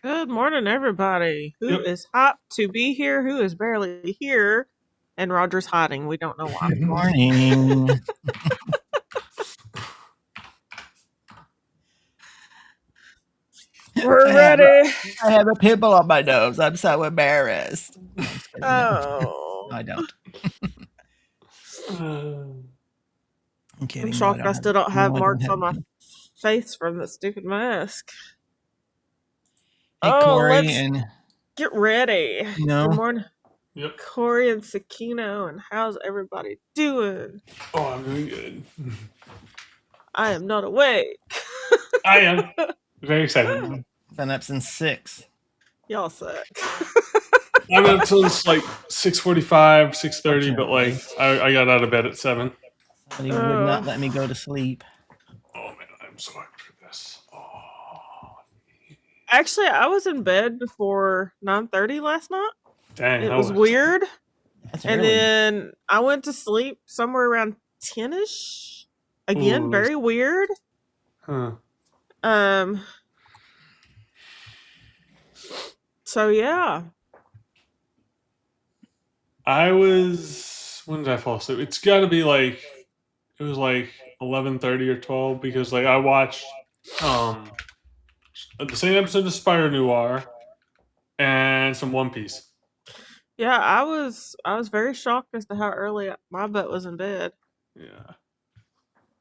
Good morning, everybody. Who is hyped to be here? Who is barely here? And Roger's hiding. We don't know why. Good morning. We're ready. I have a pimple on my nose. I'm so embarrassed. Oh. No, I don't. I'm shocked I still don't have marks on my face from the stupid mask. Hey, Corey, and get ready. No. Good morning. Yep. Corey and Sakino, and how's everybody doing? Oh, I'm doing good. I am not awake. I am. Very excited. Been up since 6. Y'all suck. I'm up since like 6:45, 6:30, but like I got out of bed at 7. But he would not let me go to sleep. Oh man, I'm so hyped for this. Oh. Actually, I was in bed before 9:30 last night. Dang, it was weird. And really... then I went to sleep somewhere around 10ish. Again, very weird. Huh. So yeah. When did I fall asleep? It's got to be like, it was like 11:30 or 12 because like I watched the same episode of Spider Noir and some One Piece. Yeah, I was very shocked as to how early my butt was in bed. Yeah.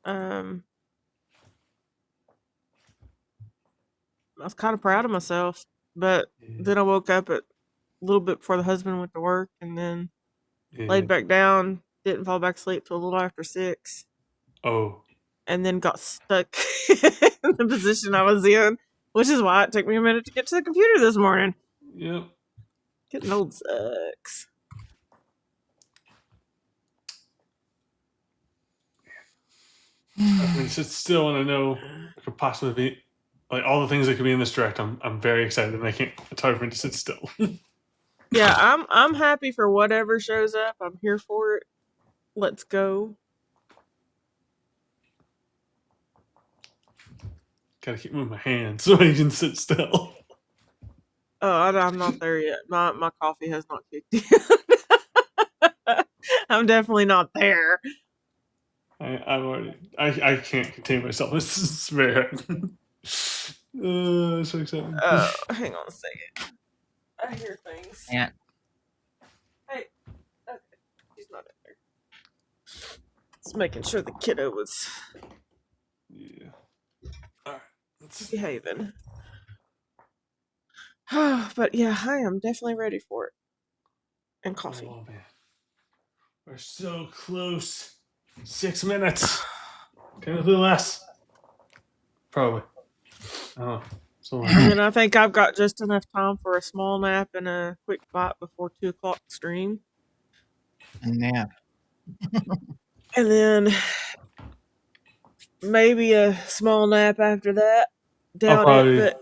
I was kind of proud of myself, but then I woke up at a little bit before the husband went to work, and then laid back down, didn't fall back asleep till a little after 6. Oh. And then got stuck in the position I was in, which is why it took me a minute to get to the computer this morning. Yep. Getting old sucks. I can sit still and I know it could possibly be like all the things that could be in this direct. I'm very excited and it's hard for me to sit still. Yeah, I'm happy for whatever shows up. I'm here for it. Let's go. Gotta keep moving my hands so I can sit still. Oh, I'm not there yet. My coffee has not kicked in. I'm definitely not there. I can't contain myself. This is very hard. So exciting. Oh, hang on a second. I hear things. Yeah. Hey. Okay. She's not in there. Just making sure the kiddo was behaving. But yeah, I am definitely ready for it. And coffee. Oh man. We're so close. 6 minutes. Can it be less? Probably. Oh. And I think I've got just enough time for a small nap and a quick bite before 2 o'clock stream. A nap. And then maybe a small nap after that. Doubt it,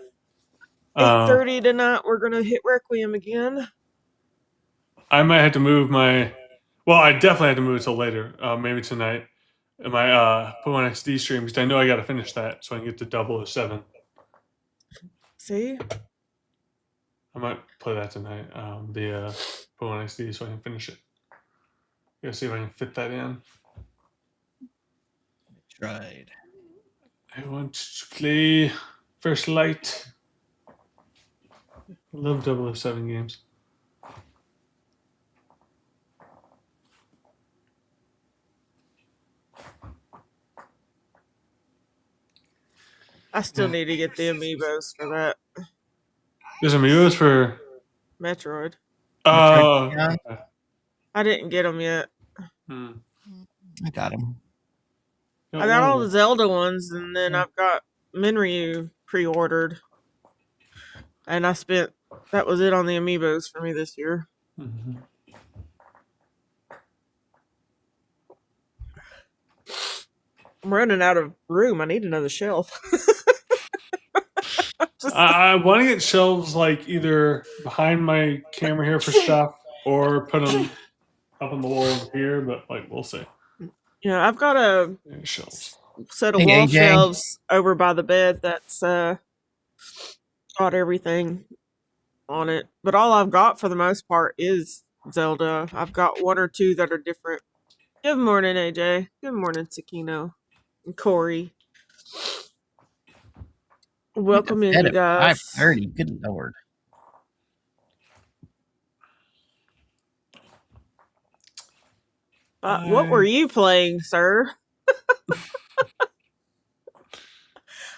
but 8:30 tonight we're gonna hit Requiem again. I might have to move my. Well, I definitely have to move it till later. Maybe tonight. My Pokemon XD stream because I know I got to finish that so I can get to 007. See? I might play that tonight. The Pokemon XD so I can finish it. Gotta see if I can fit that in. Tried. I want to play First Light. I love 007 games. I still need to get the amiibos for that. There's amiibos for Metroid. Oh. I didn't get them yet. Hmm. I got him. I got all the Zelda ones, and then I've got Minryu pre-ordered. And that was it on the amiibos for me this year. Mm-hmm. I'm running out of room. I need another shelf. I want to get shelves like either behind my camera here for stuff or put them up on the wall over here, but like we'll see. Yeah, I've got a Shelves. set of Hey, wall AJ. shelves over by the bed that's got everything on it. But all I've got for the most part is Zelda. I've got one or two that are different. Good morning, AJ. Good morning, Sakino and Corey. Welcome in, you guys. 5:30. Good lord. What were you playing, sir?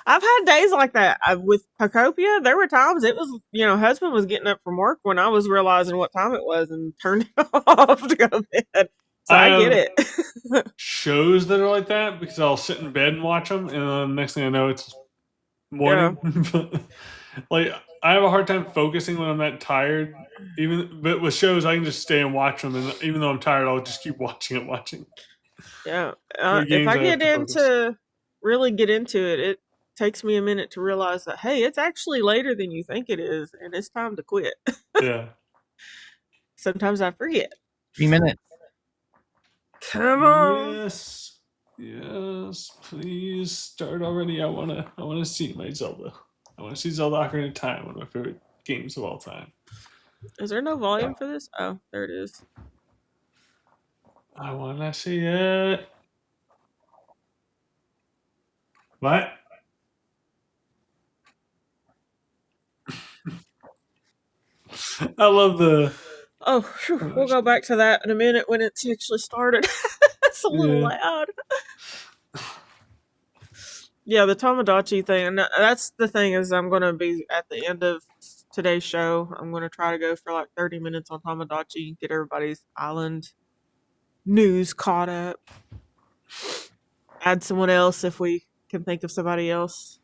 I've had days like that. With Pacopia, there were times it was, husband was getting up from work when I was realizing what time it was and turned it off to go to bed. So I get it. Shows that are like that because I'll sit in bed and watch them, and then next thing I know, it's morning. Yeah. Like I have a hard time focusing when I'm that tired. But with shows, I can just stay and watch them, and even though I'm tired, I'll just keep watching. Yeah, if I really get into it, it takes me a minute to realize that hey, it's actually later than you think it is, and it's time to quit. Yeah. Sometimes I forget. 3 minutes. Come on. Yes, please start already. I wanna see my Zelda. I want to see Zelda Ocarina of Time, one of my favorite games of all time. Is there no volume for this? Oh, there it is. I want to see it. What? I love the... Oh, we'll go back to that in a minute when it's actually started. It's a little loud. Yeah, the Tamagotchi thing, and that's the thing is I'm going to be at the end of today's show. I'm going to try to go for like 30 minutes on Tamagotchi, get everybody's island news caught up. Add someone else if we can think of somebody else.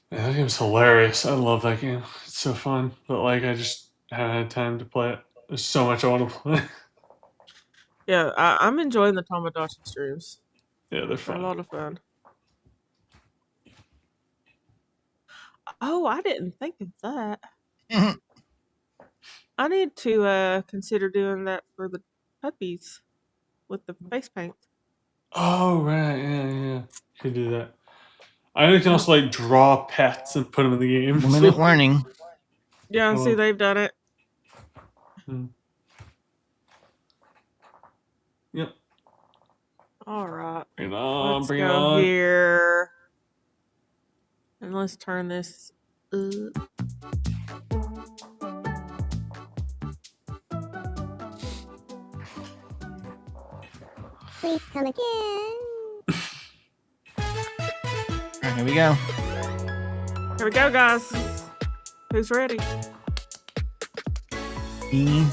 Yeah, that game's hilarious. I love that game. It's so fun, but like I just haven't had time to play it. There's so much I want to play. Yeah, I'm enjoying the Tamagotchi streams. Yeah, they're fun. A lot of fun. Oh, I didn't think of that. I need to consider doing that for the puppies with the face paint. Oh, right. Yeah. Could do that. I know you can also like draw pets and put them in the game. 1 minute warning. Yeah, see, they've done it. Yep. All right. Bring it on. Let's go here. And let's turn this up. Please come again. All right, here we go. Here we go, guys. Who's ready? E.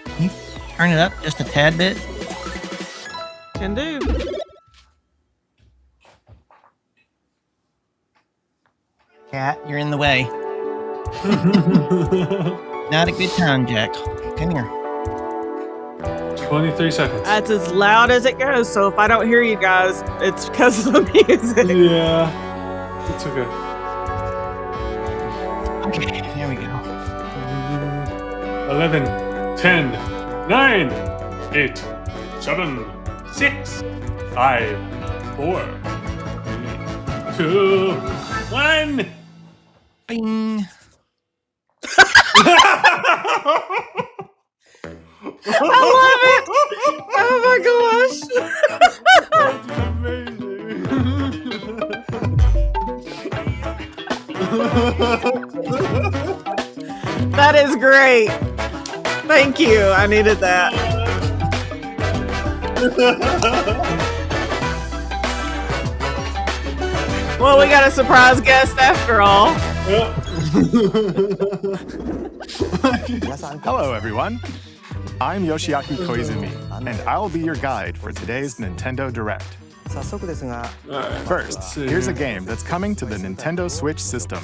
Can you turn it up just a tad bit? Can do. Cat, you're in the way. Not a good time, Jack. Come here. 23 seconds. That's as loud as it goes, so if I don't hear you guys, it's because of the music. Yeah. It's okay. Okay, here we go. 11, 10, 9, 8, 7, 6, 5, 4, 3, 2, 1. Bing. I love it. Oh my gosh. That's amazing. That is great. Thank you. I needed that. Well, we got a surprise guest after all. Hello, everyone. I'm Yoshiaki Koizumi, and I'll be your guide for today's Nintendo Direct. First, here's a game that's coming to the Nintendo Switch system.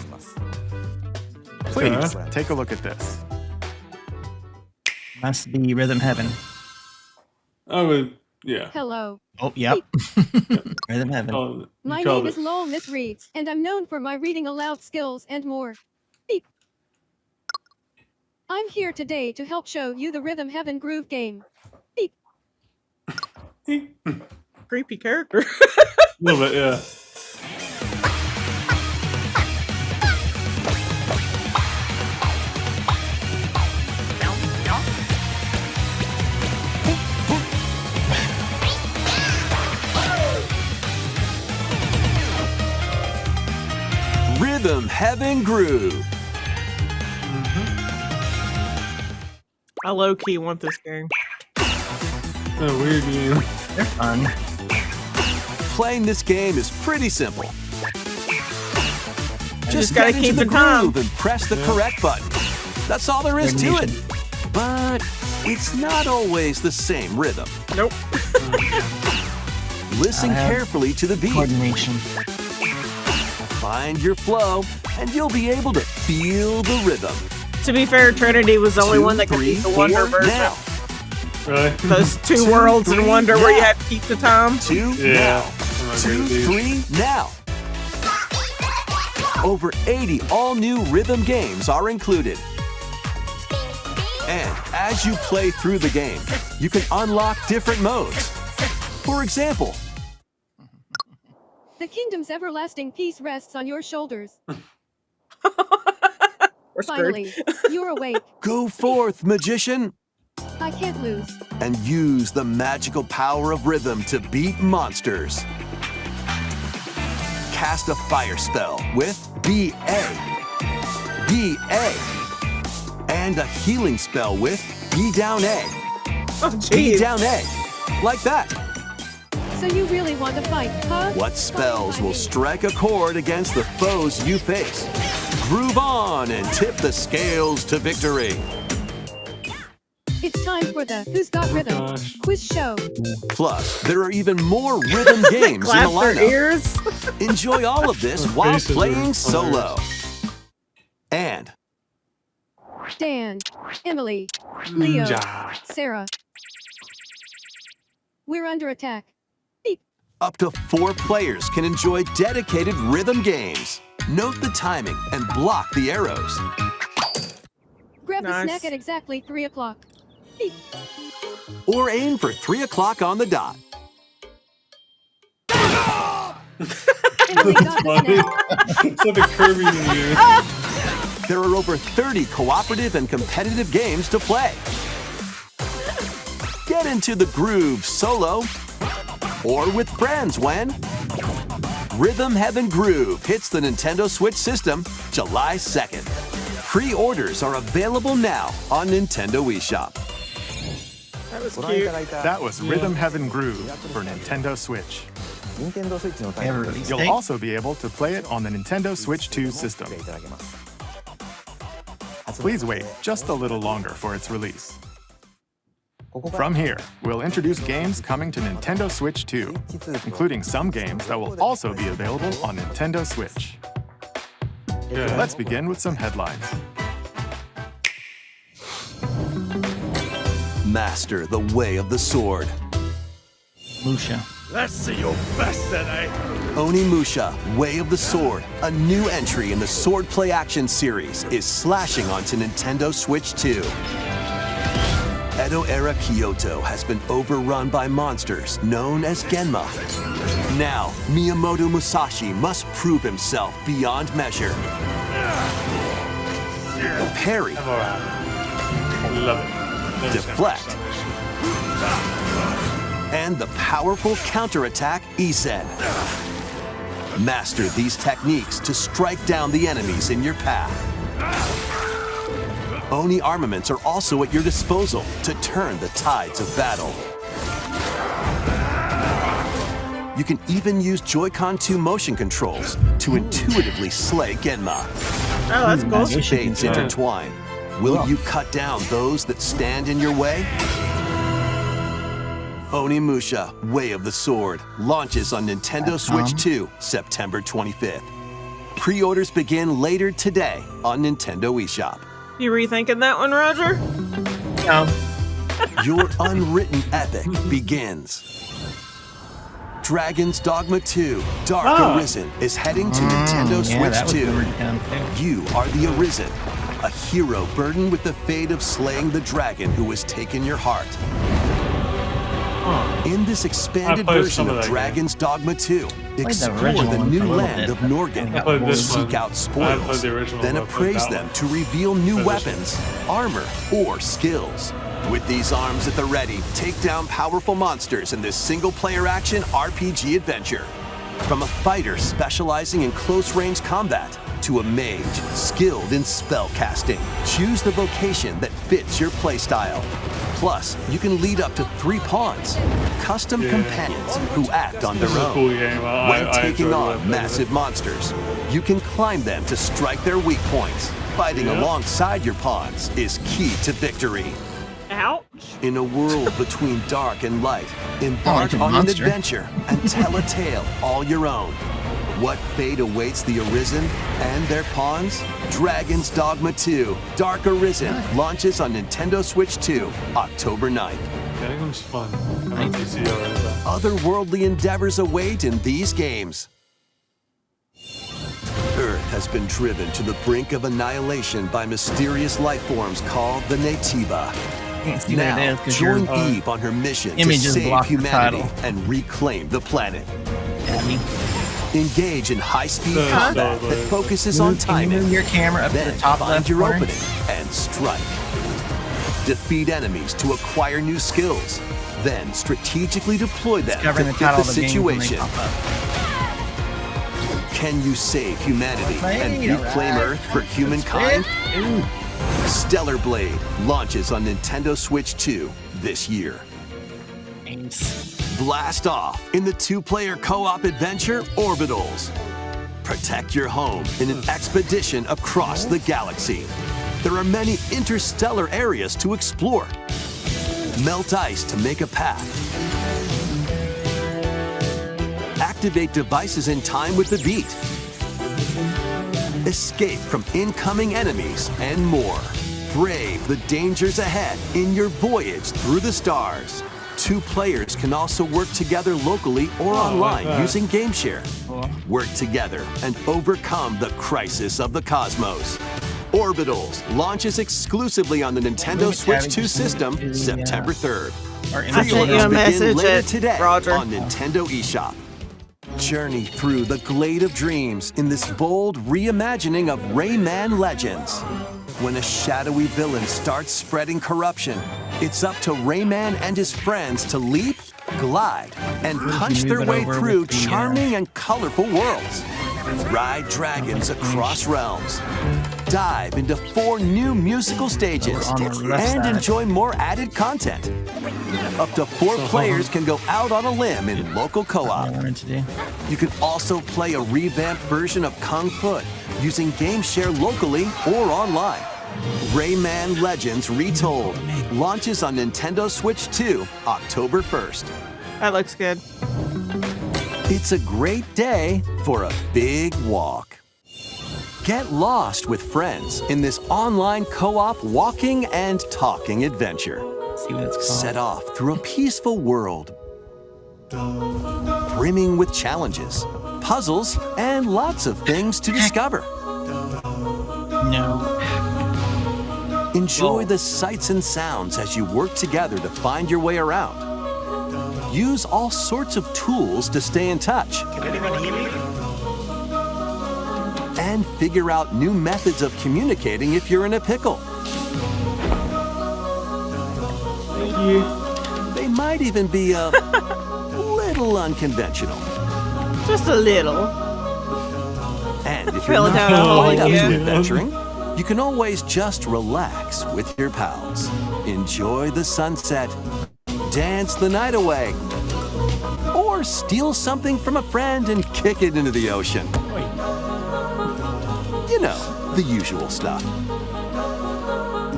Please take a look at this. Must be Rhythm Heaven. I would, yeah. Hello. Oh, yep. Rhythm Heaven. You My called name is it. Lowell Miss Reeds, and I'm known for my reading aloud skills and more. Beep. I'm here today to help show you the Rhythm Heaven Groove game. Beep. Creepy character. A little bit, yeah. Rhythm Heaven Groove. I low-key want this game. A weird game. They're fun. Playing this game is pretty simple. Just gotta get keep into the time. groove and press the correct button. That's all there is to it. But it's not always the same rhythm. Nope. Listen carefully to the beat. Coordination. Find your flow, and you'll be able to feel the rhythm. To be fair, Trinity was the only 2, one that could 3, beat the Wonder 4, version. now. Really? Those two 2, worlds in 3, Wonder where you now. had to keep the time. 2, Yeah. now. I'm not 2, good at these. 3, now. Over 80 all-new rhythm games are included. And as you play through the game, you can unlock different modes. For example, The kingdom's everlasting peace rests on your shoulders. We're screwed. Finally, you're awake. go forth, magician, I can't lose. and use the magical power of rhythm to beat monsters. Cast a fire spell with BA, BA, and a healing spell with B down A, Oh, B jeez. down A, like that. So you really want to fight, huh? What spells Fine by will me. strike a chord against the foes you face? Groove on and tip the scales to victory. It's time for the Who's Got Rhythm gosh. quiz show. Plus, there are even more rhythm games in the Clap their lineup. ears. Enjoy all of this while faces are playing solo. hilarious. And Dan, Emily, Leo, Ja. Sarah. We're under attack. up to 4 players can enjoy dedicated rhythm games. Note the timing and block the arrows. Grab a Nice. snack at exactly 3 o'clock. Beep. Or aim for 3 o'clock on the dot. Emily got the Funny. snack. It's like a Kirby in here. There are over 30 cooperative and competitive games to play. Get into the groove solo or with friends when Rhythm Heaven Groove hits the Nintendo Switch system July 2nd. Pre-orders are available now on Nintendo eShop. That was cute. That was Rhythm Heaven Groove for Nintendo Switch. Ever release You'll date? also be able to play it on the Nintendo Switch 2 system. Please wait just a little longer for its release. From here, we'll introduce games coming to Nintendo Switch 2, including some games that will also be available on Nintendo Switch. Yeah. Let's begin with some headlines. Master the way of the sword. Lucia. Onimusha, Way of the Sword, a new entry in the Sword Play Action series, is slashing onto Nintendo Switch 2. Edo-era Kyoto has been overrun by monsters known as Genma. Now, Miyamoto Musashi must prove himself beyond measure. Parry, I'm alright. Love it. Never Deflect. seen this. and the powerful counterattack Isen. Master these techniques to strike down the enemies in your path. Oni armaments are also at your disposal to turn the tides of battle. You can even use Joy-Con 2 motion controls to intuitively slay Genma. Oh, that's cool. As fates intertwine, will you cut down those that stand in your way? Onimusha, Way of the Sword, launches on Nintendo Switch 2, September 25th. Pre-orders begin later today on Nintendo eShop. You rethinking that one, Roger? No. Your unwritten epic begins. Dragon's Dogma 2, Dark Arisen is heading to Nintendo Switch 2. You are the Arisen, a hero burdened with the fate of slaying the dragon who has taken your heart. In this expanded version of Dragon's Dogma 2, explore the new land of Norgan, seek out spoils, then appraise them to reveal new weapons, armor, or skills. With these arms at the ready, take down powerful monsters in this single-player action RPG adventure. From a fighter specializing in close-range combat to a mage skilled in spell casting, choose the vocation that fits your playstyle. Plus, you can lead up to 3 pawns, custom companions who act on their own. When taking on massive monsters, you can climb them to strike their weak points. Fighting alongside your pawns is key to victory. Ouch. In a world between dark and light, embark on an adventure and tell a tale all your own. What fate awaits the Arisen and their pawns? Dragon's Dogma 2, Dark Arisen, launches on Nintendo Switch 2, October 9th. That game's fun. I'm on PC already, though. Otherworldly endeavors await in these games. Earth has been driven to the brink of annihilation by mysterious life forms called the Nativa. Now, join Eve on her mission to save humanity and reclaim the planet. Engage in high-speed combat that focuses on timing. Move your camera up then to the top find left your corner? opening and strike. Defeat enemies to acquire new skills. Then strategically deploy them to Covering the fit title the of the game when they situation. pop up. Can you save humanity and reclaim Earth for humankind? Stellar Blade launches on Nintendo Switch 2 this year. Blast off in the 2-player co-op adventure Orbitals. Protect your home in an expedition across the galaxy. There are many interstellar areas to explore. Melt ice to make a path. Activate devices in time with the beat. Escape from incoming enemies and more. Brave the dangers ahead in your voyage through the stars. 2 players can also work together locally or online using GameShare. Work together and overcome the crisis of the cosmos. Orbitals launches exclusively on the Nintendo Switch 2 system September 3rd. I sent you a message later at today Roger. on Nintendo eShop. Journey through the glade of dreams in this bold reimagining of Rayman Legends. When a shadowy villain starts spreading corruption, it's up to Rayman and his friends to leap, glide, and punch their way through charming and colorful worlds. Ride dragons across realms. Dive into 4 new musical stages and enjoy more added content. Up to 4 players can go out on a limb in local co-op. You can also play a revamped version of Kung Fu using GameShare locally or online. Rayman Legends Retold launches on Nintendo Switch 2, October 1st. That looks good. It's a great day for a big walk. Get lost with friends in this online co-op walking and talking adventure. See what it's called. Set off through a peaceful world, brimming with challenges, puzzles, and lots of things to discover. No. Enjoy the sights and sounds as you work together to find your way around. Use all sorts of tools to stay in touch. Can anyone hear me? And figure out new methods of communicating if you're in a pickle. They might even be a little unconventional. Just a little. And if you're Filling not out a hole quite up to again. adventuring, You can always just relax with your pals. Enjoy the sunset, dance the night away, or steal something from a friend and kick it into the ocean. You know, the usual stuff.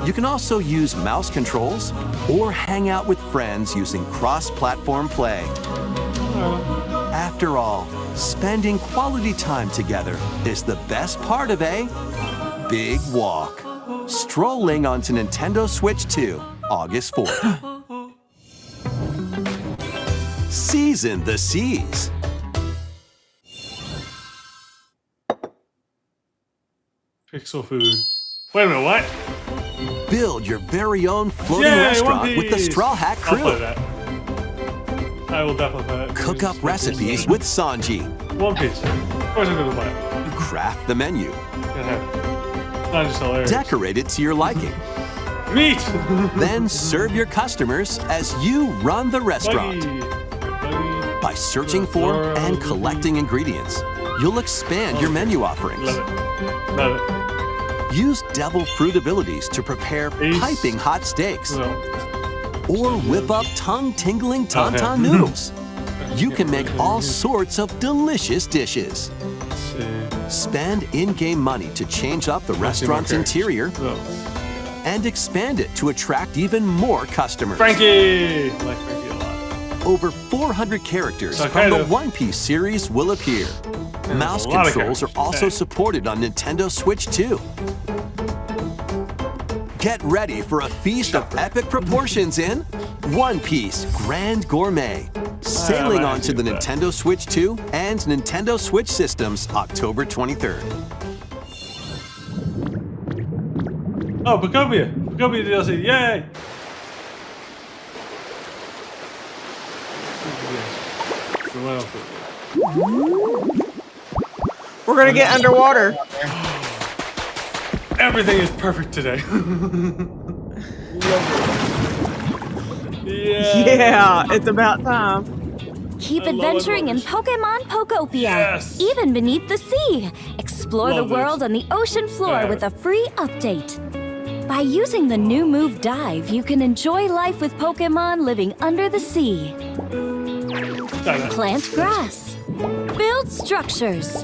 You can also use mouse controls or hang out with friends using cross-platform play. After all, spending quality time together is the best part of a big walk. Strolling onto Nintendo Switch 2, August 4th. Season the seas. Pixel food. Wait a minute, what? Build your very own floating Yay, restaurant with the One Piece! Straw Hat I'll play crew. that. I will definitely play that. Cook up recipes with Sanji. One Piece. Of course I'm gonna play it. Craft the menu. Gonna have it. Not just hilarious. Decorate it to your liking. Meat! Then serve your customers as you run the restaurant. Buggy. By searching for and collecting ingredients, you'll expand your menu offerings. Love it. Love it. Use devil fruit abilities to prepare Ace. piping hot steaks. No. Or whip up tongue-tingling tauntaun noodles. You can make all sorts of delicious dishes. Spend in-game money to change up the restaurant's interior No. and expand it to attract even more customers. Frankie! I like Frankie a lot. Over 400 characters So from kind the of- One Piece series will appear. Mouse a lot of controls are characters. also Dang. supported on Nintendo Switch 2. Get ready for a feast of epic proportions in One Piece Grand Gourmet. Sailing might onto do the that. Nintendo Switch 2 and Nintendo Switch systems October 23rd. Oh, Pocopia! Pocopia DLC, yay! So what else? We're gonna get underwater. Everything is perfect today. Yeah, it's about time. Keep I love adventuring in it. Pokemon Pokopia. Yes. Even beneath the sea. Explore Love the this. world on the ocean floor Yeah. with a free update. By using the new move Dive, you can enjoy life with Pokemon living under the sea. Plant grass. Build structures.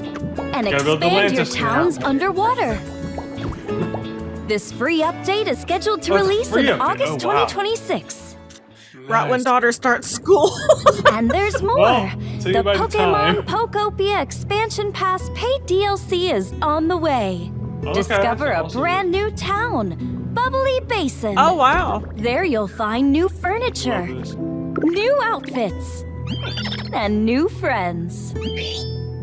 And Gotta build expand your Atlantis. towns underwater. This free update is scheduled to Oh, it's a release free in update. August Oh, wow. 2026. Right when daughter starts school. And there's more. Well, say the goodbye to Pokemon time. Pokopia Expansion Pass paid DLC is on the way. Okay, Discover that's a awesome. brand new town, Bubbly Basin. Oh wow. There you'll find new furniture, Love this. new outfits, and new friends.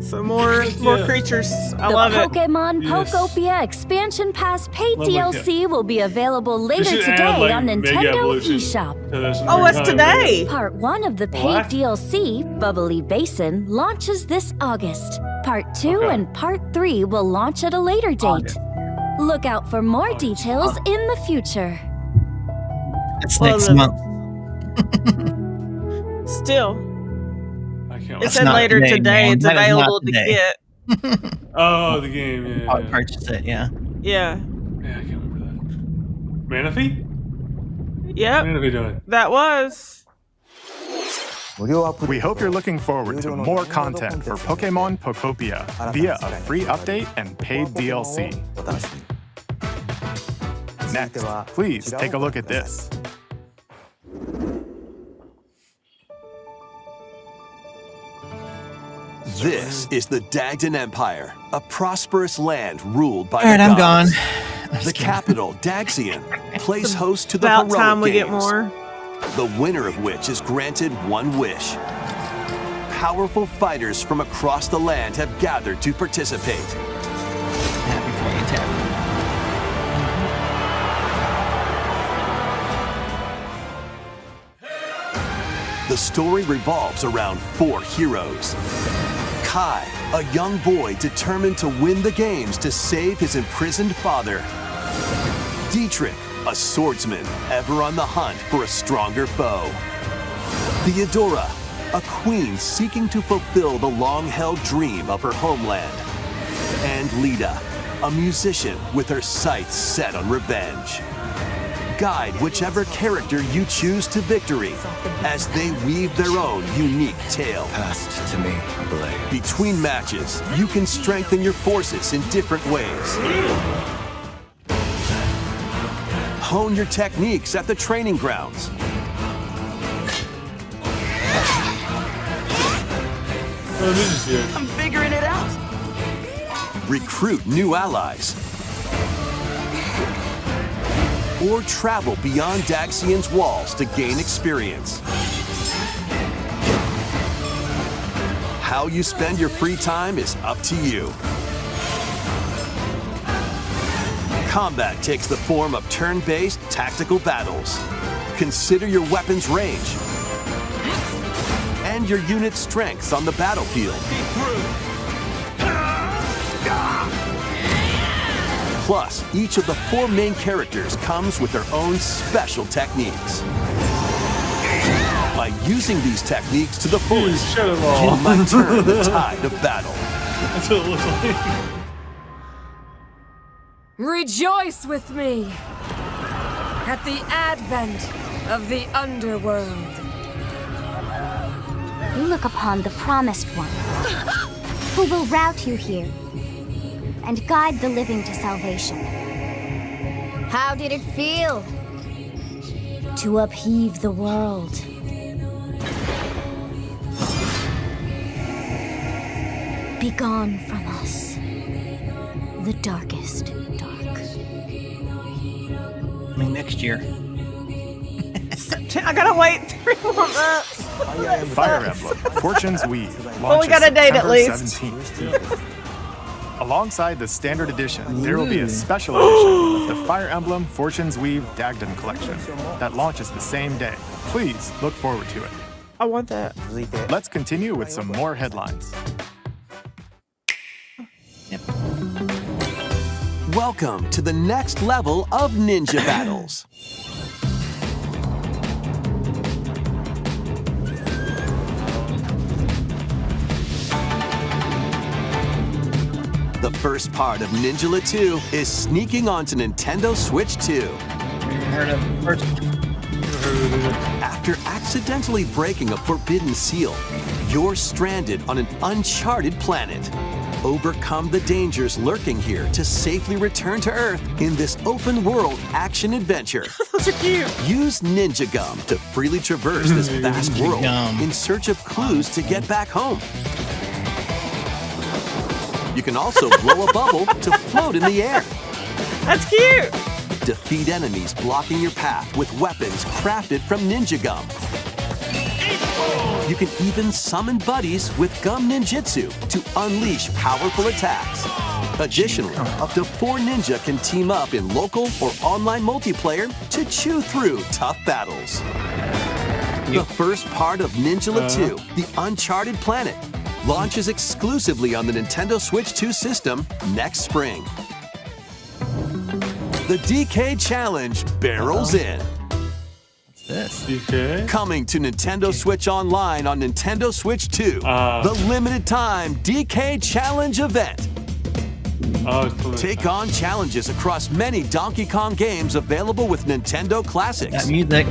So more Yeah. creatures. I The love it. Pokemon Yes. Pokopia Expansion Pass paid Love DLC will be available later should today add, like, on Mega Nintendo Evolution eShop. to this and Oh, we're it's kinda today. Part 1 of the paid What? DLC, Bubbly Basin, launches this August. Part 2 Okay. and Part 3 will launch at a later date. Look out for more details in the future. It's Well, next the- month. Still, I can't it wait. said not later today, today. man. It's That is not available to today. get. Oh, the game, yeah. I'll Yeah, purchase it, yeah. Yeah. yeah I can't remember that. Manaphy? Yep. Manaphy doing? That was. We hope you're looking forward to more content for Pokemon Pokopia via a free update and paid DLC. Next, please take a look at this. This is the Dagdan Empire, a prosperous land ruled by All right, the I'm gone. gods. The capital, Daxian, plays host to the About heroic time we games, get more. the winner of which is granted one wish. Powerful fighters from across the land have gathered to participate. Happy for you, Tabby. The story revolves around 4 heroes. Kai, a young boy determined to win the games to save his imprisoned father. Dietrich, a swordsman ever on the hunt for a stronger foe. Theodora, a queen seeking to fulfill the long-held dream of her homeland. And Lita, a musician with her sights set on revenge. Guide whichever character you choose to victory as they weave their own unique tale. Passed to me a blade. Between matches, you can strengthen your forces in different ways. Hone your techniques at the training grounds. Oh, this is good. I'm figuring it out. Recruit new allies. Or travel beyond Daxian's walls to gain experience. How you spend your free time is up to you. Combat takes the form of turn-based tactical battles. Consider your weapon's range and your unit's strengths on the battlefield. Plus, each of the 4 main characters comes with their own special techniques. By using these techniques to the fullest, shut it you all. might turn the tide of battle. That's what it looks like. Rejoice with me at the advent of the underworld. You look upon the promised one, who will route you here and guide the living to salvation. How did it feel to upheave the world? Begone from us, the darkest dark. I mean, next year. I gotta wait 3 more months. Fire Emblem Fortune's Weave launches Well, we got a date at September least. 17th. Alongside the standard edition, there will be a special edition, the Fire Emblem Fortune's Weave Dagden Collection, that launches the same day. Please look forward to it. I want that. Let's continue with some more headlines. Welcome to the next level of ninja battles. The first part of Ninjala 2 is sneaking onto Nintendo Switch 2. Heard of first After accidentally breaking a forbidden seal, you're stranded on an uncharted planet. Overcome the dangers lurking here to safely return to Earth in this open-world action-adventure. Those are cute. Use Ninja Gum to freely traverse this vast Ninja world Gum. in search of clues to get back home. You can also blow a bubble to float in the air. That's cute. Defeat enemies blocking your path with weapons crafted from Ninja Gum. You can even summon buddies with Gum Ninjutsu to unleash powerful attacks. Additionally, up to 4 ninja can team up in local or online multiplayer to chew through tough battles. The first part of Ninjala 2, The Uncharted Planet, launches exclusively on the Nintendo Switch 2 system next spring. The DK Challenge barrels in. this. DK. Coming to Nintendo Switch Online on Nintendo Switch 2, the limited time DK Challenge event. Take on challenges across many Donkey Kong games available with Nintendo Classics. That music.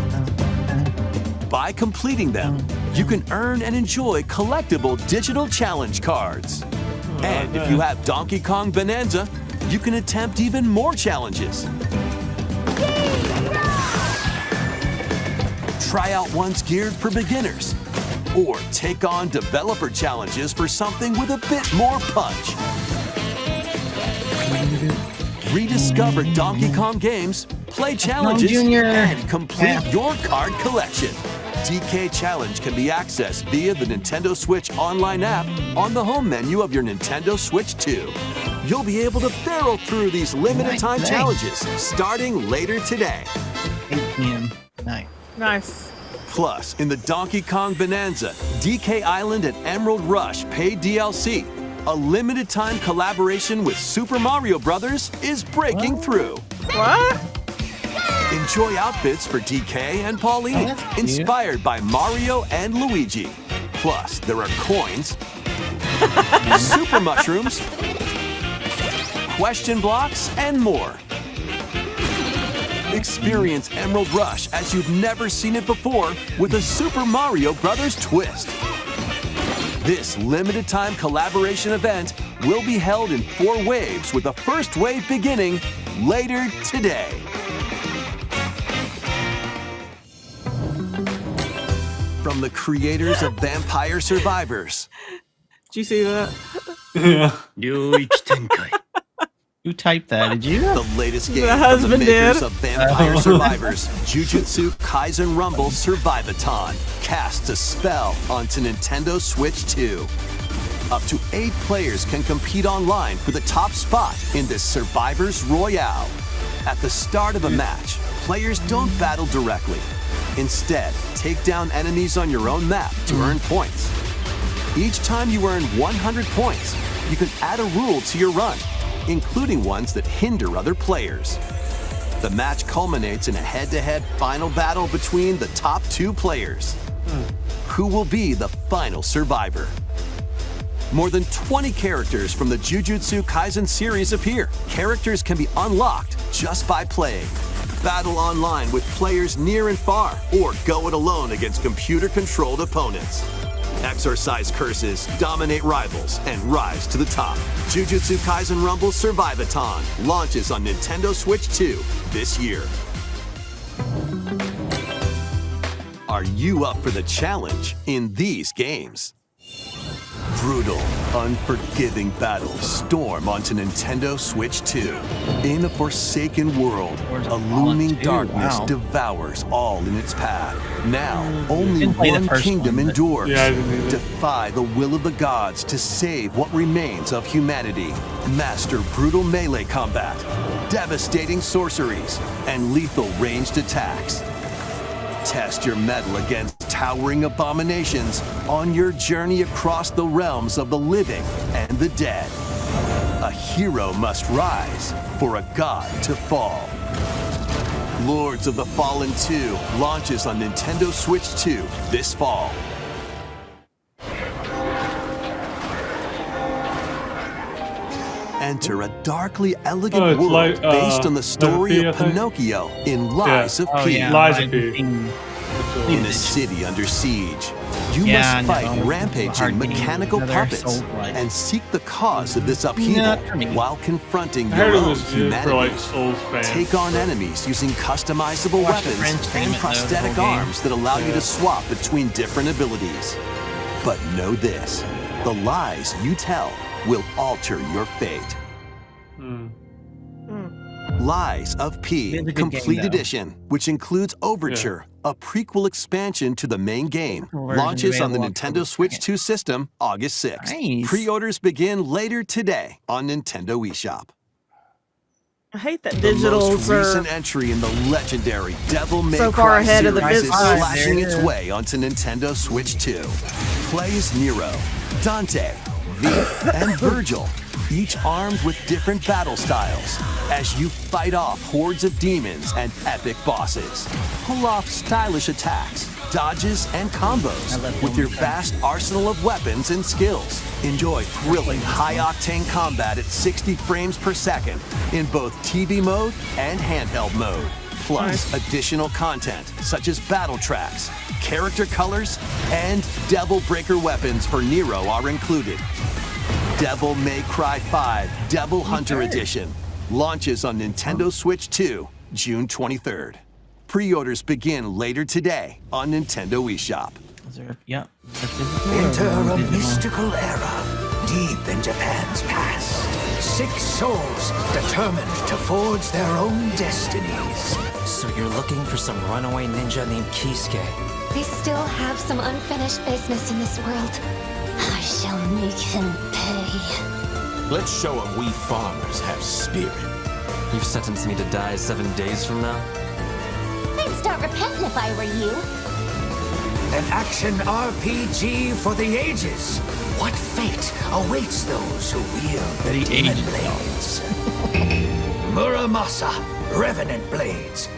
By completing them, you can earn and enjoy collectible digital challenge cards. And if you have Donkey Kong Bonanza, you can attempt even more challenges. Try out ones geared for beginners, or take on developer challenges for something with a bit more punch. Rediscover Donkey Kong games, play challenges, and complete your card collection. DK Challenge can be accessed via the Nintendo Switch Online app on the home menu of your Nintendo Switch 2. You'll be able to barrel through these limited time challenges starting later today. 8 p.m. night. Nice. Plus, in the Donkey Kong Bonanza, DK Island and Emerald Rush paid DLC, a limited time collaboration with Super Mario Bros. Is breaking through. What? Enjoy outfits for DK and Pauline, inspired by Mario and Luigi. Plus, there are coins, super mushrooms, question blocks, and more. Experience Emerald Rush as you've never seen it before with a Super Mario Bros. Twist. This limited-time collaboration event will be held in 4 waves with the first wave beginning later today. From the creators of Vampire Survivors. Did you see that? Yeah. Who typed that? Did you? The latest game The from the husband makers did. of Vampire Survivors, Jujutsu Kaisen Rumble Survivathon, casts a spell onto Nintendo Switch 2. Up to 8 players can compete online for the top spot in this Survivors Royale. At the start of a match, players don't battle directly. Instead, take down enemies on your own map to earn points. Each time you earn 100 points, you can add a rule to your run, including ones that hinder other players. The match culminates in a head-to-head final battle between the top 2 players. Who will be the final survivor? More than 20 characters from the Jujutsu Kaisen series appear. Characters can be unlocked just by playing. Battle online with players near and far, or go it alone against computer-controlled opponents. Exorcise curses, dominate rivals, and rise to the top. Jujutsu Kaisen Rumble Survivathon launches on Nintendo Switch 2 this year. Are you up for the challenge in these games? Brutal, unforgiving battles storm onto Nintendo Switch 2. In a forsaken world, a looming darkness devours all in its path. Now, only one kingdom endures. Yeah, I didn't either. Defy the will of the gods to save what remains of humanity. Master brutal melee combat, devastating sorceries, and lethal ranged attacks. Test your mettle against towering abominations on your journey across the realms of the living and the dead. A hero must rise for a god to fall. Lords of the Fallen 2 launches on Nintendo Switch 2 this fall. Enter a darkly elegant it's world like, based on the story P, I of think. Pinocchio in Lies of P. Lies of P. In a city under siege, you Yeah, must fight no, rampaging hard mechanical getting another puppets Souls-like. and seek the cause of this upheaval Not for me. while confronting I your heard it own was good humanity. for like Souls fans. Take on enemies using customizable Watch the French weapons stream and it, though, the prosthetic whole game. arms that allow you Yeah. to swap between different abilities. But know this, the lies you tell will alter your fate. Lies of P, It's a good Complete game, though. Edition, which includes Overture, a prequel expansion to the main game, launches on the Nintendo Switch 2 system August 6th. Nice. Pre-orders begin later today on Nintendo eShop. I hate that The most digitals are recent entry in the legendary Devil May so Cry far ahead of the series is business. slashing There it its is. way onto Nintendo Switch 2. Play as Nero, Dante, V, and Virgil, each armed with different battle styles, as you fight off hordes of demons and epic bosses. Pull off stylish attacks, dodges, and combos with your vast arsenal of weapons and skills. Enjoy thrilling, high-octane combat at 60 frames per second in both TV mode and handheld mode. Plus, additional content such as battle tracks, character colors, and Devil Breaker weapons for Nero are included. Devil May Cry 5 Devil Hunter Edition launches on Nintendo Switch 2, June 23rd. Pre-orders begin later today on Nintendo eShop. Is there, yeah. Enter a mystical era deep in Japan's past. 6 souls determined to forge their own destinies. So you're looking for some runaway ninja named Kisuke. They still have some unfinished business in this world. I shall make him pay. Let's show them we farmers have spirit. You've sentenced me to die 7 days from now? I'd start repenting if I were you. An action RPG for the ages. What fate awaits those who wield Very demon aged, blades? Muramasa, Revenant Blades.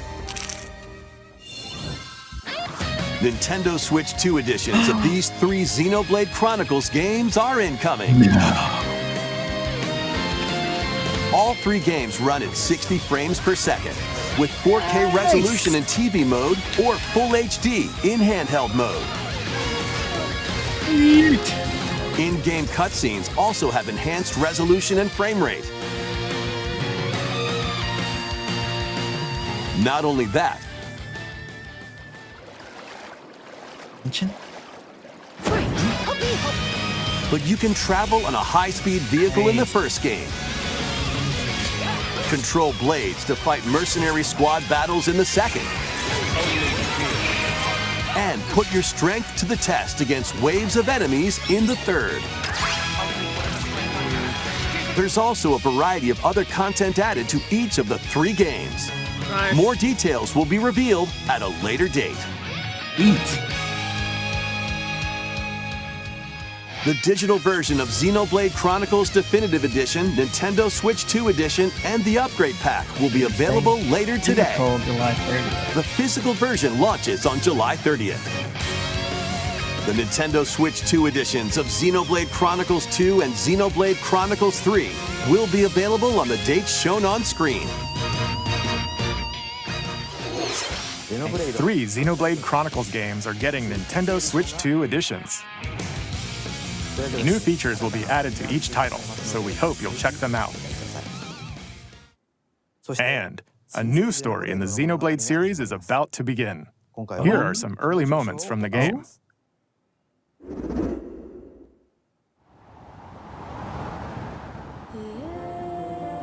Nintendo Switch 2 editions of these 3 Xenoblade Chronicles games are incoming. All 3 games run at 60 frames per second, with 4K resolution in TV mode or Full HD in handheld mode. In-game cutscenes also have enhanced resolution and frame rate. Not only that, but you can travel on a high-speed vehicle in the first game. Control blades to fight mercenary squad battles in the second. And put your strength to the test against waves of enemies in the third. There's also a variety of other content added to each of the 3 games. Nice. More details will be revealed at a later date. The digital version of Xenoblade Chronicles Definitive Edition, Nintendo Switch 2 Edition, and the Upgrade Pack will be available later today. July 30th. The physical version launches on July 30th. The Nintendo Switch 2 editions of Xenoblade Chronicles 2 and Xenoblade Chronicles 3 will be available on the dates shown on screen. 3 Xenoblade Chronicles games are getting Nintendo Switch 2 editions. New features will be added to each title, so we hope you'll check them out. And a new story in the Xenoblade series is about to begin. Here are some early moments from the game.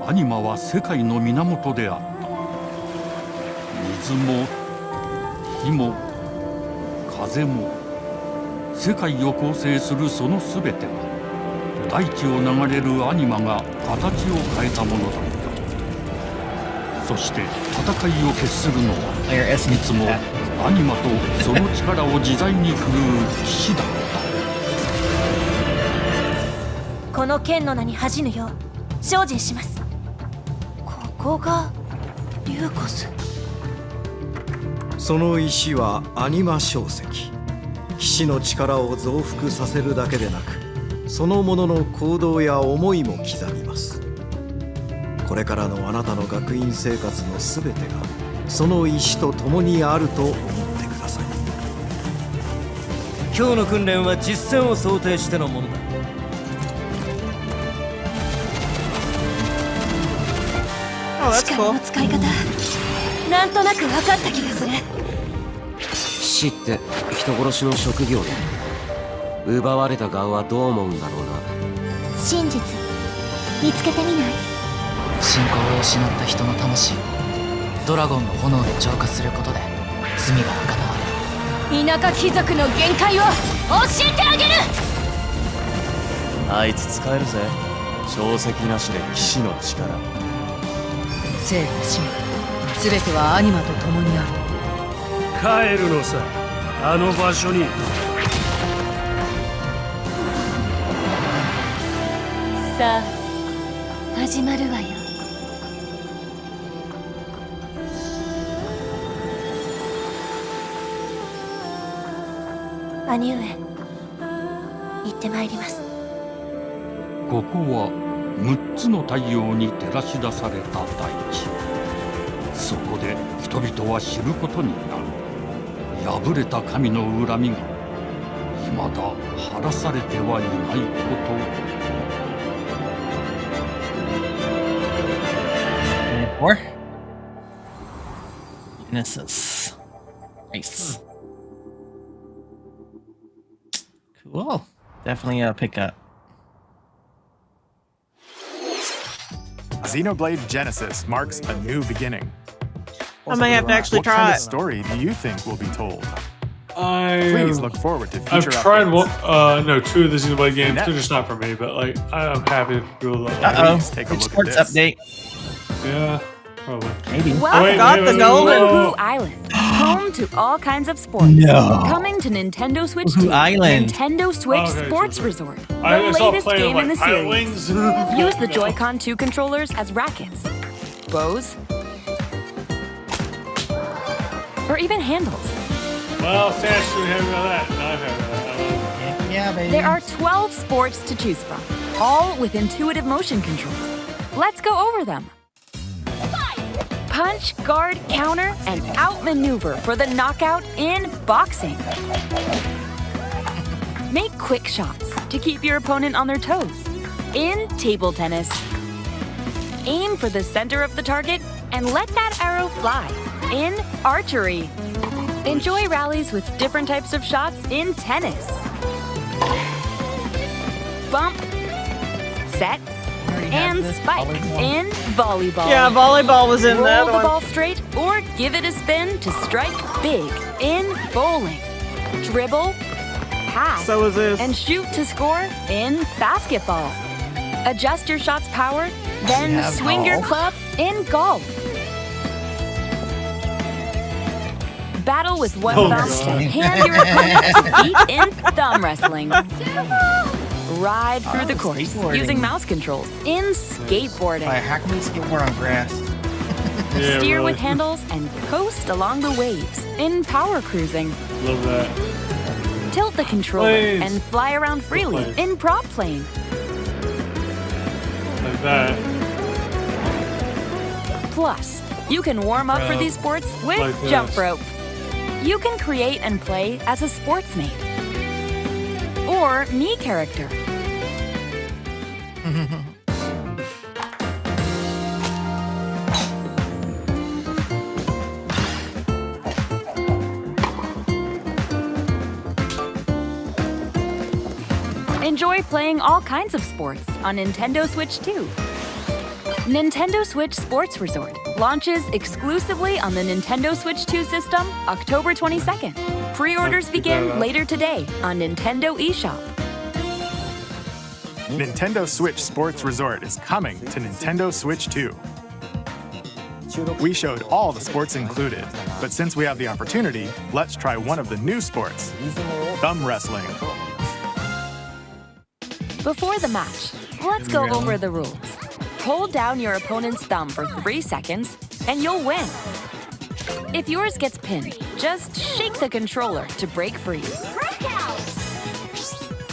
アニマは世界の源であった。水も火も風も世界を構成するそのすべては大地を流れるアニマが形を変えたものだった。そして戦いを決するのはいつもアニマとその力を自在に振るう騎士だった。この剣の名に恥じぬよう精進します。ここがリューコス。その石はアニマ晶石。騎士の力を増幅させるだけでなく、そのものの行動や思いも刻みます。これからのあなたの学院生活のすべてがその石と共にあると思ってください。今日の訓練は実戦を想定してのものだ。力の使い方、なんとなく分かった気がする。騎士って人殺しの職業で、奪われた側はどう思うんだろうな。真実見つけてみない？信仰を失った人の魂をドラゴンの炎で浄化することで罪が贖われる。田舎貴族の限界を教えてあげる。あいつ使えるぜ。証石なしで騎士の力。生と死すべてはアニマと共にある。帰るのさ、あの場所に。さあ始まるわよ。兄上、行ってまいります。ここは6つの太陽に照らし出された大地。そこで人々は知ることになる。破れた神の恨みが未だ晴らされてはいないこと。Genesis. Nice. Cool. Definitely a pickup. Xenoblade Genesis marks a new beginning. I may have to actually what try kind it. of story do you think will be told? Please Please look forward to future I've tried updates. 2 of the Xenoblade games. They're just not for me, but like I'm happy to do a little. Uh-oh. Take a look Sports at this. update. Yeah, probably. Maybe. Well, got the golden Blue Island, home to all kinds of sports. No. Coming to Nintendo Switch Blue 2. Island. Nintendo Switch Okay, Sports so- Resort. The I saw latest playing game in the like Pilot series. Wings. Use the Joy-Con 2 controllers as rackets, bows, or even handles. Well, Sash, we have that. No, I've had that. Yeah, baby. There are 12 sports to choose from, all with intuitive motion controls. Let's go over them. Punch, guard, counter, and outmaneuver for the knockout in boxing. Make quick shots to keep your opponent on their toes in table tennis. Aim for the center of the target and let that arrow fly in archery. Enjoy rallies with different types of shots in tennis. Bump, set, and spike in volleyball. Yeah, volleyball was in Roll that the one. ball straight or give it a spin to strike big in bowling. Dribble, pass, So is this. and shoot to score in basketball. Adjust your shot's power, then have swing your golf? club in golf. Battle with one Oh, thumb God. to hand your opponent to beat in thumb wrestling. Ride through the course skateboarding. using mouse controls in skateboarding. How can we skateboard on grass? Yeah, Steer really. with handles and coast along the waves in power cruising. Love that. Tilt the controller Planes. and fly around freely Planes. in prop plane. Like that. Plus, you can warm up for Rope. these sports with Like jump this. rope. You can create and play as a sportsmate or me character. Enjoy playing all kinds of sports on Nintendo Switch 2. Nintendo Switch Sports Resort launches exclusively on the Nintendo Switch 2 system October 22nd. Pre-orders Check that begin out. later today on Nintendo eShop. Nintendo Switch Sports Resort is coming to Nintendo Switch 2. We showed all the sports included, but since we have the opportunity, let's try one of the new sports, thumb wrestling. Before the match, let's go over the rules. Hold down your opponent's thumb for 3 seconds, and you'll win. If yours gets pinned, just shake the controller to break free.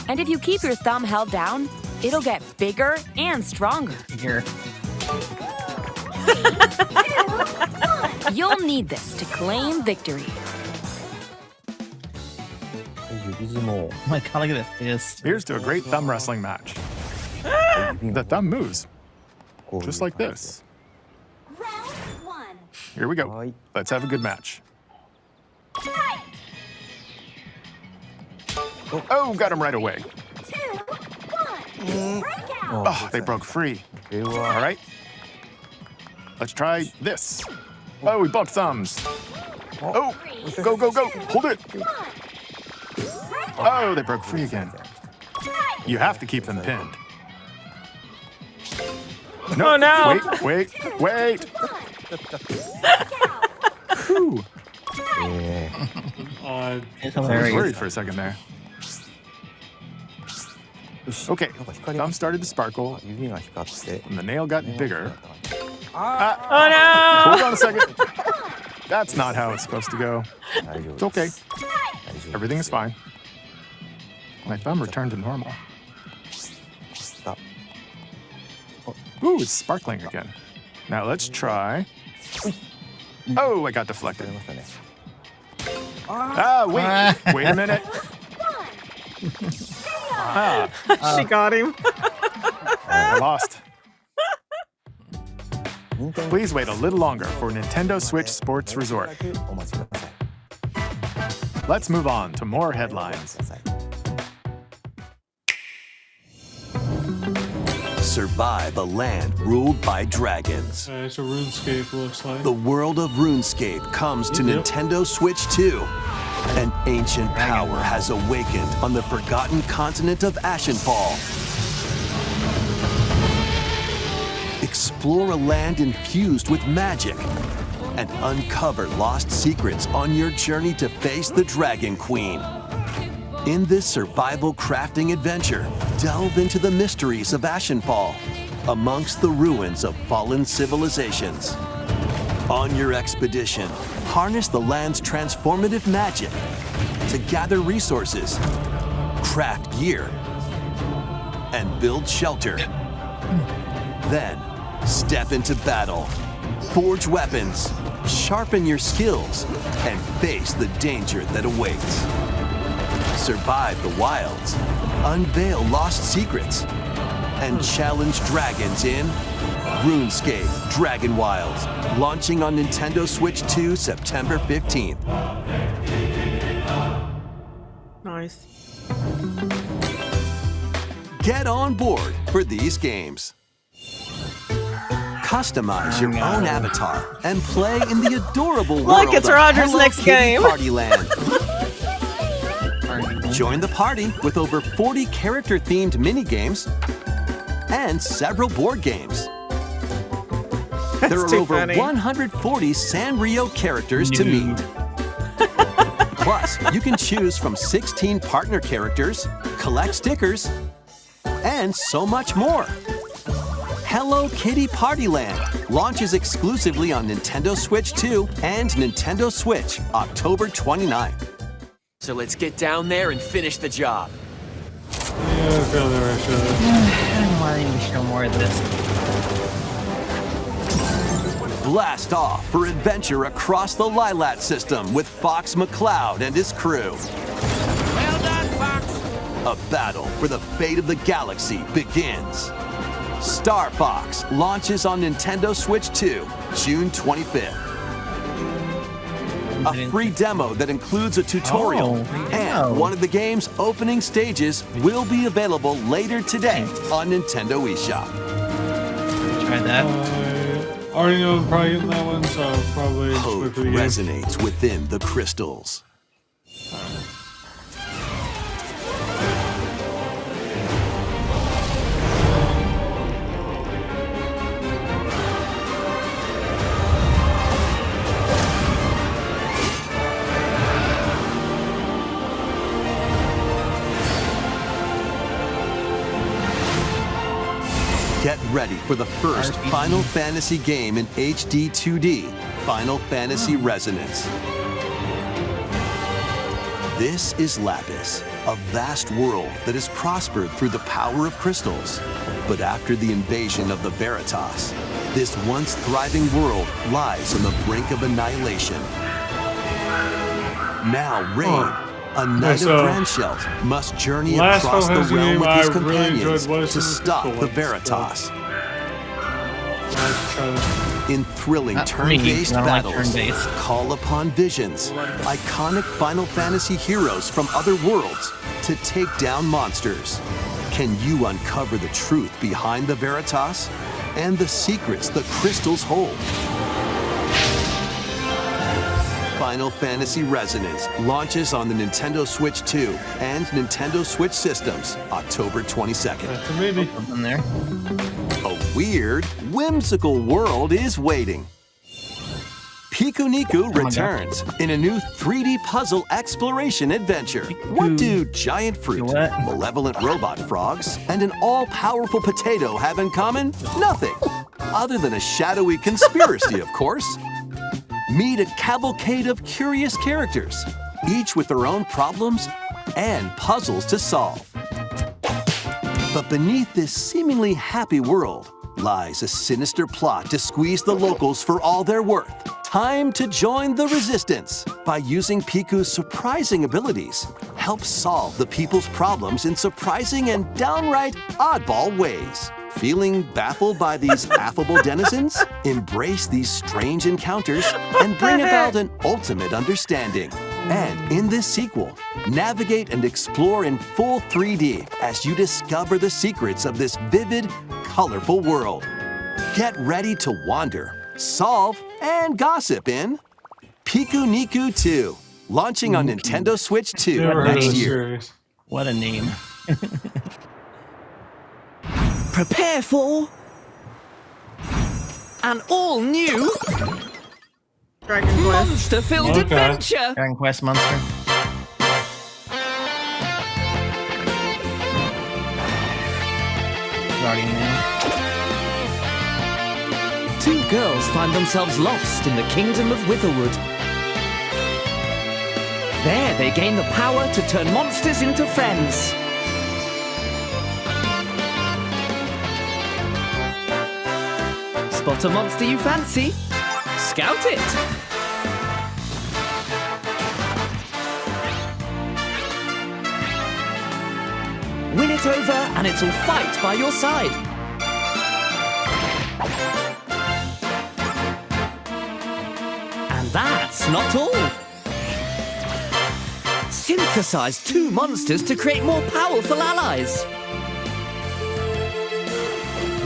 And if you keep your thumb held down, it'll get bigger and stronger. Here. You'll need this to claim victory. Oh my god, look at this. Here's to a great thumb wrestling match. The thumb moves, just like this. Here we go. Let's have a good match. Oh, got him right away. Oh, they broke free. All right. Let's try this. Oh, we bumped thumbs. Oh, go, go, go. Hold it. Oh, they broke free again. You have to keep them pinned. No, Oh, no. Wait. Whew. I was worried for a second there. Okay, thumb started to sparkle, and the nail got bigger. Oh no! Hold on a second. That's not how it's supposed to go. It's okay. Everything is fine. My thumb returned to normal. Ooh, it's sparkling again. Now let's try. Oh, I got deflected. Wait a minute. She got him. I lost. Please wait a little longer for Nintendo Switch Sports Resort. Let's move on to more headlines. Survive a land ruled by dragons. It's a RuneScape, looks like. The world of RuneScape comes to Yep. Nintendo Switch 2. An ancient power has awakened on the forgotten continent of Ashenfall. Explore a land infused with magic and uncover lost secrets on your journey to face the Dragon Queen. In this survival crafting adventure, delve into the mysteries of Ashenfall amongst the ruins of fallen civilizations. On your expedition, harness the land's transformative magic to gather resources, craft gear, and build shelter. Then, Step into battle, forge weapons, sharpen your skills, and face the danger that awaits. Survive the wilds, unveil lost secrets, and challenge dragons in RuneScape Dragon Wilds, launching on Nintendo Switch 2 September 15th. Nice. Get on board for these games. Customize your own avatar and play in the adorable world Look, it's of Roger's Hello next Kitty game. Partyland. Join the party with over 40 character-themed mini-games and several board games. There are too over funny. 140 Sanrio characters to meet. Plus, you can choose from 16 partner characters, collect stickers, and so much more. Hello Kitty Partyland launches exclusively on Nintendo Switch 2 and Nintendo Switch October 29th. So let's get down there and finish the job. Yeah, I feel the rush of it. I don't want to show more of this. Blast off for adventure across the Lilat system with Fox McCloud and his crew. Well done, Fox. A battle for the fate of the galaxy begins. Star Fox launches on Nintendo Switch 2, June 25th. A free demo that includes a tutorial and one of the game's opening stages will be available later today on Nintendo eShop. Try that. Already know I'm probably getting that one, so I'll probably just wait Hope for the game. resonates within the crystals. Get ready for the first Final Fantasy game in HD 2D, Final Fantasy Resonance. This is Lapis, a vast world that has prospered through the power of crystals. But after the invasion of the Veritas, this once thriving world lies on the brink of annihilation. Now Rain, a knight of Grandshelt, must journey across the realm with his companions to stop the Veritas. In thrilling turn-based battles, call upon visions, iconic Final Fantasy heroes from other worlds to take down monsters. Can you uncover the truth behind the Veritas and the secrets the crystals hold? Final Fantasy Resonance launches on the Nintendo Switch 2 and Nintendo Switch systems October 22nd. That's a maybe. In there. A weird, whimsical world is waiting. Piku Niku returns in a new 3D puzzle exploration adventure. What do giant fruit, malevolent robot frogs, and an all-powerful potato have in common? Nothing. Other than a shadowy conspiracy, of course. Meet a cavalcade of curious characters, each with their own problems and puzzles to solve. But beneath this seemingly happy world lies a sinister plot to squeeze the locals for all they're worth. Time to join the resistance by using Piku's surprising abilities. Help solve the people's problems in surprising and downright oddball ways. Feeling baffled by these affable denizens? Embrace these strange encounters and bring about an ultimate understanding. And in this sequel, navigate and explore in full 3D as you discover the secrets of this vivid, colorful world. Get ready to wander, solve, and gossip in Piku Niku 2, launching on Nintendo Switch 2 next year. What a name. Prepare for an all-new Dragon Quest. monster-filled adventure. Dragon Quest Monster. Starting now. Two girls find themselves lost in the kingdom of Witherwood. There, they gain the power to turn monsters into friends. Spot a monster you fancy? Scout it! Win it over and it'll fight by your side. And that's not all. Synthesize 2 monsters to create more powerful allies.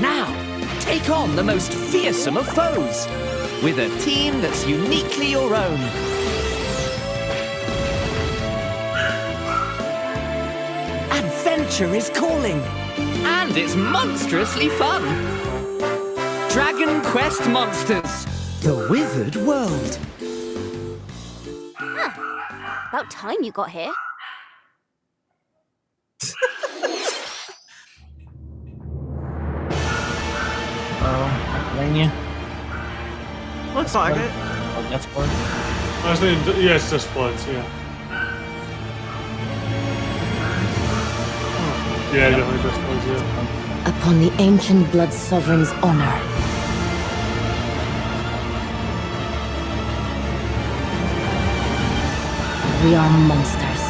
Now, take on the most fearsome of foes with a team that's uniquely your own. Adventure is calling, and it's monstrously fun. Dragon Quest Monsters, the Withered World. About time you got here. Pennsylvania. Looks like it. Oh, that's blood. I was thinking, yeah, it's just Bloods, yeah. Yeah, definitely just Bloods, yeah. Upon the ancient blood sovereign's honor. We are monsters,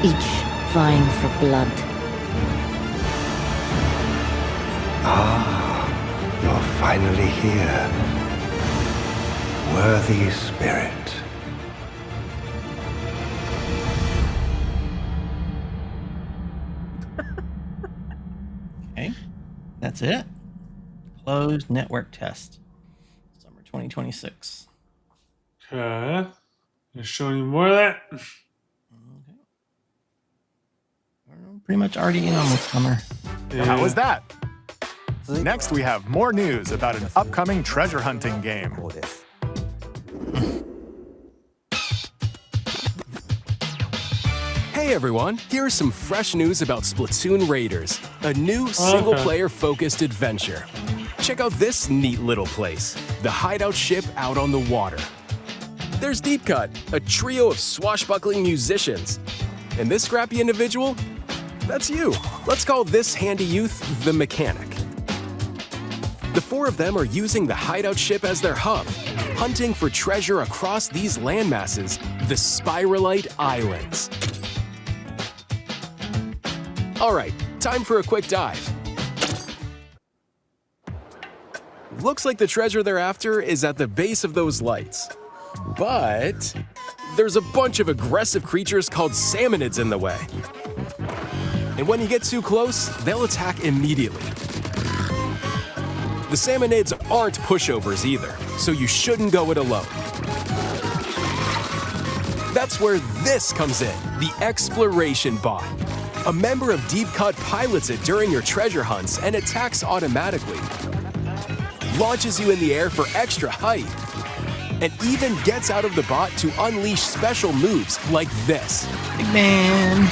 each vying for blood. Ah, you're finally here. Worthy spirit. Okay, that's it. Closed network test. Summer 2026. Okay. Just showing you more of that. Pretty much already in on this summer. How was that? Next, we have more news about an upcoming treasure hunting game. Hey everyone, here's some fresh news about Splatoon Raiders, a new single-player focused adventure. Check out this neat little place, the hideout ship out on the water. There's Deep Cut, a trio of swashbuckling musicians. And this scrappy individual? That's you. Let's call this handy youth the Mechanic. The four of them are using the hideout ship as their hub, hunting for treasure across these landmasses, the Spiralite Islands. All right, time for a quick dive. Looks like the treasure they're after is at the base of those lights. But there's a bunch of aggressive creatures called salmonids in the way. And when you get too close, they'll attack immediately. The salmonids aren't pushovers either, so you shouldn't go it alone. That's where this comes in, the Exploration Bot. A member of Deep Cut pilots it during your treasure hunts and attacks automatically. Launches you in the air for extra height. And even gets out of the bot to unleash special moves like this. Big man.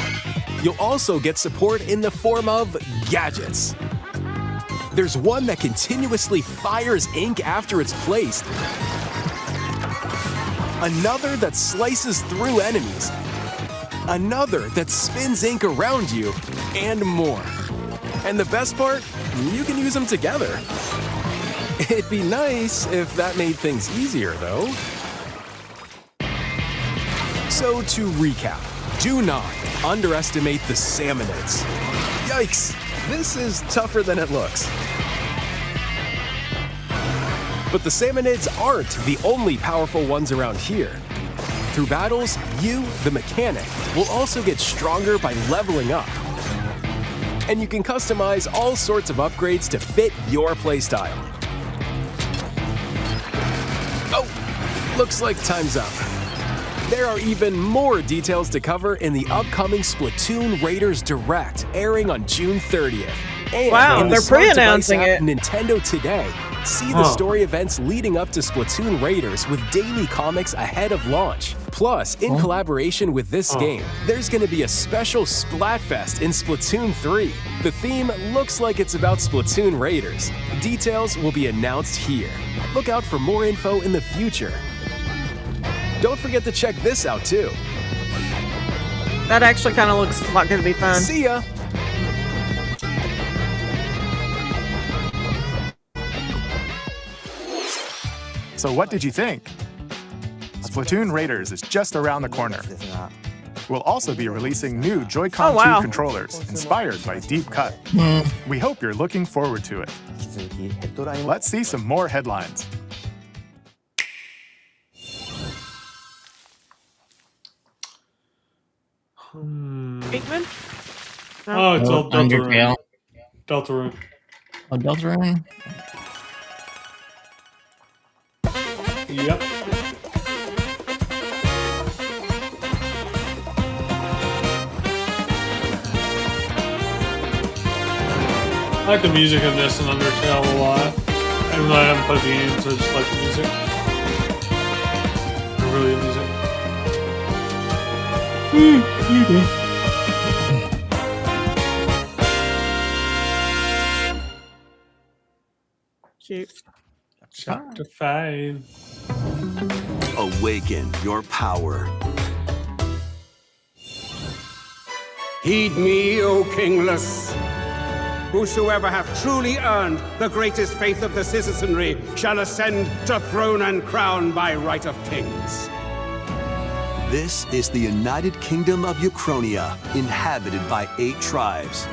You'll also get support in the form of gadgets. There's one that continuously fires ink after it's placed. Another that slices through enemies. Another that spins ink around you, and more. And the best part, you can use them together. It'd be nice if that made things easier, though. So to recap, do not underestimate the salmonids. Yikes, this is tougher than it looks. But the salmonids aren't the only powerful ones around here. Through battles, you, the Mechanic, will also get stronger by leveling up. And you can customize all sorts of upgrades to fit your playstyle. Oh, looks like time's up. There are even more details to cover in the upcoming Splatoon Raiders Direct, airing on June 30th. And wow, in the they're smart pre-announcing device app, it. Nintendo Today. See the story events leading up to Splatoon Raiders with daily comics ahead of launch. Plus, in collaboration with this game, there's going to be a special Splatfest in Splatoon 3. The theme looks like it's about Splatoon Raiders. Details will be announced here. Look out for more info in the future. Don't forget to check this out too. That actually kind of looks like it'd be fun. See ya! So what did you think? Splatoon Raiders is just around the corner. We'll also be releasing new Joy-Con 2 controllers inspired by Deep Cut. We hope you're looking forward to it. Let's see some more headlines. Pikmin? Oh, it's all Undertale. Deltarune. Oh, Deltarune? Yep. I like the music in this and Undertale a lot. Even though I haven't played the games, I just like the music. I really Cute. Chapter 5. Awaken your power. Heed me, O kingless. Whosoever hath truly earned the greatest faith of the citizenry shall ascend to throne and crown by right of kings. This is the United Kingdom of Uchronia, inhabited by 8 tribes.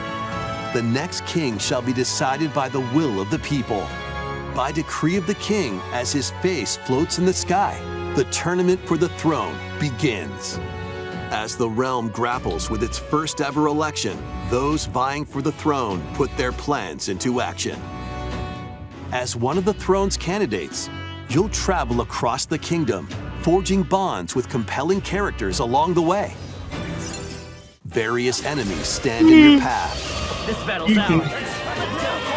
The next king shall be decided by the will of the people. By decree of the king, as his face floats in the sky, the tournament for the throne begins. As the realm grapples with its first ever election, those vying for the throne put their plans into action. As one of the throne's candidates, you'll travel across the kingdom, forging bonds with compelling characters along the way. Various enemies stand in your path. This battle's ours.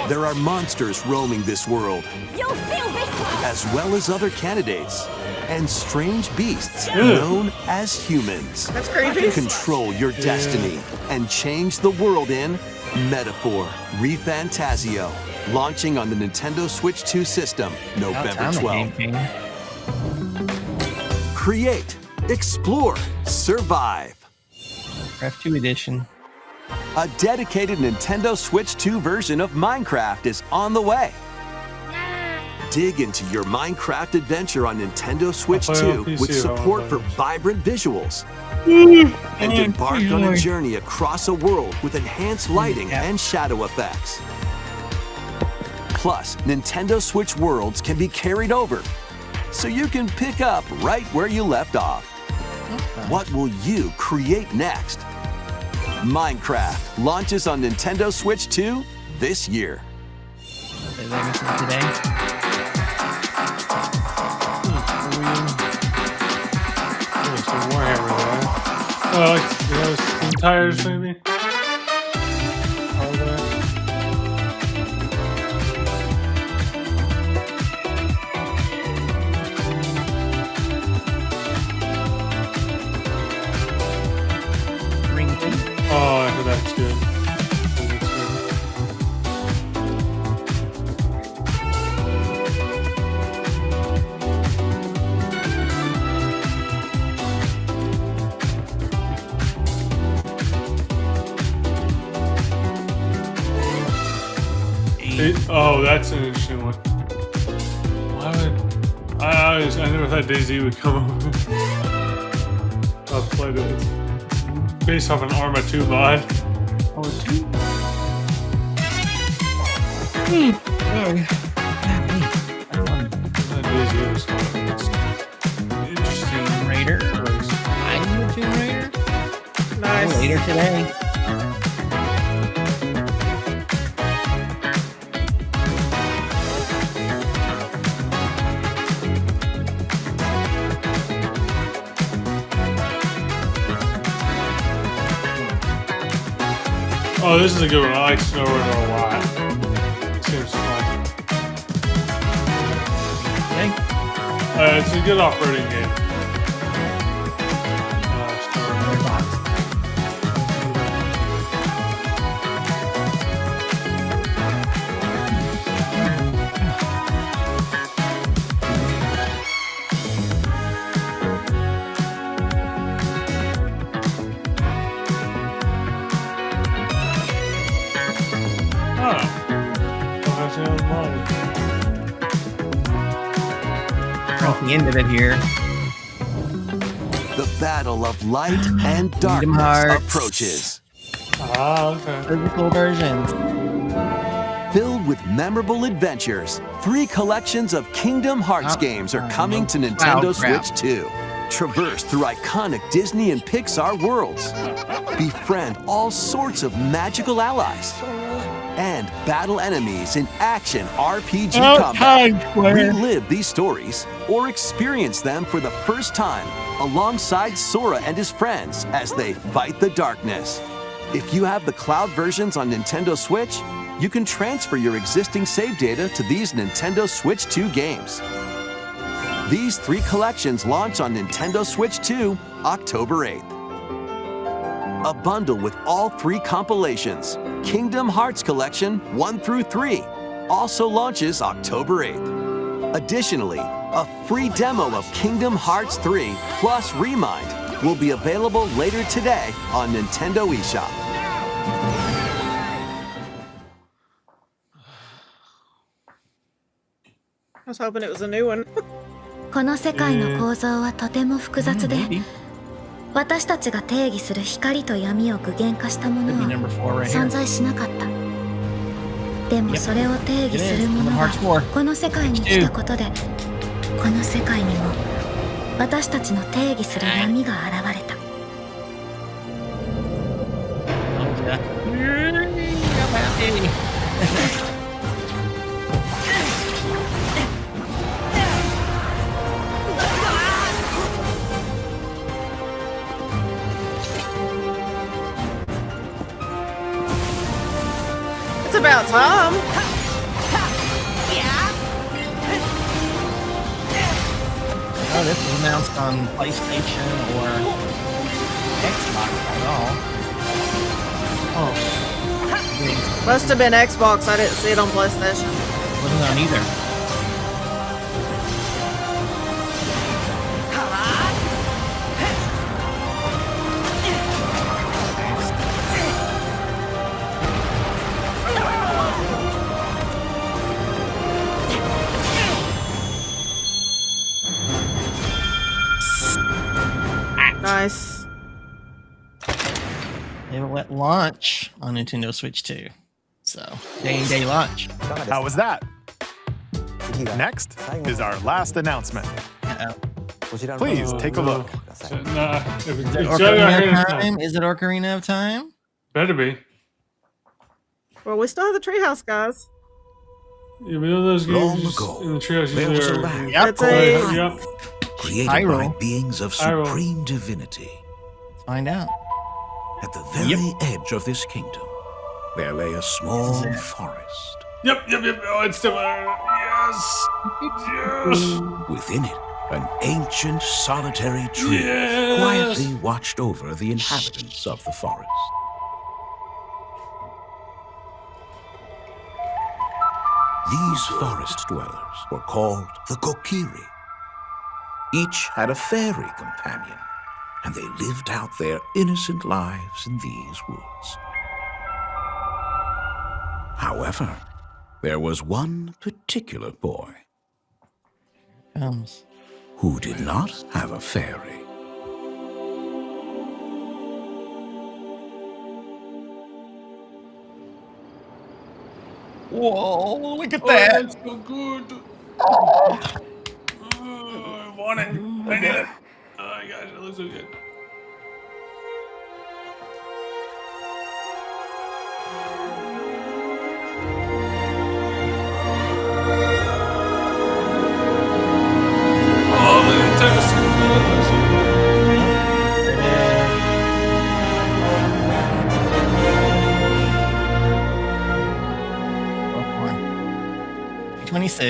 There are monsters roaming this world, You'll feel this one. as well as other candidates, and strange beasts known as humans. That's creepy. Control your destiny and change the world in Metaphor ReFantazio, launching on the Nintendo Switch 2 system November 12th. Create, explore, survive. F2 edition. A dedicated Nintendo Switch 2 version of Minecraft is on the way. Dig into your Minecraft adventure on Nintendo Switch 2 with support for vibrant visuals. And embark on a journey across a world with enhanced lighting and shadow effects. Plus, Nintendo Switch worlds can be carried over, so you can pick up right where you left off. What will you create next? Minecraft launches on Nintendo Switch 2 this year. Some Warhammer there. Oh, like steam tires maybe? Oh, I heard that's good. Oh, that's an interesting one. Why would I never thought DayZ would come over. I've played it. It's based off an Arma 2 mod. Arma 2? DayZ was interesting. Raider? I'm the Tomb Raider? Nice. Oh, later today. Oh, this is a good one. I like Snowrunner a lot. It seems fun. It's a good off-roading game. at the end of it here. The battle of light and darkness approaches. Okay. Physical versions. Filled with memorable adventures, 3 collections of Kingdom Hearts games are coming to Nintendo Switch 2. Traverse through iconic Disney and Pixar worlds. Befriend all sorts of magical allies. And battle enemies in action RPG combat. Relive these stories or experience them for the first time alongside Sora and his friends as they fight the darkness. If you have the cloud versions on Nintendo Switch, you can transfer your existing save data to these Nintendo Switch 2 games. These 3 collections launch on Nintendo Switch 2 October 8th. A bundle with all 3 compilations, Kingdom Hearts Collection 1 through 3, also launches October 8th. Additionally, a free demo of Kingdom Hearts 3 plus Remind will be available later today on Nintendo eShop. I was hoping it was a new one. この世界の構造はとても複雑で、私たちが定義する光と闇を具現化したものは存在しなかった。でもそれを定義するものがこの世界に来たことで、この世界にも私たちの定義する闇が現れた。It's about time. Oh, this was announced on PlayStation or Xbox at all. Oh. Must have been Xbox. I didn't see it on PlayStation. Wasn't on either. Nice. They will let launch on Nintendo Switch 2. So, day-and-day launch. How was that? Next is our last announcement. Please take a look. Is it Ocarina of Time? Is it Ocarina of Time? Better be. Well, we still have the Treehouse, guys. You know those games in the Treehouse there was a usually land That's a... Yep. created by beings of supreme divinity. Let's find out. At the very edge of this kingdom, there lay a small forest. Yep. Oh, it's still yes. Within it, an ancient solitary tree quietly watched over the inhabitants of the forest. These forest dwellers were called the Kokiri. Each had a fairy companion, and they lived out their innocent lives in these woods. However, there was one particular boy who did not have a fairy. Whoa, look at Oh, that. that's so good. I want it. I need it. Oh my gosh, it looks so good. Oh, the Nintendo Switch.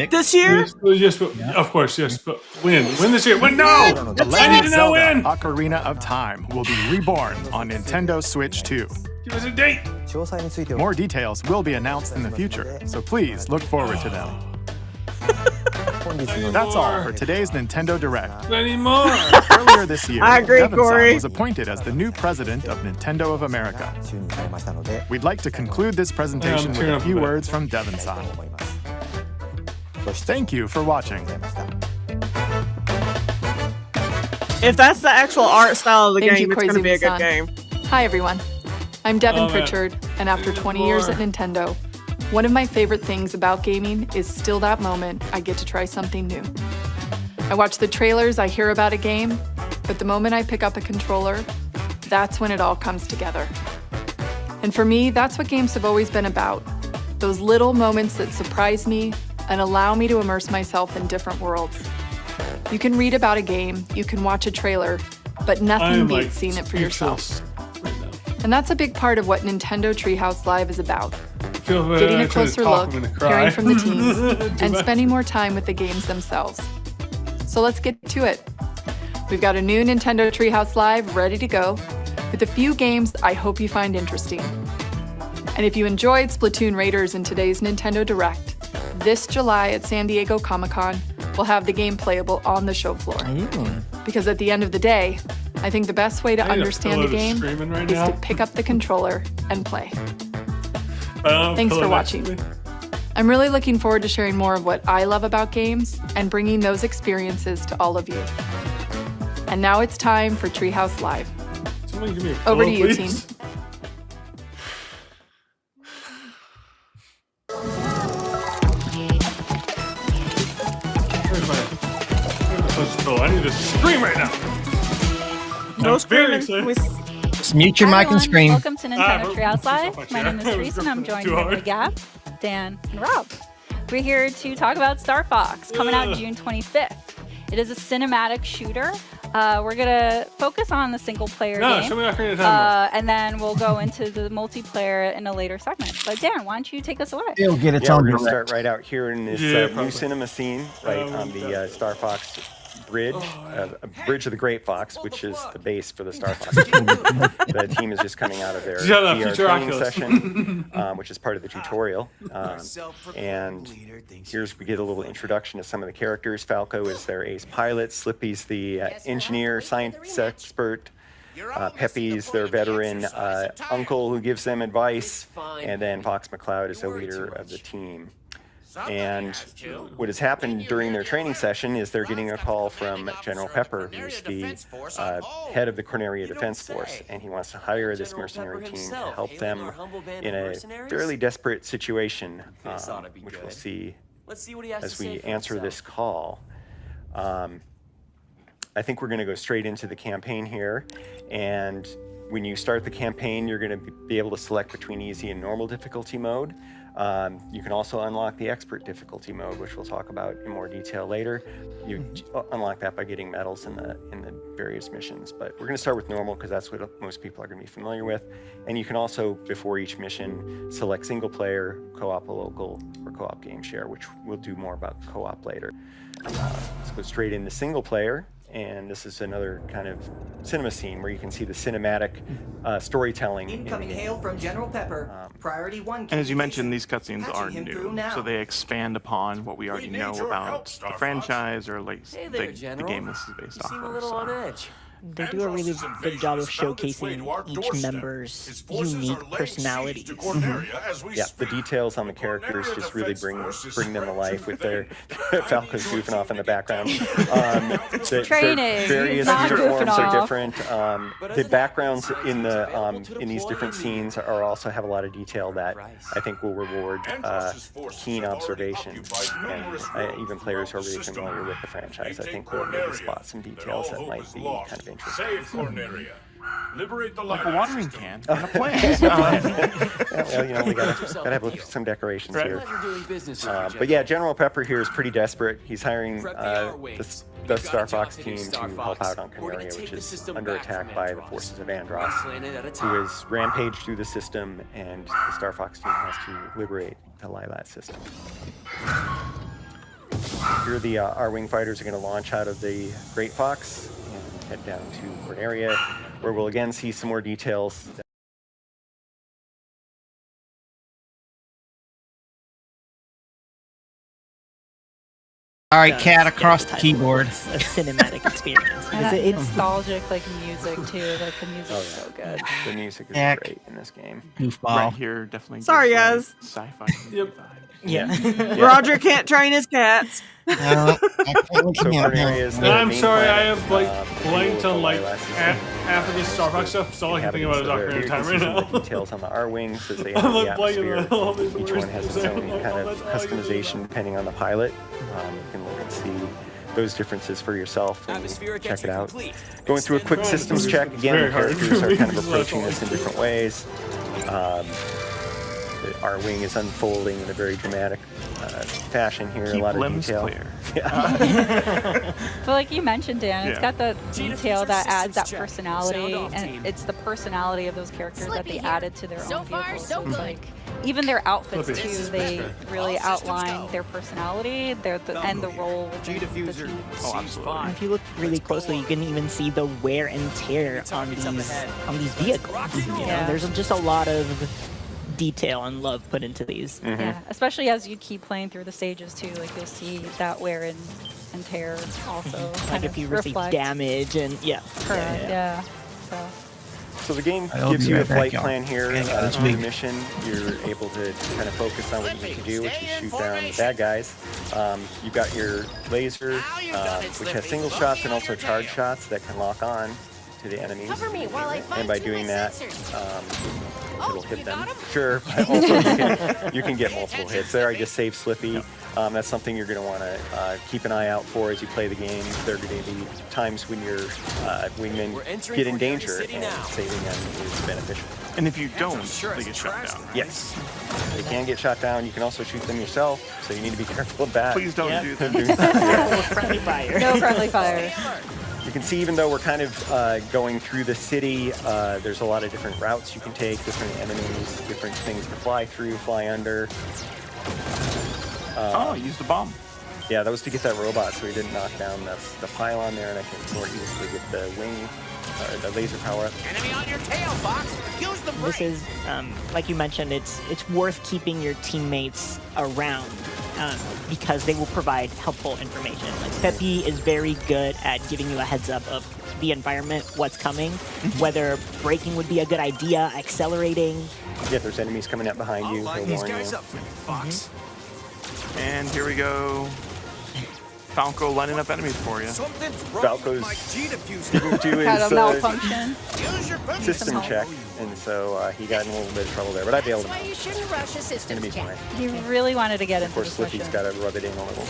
This year? Yes, but, of course, yes. But win this year. Win, no! The I Legend need of to know Zelda when. Ocarina of Time will be reborn on Nintendo Switch 2. Give us a date. More details will be announced in the future, so please look forward to them. That's all for today's Nintendo Direct. Plenty more. Earlier this year, I agree, Devin-san Corey. was appointed as the new president of Nintendo of America. We'd like to conclude this presentation with a few words from Devin-san. Thank you for watching. If that's the actual art style of the Thank game, you, it's going to be a good Koizumi-san. game. Hi, everyone. I'm Devin Oh, man. Pritchard, and after 20 years at Nintendo, one of my favorite things about gaming is still that moment I get to try something new. I watch the trailers, I hear about a game, but the moment I pick up a controller, that's when it all comes together. And for me, that's what games have always been about. Those little moments that surprise me and allow me to immerse myself in different worlds. You can read about a game, you can watch a trailer, but nothing I'm, beats seeing it for yourself. speechless right now. And that's a big part of what Nintendo Treehouse Live is about. Feel bad Getting I a tried to closer talk, look, I'm gonna cry. hearing from the teams, Too and bad. spending more time with the games themselves. So let's get to it. We've got a new Nintendo Treehouse Live ready to go, with a few games I hope you find interesting. And if you enjoyed Splatoon Raiders in today's Nintendo Direct, this July at San Diego Comic-Con, we'll have the game playable on the show floor. Because at the end of the day, I think the best way to I need a understand the pillow to game scream in right is now. to pick up the controller and play. Oh, Thanks pillow for next to watching. me. I'm really looking forward to sharing more of what I love about games and bringing those experiences to all of you. And now it's time for Treehouse Live. Someone give me a Over to pillow, you, please. team. Where's my pillow? I need to scream right now. No I'm very screaming. excited. Just mute your mic and scream. Welcome to Nintendo Ah, Treehouse Live. so much, My yeah. name is I was Teresa, and I'm gripping it joined too here by hard. Gap, Dan, and Rob. We're here to talk about Star Fox, coming out June 25th. It is a cinematic shooter. We're gonna focus on the single player No, game, show me Ocarina of Time. and then we'll go into the multiplayer in a later segment. But Dan, why don't you take us away? It'll get its Yeah, own we're going to direct. start right out here in this Yeah, new probably. cinema scene, right on the Star Fox Bridge, Bridge of the Great Fox, which is the base for the Star Fox team. The team is just coming out of their Yeah, that VR future training Oculus. session, which is part of the tutorial. And here's we get a little introduction to some of the characters. Falco is their ace pilot. Slippy's the engineer, science expert. Pepe's their veteran uncle who gives them advice. And then Fox McCloud is the leader of the team. And what has happened during their training session is they're getting a call from General Pepper, who's the head of the Corneria Defense Force, and he wants to hire this mercenary team to help them in a fairly desperate situation, which we'll see as we answer this call. I think we're going to go straight into the campaign here, and when you start the campaign, you're going to be able to select between easy and normal difficulty mode. You can also unlock the expert difficulty mode, which we'll talk about in more detail later. You unlock that by getting medals in the various missions. But we're going to start with normal because that's what most people are going to be familiar with. And you can also, before each mission, select single player, co-op local, or co-op game share, which we'll do more about co-op later. Let's go straight into single player. And this is another kind of cinema scene where you can see the cinematic storytelling. Incoming hail from General Pepper. Priority 1. And as you mentioned, these cutscenes are new, so they expand upon what we already know about the franchise or like the game this is based off of. So. They do a really good job of showcasing each member's unique personalities. Yeah, the details on the characters just really bring them to life with their Falco's goofing off in the background. Training, their various he's not uniforms goofing are off. different. The backgrounds in these different scenes are also have a lot of detail that I think will reward keen observation. And even players who are really familiar with the franchise, I think will maybe spot some details that might be kind of interesting. Save Corneria. Liberate the Like a watering can and a plant. plant. Well, you know, we gotta have some decorations Right. here. But yeah, General Pepper here is pretty desperate. He's hiring the Star Fox team to help out on Corneria, which is under attack by the forces of Andross, who has rampaged through the system, and the Star Fox team has to liberate the Lilat system. Here, the R-Wing fighters are going to launch out of the Great Fox and head down to Corneria, where we'll again see some more details. All right, cat across the keyboard. A cinematic experience. And that It's- nostalgic like music too. Like the music Oh, is so good. The music is Heck. great in this game. Right here, definitely. Sorry, gives, guys. Sci-fi. Yep. Roger can't train his cats. So Cornelius, I'm sorry, I have blanked on half of this Star Fox stuff, so all I can think about is Ocarina of Time right now. Details on the R-wings as they I'm enter the blanking on all these atmosphere. Each words. one has its own kind of customization depending on the pilot. You can look and see those differences for yourself and check it out. Going through a quick systems check, again, the characters are kind of approaching this in different ways. The R-wing is unfolding in a very dramatic fashion here, a lot of detail. Clear. But like you mentioned, Dan, it's got the detail that adds that check. personality, Sound off, and team. it's the personality of those characters that they added to their So own far, vehicles. so So it's good. like even their outfits Flippy. too, they really outline their personality, and the role within the team. And if you look really closely, you can even see the wear and tear on these vehicles. You know, Yeah. there's just a lot of detail and love put into these. Yeah, especially as you keep playing through the stages too, like you'll see that wear and tear also. Like kind if of you receive reflect. damage and Correct. Yeah. So the game I'll gives be you a right back, flight y'all. plan here That's for the me. mission. You're able to kind of focus on what you need to do, which is shoot down the bad guys. You've got your laser, which has single shots and also charge shots that can lock on to the enemies. Cover me while I And by fine-tune doing my that, sensors. it'll hit them. Sure, but also you can get multiple hits. There I just saved Slippy. That's something you're going to want to keep an eye out for as you play the game. There are going to be times when your wingmen get in danger, and saving them is beneficial. And if you don't, they get shot down. Yes, they can get shot down. You can also shoot them yourself, so you need to be careful of that. Please don't do that. No friendly fire. No friendly fire. You can see, even though we're kind of going through the city, there's a lot of different routes you can take, different enemies, different things to fly through, fly under. Used a bomb. Yeah, that was to get that robot so he didn't knock down the pylon there, and I can more easily get the wing, or the laser power up. Enemy on your tail, Fox. Use the This is, like you mentioned, it's worth keeping your teammates around because they will provide helpful information. Like Peppy is very good at giving you a heads up of the environment, what's coming, whether braking would be a good idea, accelerating. Yeah, if there's enemies coming up behind you, he'll warn you. Fox. And here we go. Falco lining up enemies for you. Falco's didn't do Had a his malfunction. system check, and so he got in a little bit of trouble there, but I bailed him Why out. you shouldn't rush a It's going to systems be check. fine. He really wanted to get Of into course, this Slippy's mission. got to rub it in a little.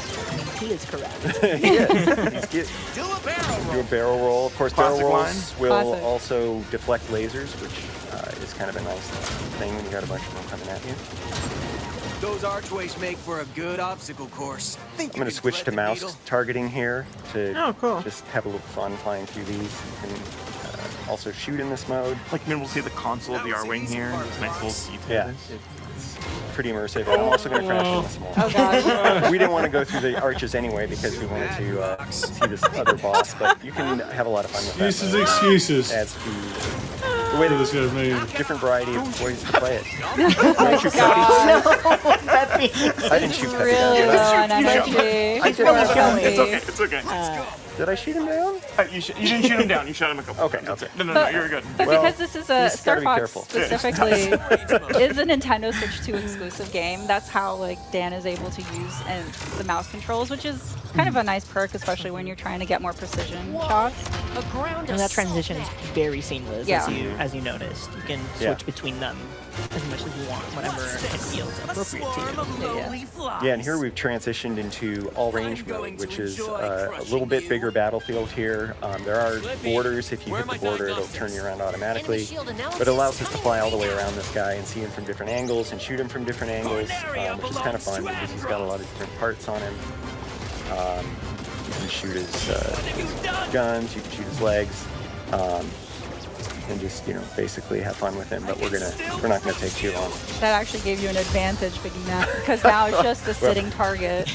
He is correct. He is. He's Do a barrel roll. do a barrel roll. Of course, Classic barrel rolls line. will Classic. also deflect lasers, which is kind of a nice thing when you got a bunch of them coming at you. Those archways make for a good obstacle course. I'm going to switch to mouse targeting here to Oh, cool. just have a little fun flying through these. You can also shoot in this mode. Like, maybe we'll see the console of the R-Wing here. This nice little detail. Yeah, it's pretty immersive. And I'm also going to crash in this mall. Oh gosh. We didn't want to go through the arches anyway because we wanted to see this other boss, but you can have a lot of fun with that. Excuses, mode. excuses. Adds the way that This guy's made. different variety of ways to play it. Can I shoot Peppy? I didn't shoot Peppy Really down, low on did I? energy. I did. It's okay. It's okay. Did I shoot him down? You didn't shoot him down. You shot him a couple. Okay, times. okay. No, you're good. But Well, because this is a you just Star gotta be Fox careful. specifically is a Nintendo Switch 2 exclusive game, that's how like Dan is able to use the mouse controls, which is kind of a nice perk, especially when you're trying to get more precision shots. A ground And that transition is very seamless, Yeah. as you noticed. You can Yeah. switch between them as much as you want, whenever it feels appropriate to you. Yeah, and here we've transitioned into all-range mode, which is a little bit bigger battlefield here. There are borders. If you hit the border, it'll turn you around automatically. But it allows us to fly all the way around this guy and see him from different angles and shoot him from different angles, which is kind of fun because he's got a lot of different parts on him. You can shoot his guns, you can shoot his legs, and just basically have fun with him. But we're not gonna take too long. That actually gave you an advantage picking that because now it's just a sitting target.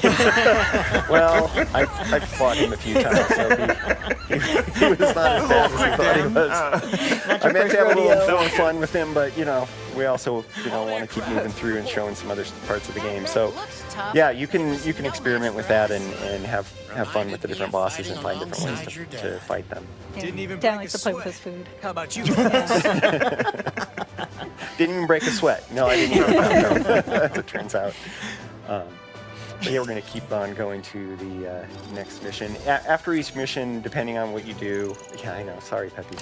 Well, I've fought him a few times, so he was not as bad as he thought he was. I meant to have a little fun with him, but we also want to keep moving through and showing some other parts of the game. So yeah, you can experiment with that and have fun with the different bosses and find different ways to fight them. Yeah. Dan likes to play with his food. How about you? Didn't even break a sweat. No, I didn't. As it turns out. But yeah, we're going to keep on going to the next mission. After each mission, depending on what you do, yeah, I know, sorry, Peppy.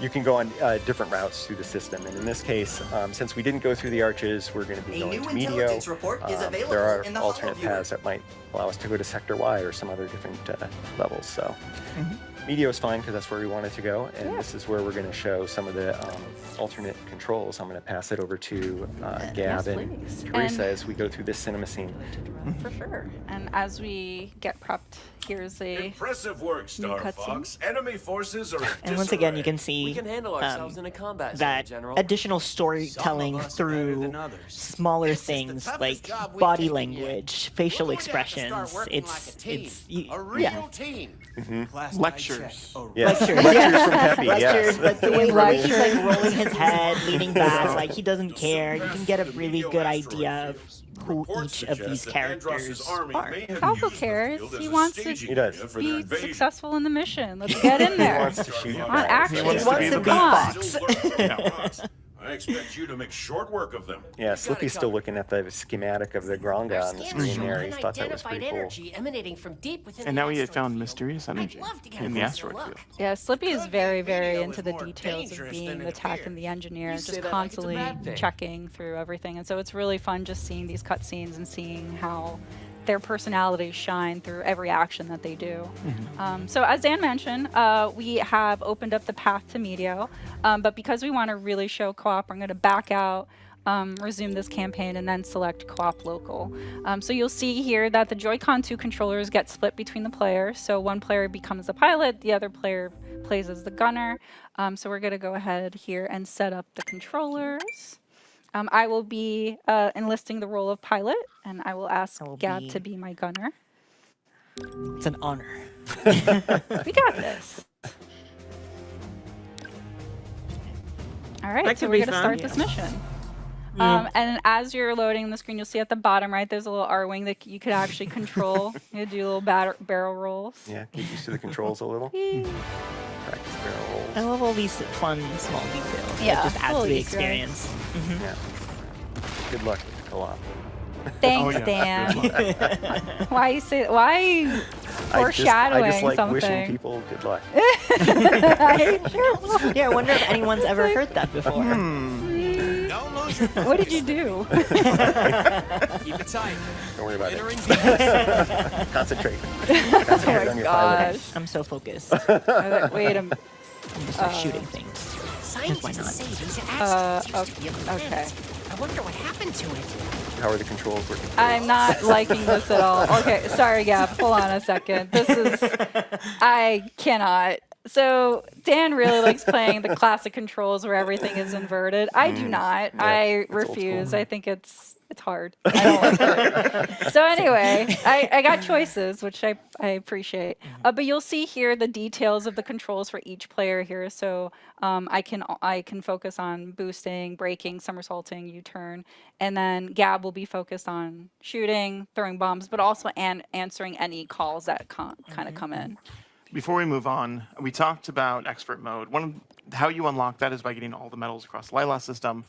You can go on different routes through the system. And in this case, since we didn't go through the arches, we're going to be going to Medio. There are alternate paths that might allow us to go to Sector Y or some other different levels. So Medio is fine because that's where we wanted to go. And this is where we're going to show some of the alternate controls. I'm going to pass it over to Gab and Teresa as we go through this cinema scene. For sure. And as we get prepped, here's a impressive work, Star Fox. Enemy forces are and once again, you can see We can handle ourselves in a combat zone, that General. additional storytelling through smaller things like body language, facial expressions. It's a real team. Lectures. Yes. Lectures. Lectures from Peppy, Lectures, yes. but the way he's like rolling his head, leaning back, like he doesn't care. You can get a really good idea of who each of these characters are. Falco cares. He wants to be successful in the mission. Let's get in He there. wants to shoot On action. He wants to be the Fox. I expect you to make short work of them. Yeah, Slippy's still looking at the schematic of the Gronga on the screen there. He thought that was pretty cool. Emanating from deep within And now we had found mysterious energy in the asteroid field. Yeah, Slippy is very, very into the details of being the tech and the engineer, just constantly checking through everything. And so it's really fun just seeing these cutscenes and seeing how their personalities shine through every action that they do. So as Dan mentioned, we have opened up the path to Medio, but because we want to really show co-op, I'm going to back out, resume this campaign, and then select co-op local. So you'll see here that the Joy-Con 2 controllers get split between the players. So one player becomes the pilot, the other player plays as the gunner. So we're going to go ahead here and set up the controllers. I will be enlisting the role of pilot, and I will ask Gab to be my gunner. It's an honor. We got this. All right, so we're going to start this mission. And as you're loading the screen, you'll see at the bottom right, there's a little R-wing that you could actually control. You do little barrel rolls. Yeah, get used to the controls a little. Practice barrel rolls. I love all these fun, small details. Yeah, that just adds to the totally experience. Yeah. Good luck with the co-op. Thanks, Dan. Why you say? Why foreshadowing I just like something? wishing people good luck. Yeah, I wonder if anyone's ever heard that before. What did you do? Keep it tight. Don't worry about Entering it. Concentrate. Concentrate on your pilot. I'm so focused. Wait a minute. I'm just like shooting things. Because why not? Okay. I wonder what happened to it. How are the controls working? I'm not liking this at all. Okay, sorry, Gab. Hold on a second. I cannot. So Dan really likes playing the classic controls where everything is inverted. I do not. Yeah, I refuse. I think it's hard. I don't like it. So anyway, I got choices, which I appreciate. But you'll see here the details of the controls for each player here. So I can focus on boosting, braking, somersaulting, U-turn, and then Gab will be focused on shooting, throwing bombs, but also answering any calls that kind of come in. Before we move on, we talked about expert mode. How you unlock that is by getting all the medals across the Lila system.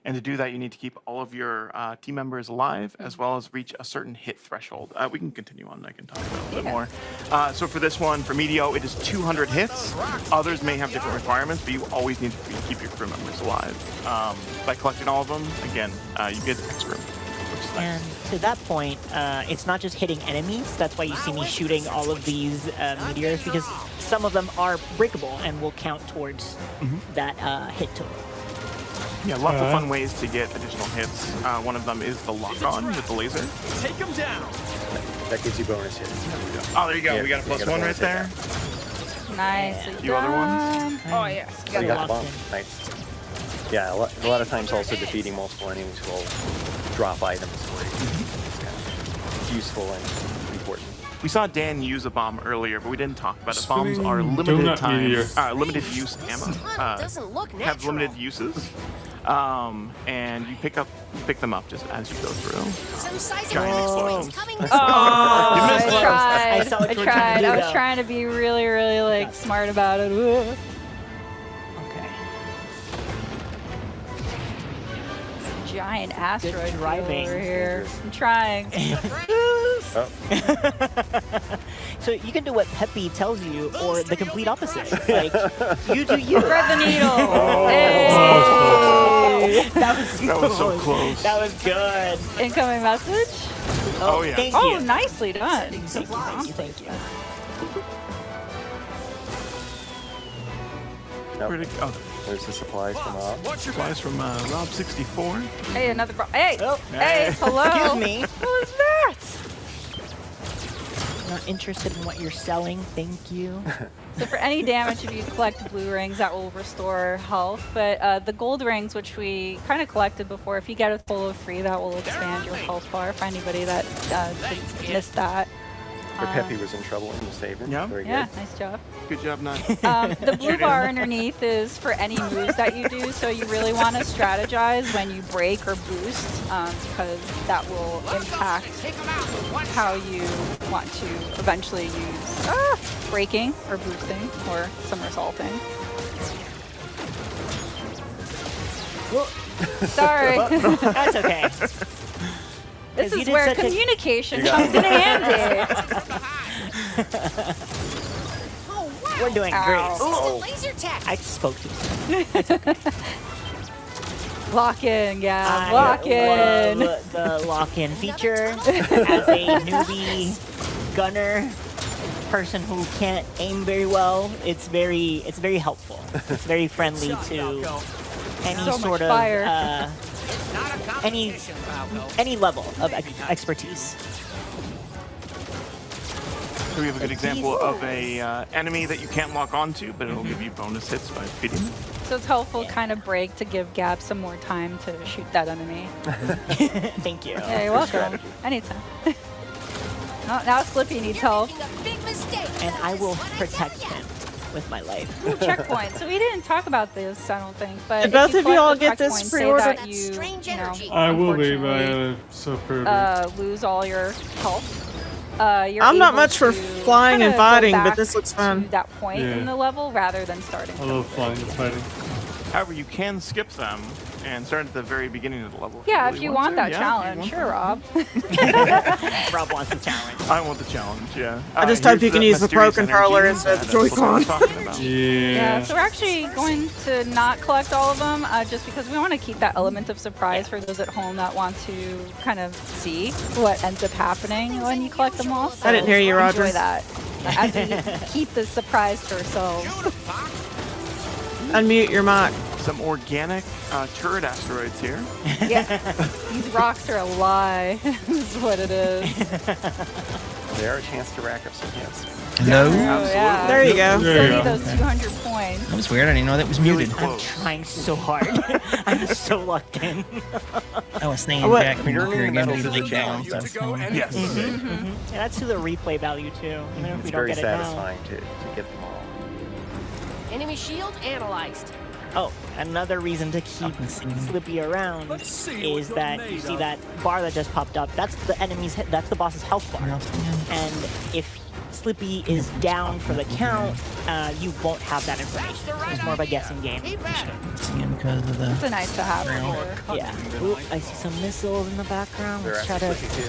And to do that, you need to keep all of your team members alive, as well as reach a certain hit threshold. We can continue on. I can talk about it a little bit more. So for this one, for Medio, it is 200 hits. Others may have different requirements, but you always need to keep your crew members alive. By collecting all of them, again, you get expert. And to that point, it's not just hitting enemies. That's why you see me shooting all of these meteors, because some of them are breakable and will count towards that hit total. Yeah, lots of fun ways to get additional hits. One of them is the lock-on with the laser. Take them down. That gives you bonus hits. Oh, there you go. Yeah, we got a plus one right there. Nice. A few other ones. Oh, yes. You got the bomb. Nice. Yeah, a lot of times also defeating multiple enemies will drop items for you. It's useful and important. We saw Dan use a bomb earlier, but we didn't talk about it. Spinning Bombs are limited use ammo. Have limited uses. And you pick them up just as you go through. Giant explosions. I tried. I was trying to be really, really like smart about it. giant asteroid driving. over here. I'm trying. Oh. So you can do what Peppy tells you, or the complete opposite. Like, you do you. Thread the needle. Oh. Hey. That was so close. That was good. Incoming message. Oh, yeah. Thank Oh, you. nicely done. Thank you. Nope. Where'd it go? There's the supplies from Rob. Supplies from Rob64. Hey, another Hey, Oh, hey, hello. Excuse me. Who is that? Not interested in what you're selling. Thank you. So for any damage, if you collect blue rings, that will restore health. But the gold rings, which we kind of collected before, if you get a full of free, that will expand your health bar for anybody that missed that. Where Peppy was in trouble and you saved him. Yeah. Very Yeah, good. nice job. Good job, not. The blue bar underneath is for any moves that you do, so you really want to strategize when you break or boost, because that will impact how you want to eventually use breaking or boosting or somersaulting. Sorry. That's okay. This 'Cause you is did where such a- communication comes in handy. We're doing Ow. great. Oh. Laser tag. I spoke to Lock in, yeah. I Lock in. love the lock-in feature. As a newbie gunner, person who can't aim very well, it's very helpful. It's very friendly to any So much sort of fire. any level of expertise. So we have a good example of a enemy that you can't lock onto, but it'll give you bonus hits by defeating them. So it's helpful kind of break to give Gab some more time to shoot that enemy. Thank you. Yeah, you're welcome. Anytime. Now Slippy needs help. And I will protect him with my life. Ooh, checkpoint. So we didn't talk about this, I don't think. But Did if both you of you all collect get the this checkpoint, say pre-ordered? that you know, I will be, but I unfortunately, so pre-ordered. lose all your health. You're I'm not able much for to flying kinda and go fighting, but back this looks fun. to that point Yeah. in the level rather than starting. I love flying and fighting. However, you can skip them and start at the very beginning of the level. Yeah, really if you want to. that Yeah, challenge, if you sure, want Rob. Rob wants the challenge. I want the challenge, yeah. I just hope Here's you can the use the Pro mysterious controller energy. instead of the That's what I was Joy-Con. talking about. Yeah, so we're actually going to not collect all of them just because we want to keep that element of surprise for those at home that want to kind of see what ends up happening when you collect them all. So I didn't hear you, Roger. Enjoy that. As we keep the surprise to ourselves. Unmute your mic. Some organic turret asteroids here. Yeah, these rocks are a lie. This is what it is. They are a chance to rack up some hits. Hello? Oh, yeah. There you go. Still need those 200 points. That was weird. I didn't know that was muted. I'm trying so hard. I'm so locked in. I was thinking What? back when Earning you're the getting medals is a like challenge. down. That's Yes. Yeah, that's to the replay value too. Even if It's we don't very get it now. satisfying to get them all. Enemy shield analyzed. Oh, another reason to keep Slippy around is that you see that bar that just popped up. That's the enemy's. That's the boss's health bar. And if Slippy is down for the count, you won't have that information. It's more of a guessing game. Because of the... It's a nice to have. for- Yeah. Ooh, I see some missiles in the background. They're Let's try to. actually too.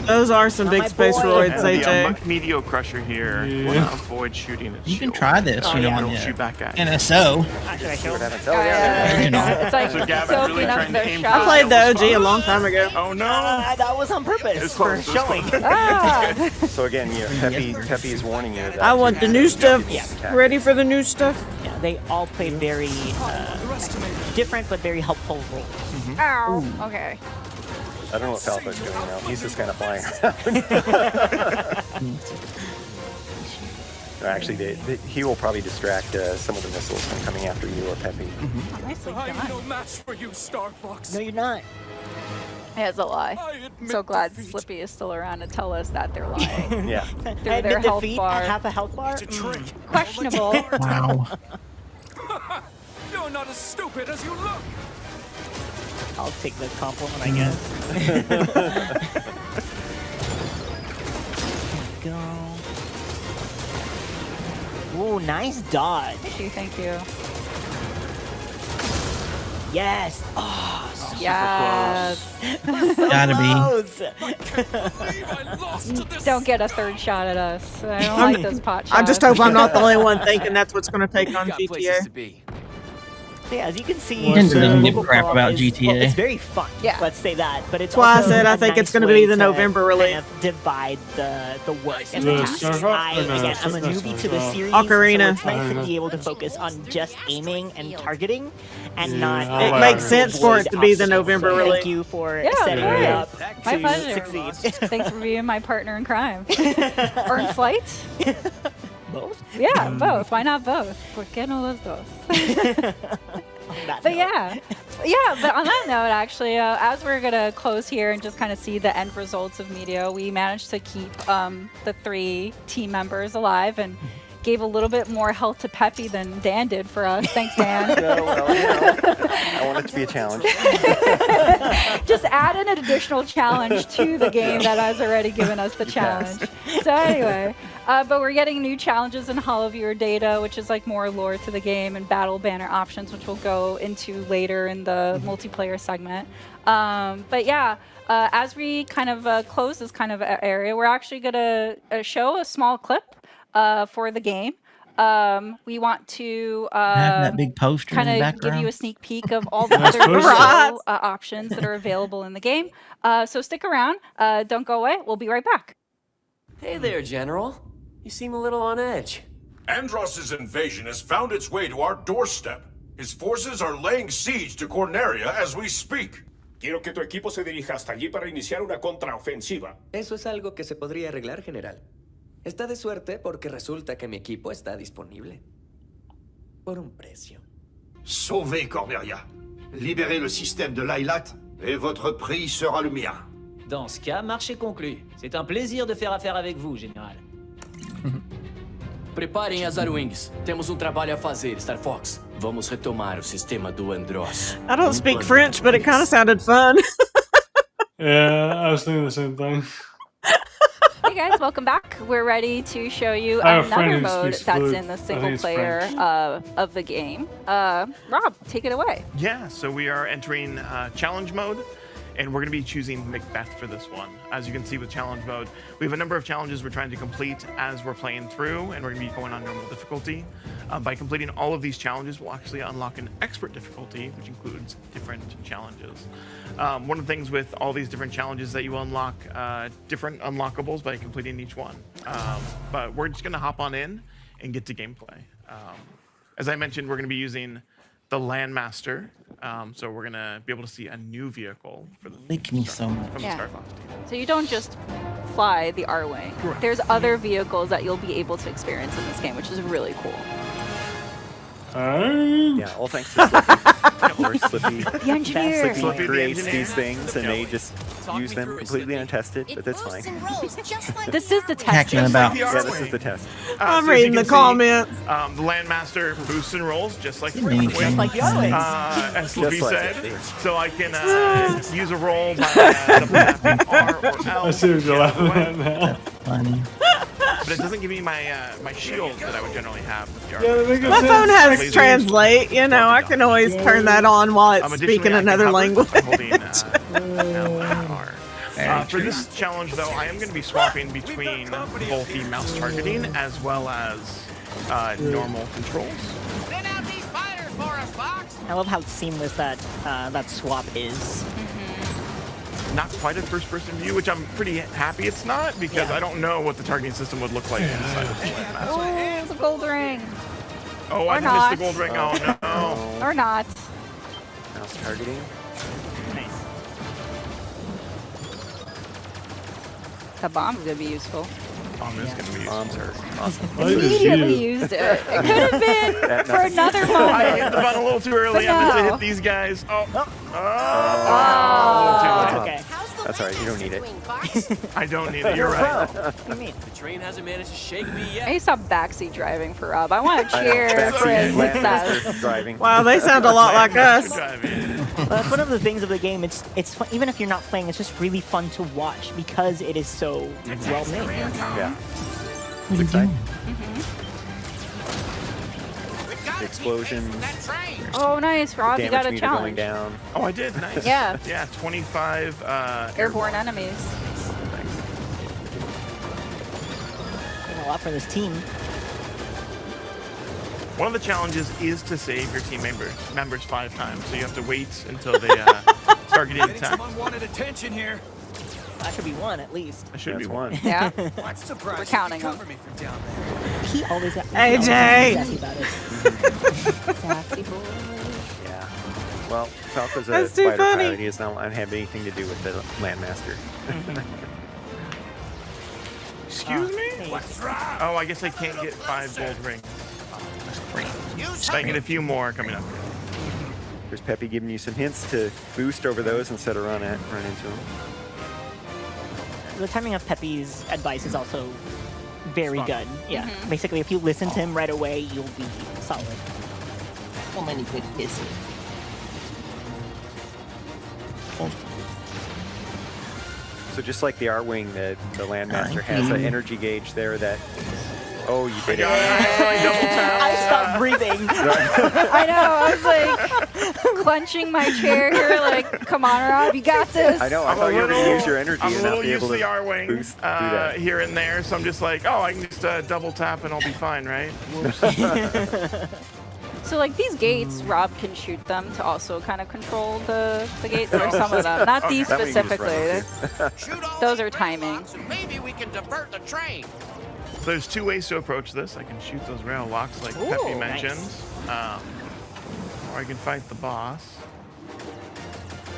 Those are some Not big my space boy. roids, The AJ. Meteor Crusher here will Yeah. not avoid shooting its You can shield. try this, Oh, you know, yeah. on It'll the shoot back at you. NSO. Should I show? What happens? Oh, yeah. You know. It's like So Gavin soaking really up trying to their aim shot. I played the OG a long time ago. Oh no! That was on purpose It's for close, it's showing. close. Ah! So again, Peppy is warning you that I want the new stuff. Yeah. Ready for the new stuff? Yeah, they all play very different but very helpful roles. Ow. Okay. I don't know what Falco's doing now. He's just kind of flying around. Actually, he will probably distract some of the missiles from coming after you or Peppy. Nicely done. match for you, Star Fox. No, you're not. Yeah, it's a lie. So glad Slippy is still around to tell us that they're lying. Yeah. Through I their admit health defeat bar. at half a health bar. Questionable. Wow. You're not as stupid as you look. I'll take the compliment, I guess. Go. Ooh, nice dodge. Thank you. Yes. Oh, so Yes. Gotta be. Don't get a third shot at us. I don't like those pot shots. I just hope I'm not the only one thinking that's what's going to take on GTA. So yeah, as you can see, You didn't really give a mobile crap co-op about is, GTA. Well, it's very fun. Yeah. Let's say that. But it's That's why I also said I a think it's nice going to be way the to November release. kind of divide the work and The the tasks. Star Fox? Again, I'm a newbie to the series, Ocarina. so it's nice to be able to focus on just aiming and targeting, and not. It makes sense for it to be the November release. Thank you for Yeah, setting me up my to pleasure. succeed. Thanks for being my partner in crime. Or in flight. Both? Yeah, both. Why not both? ¿Por qué no los dos? But yeah, but on that note, actually, as we're going to close here and just kind of see the end results of Meteor, we managed to keep the 3 team members alive and gave a little bit more health to Peppy than Dan did for us. Thanks, Dan. I want it to be a challenge. Just add an additional challenge to the game that has already given us the challenge. So anyway, but we're getting new challenges in Hollow Viewer data, which is like more lore to the game, and battle banner options, which we'll go into later in the multiplayer segment. But yeah, as we kind of close this kind of area, we're actually going to show a small clip for the game. We want to Have that big poster in the kind of background. give you a sneak peek of all the other video, options that are available in the game. So stick around. Don't go away. We'll be right back. Hey there, General. You seem a little on edge. Andross's invasion has found its way to our doorstep. His forces are laying siege to Corneria as we speak. Quiero que tu equipo se dirija hasta allí para iniciar una contraofensiva. Eso es algo que se podría arreglar, General. Está de suerte porque resulta que mi equipo está disponible. Por un precio. Sauvez Corneria. Libérez le système de l'Ailat et votre prix sera le mien. Dans ce cas, marché conclu. C'est un plaisir de faire affaire avec vous, Général. Preparem as Arwings. Temos trabalho a fazer, Star Fox. Vamos retomar o sistema do Andross. I don't speak French, but it kind of sounded fun. Yeah, I was thinking the same thing. Hey guys, welcome back. We're ready to show you I have a another friend who mode speaks that's fluent. in the I think single it's player French. of the game. Rob, take it away. Yeah, so we are entering challenge mode, and we're going to be choosing Macbeth for this one. As you can see with challenge mode, we have a number of challenges we're trying to complete as we're playing through, and we're going to be going on normal difficulty. By completing all of these challenges, we'll actually unlock an expert difficulty, which includes different challenges. One of the things with all these different challenges that you unlock different unlockables by completing each one. But we're just going to hop on in and get to gameplay. As I mentioned, we're going to be using the Landmaster, so we're going to be able to see a new vehicle for the Lick me so much. from the Star Fox team. So you don't just fly the R-Wing. Correct. There's other vehicles that you'll be able to experience in this game, which is really cool. Yeah, all thanks to Slippy. Or Slippy. The engineer. Slippy The creates engineer. these things, and they just use them completely untested, but that's fine. This is the test. Hacking about. Yeah, this is the test. I'm So as you reading can the see, comments. The Landmaster boosts and rolls just like Didn't mean Frequent, Just like Yahweh. as Slippy Just like said. it. So I can use a roll by tapping R or L. I see what you're laughing at away. now. Funny. But it doesn't give me my my shield that I would generally have with the Yeah, that R. makes My sense. phone has Laser translate, you know, I can always turn that on while it's Additionally, speaking I can another hover language. by holding, L and R. For this challenge, though, I am going to be swapping between both the mouse targeting as well as normal controls. I love how seamless that that swap is. Not quite a first-person view, which I'm pretty happy it's not, because I don't know what the targeting system would look like inside of the Landmaster. Oh, the gold ring. Oh, Or I missed not. the gold ring. Oh, no. Or not. Mouse targeting. Nice. The bomb's gonna be useful. Bomb is going to be Bombs are awesome. Immediately used it. It could have been That for nothing. another I hit moment. the button a little too early. But I meant to no. hit these guys. Oh. Oh. Okay. That's alright, you don't need it. I don't need it. You're right. What do you mean? The train hasn't managed to shake me I yet. need to stop backseat driving for Rob. I want to I know, cheer for backseat his Landmaster success. driving. Wow, they sound a lot like us. Well, that's one of the things of the game. It's fun, even if you're not playing, it's just really fun to watch because it is so well made. Yeah. It's exciting. the explosions. Oh, nice, Rob. You got a Damage meter going challenge. down. Oh, I did. Nice. Yeah. Yeah, 25 Airborne enemies. Doing a lot for this team. One of the challenges is to save your team members 5 times, so you have to wait until they start getting attacked. Some unwanted attention here. That should be one at least. That should be one. Yeah. I'm surprised We're counting you them. cover me from down there. He always AJ! sassy about it. Sassy boy. Yeah. Well, Falco's a That's too fighter funny. pilot. He does not have anything to do with the Landmaster. Excuse me? Oh, I guess I can't get 5 gold rings. I get a few more coming up. There's Peppy giving you some hints to boost over those instead of run into them. The timing of Pepe's advice is also very Spot on. good. Yeah. Basically, if you listen to him right away, you'll be solid. So many good kisses. So just like the R-Wing, the Landmaster has an energy gauge there that... Oh, you did it. I stopped breathing. I know. I was like clenching my chair here, like, come on, Rob, you got this. I know. I thought you were going to use your energy I'm a and not little be used able to the to R-Wing boost do that. here and there, so I'm just like, oh, I can just double tap and I'll be fine, right? So, like, these gates, Rob can shoot them to also kind of control the gates, or some of them. Not these That way you can just specifically. run Shoot all Those the are timing. locks and maybe we can divert the train. So there's 2 ways to approach this. I can shoot those rail locks like Ooh, Peppy nice. mentioned, or I can fight the boss.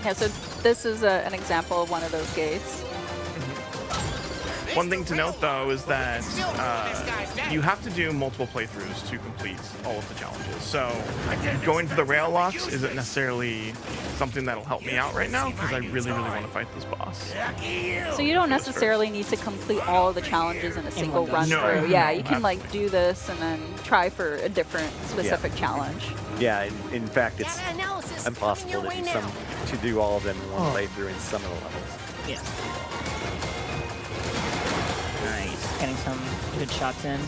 Yeah, so this is an example of one of those gates. One thing to note, though, is that you have to do multiple playthroughs to complete all of the challenges. So going for the rail locks isn't necessarily something that'll help me out right now, because I really, really want to fight this boss. So you don't necessarily need to complete all of the challenges in a single run through. Yeah, you can like do this and then try for a different specific challenge. Yeah, in fact, it's impossible to do all of them in one playthrough in some of the levels. Yeah. Nice. Getting some good shots in.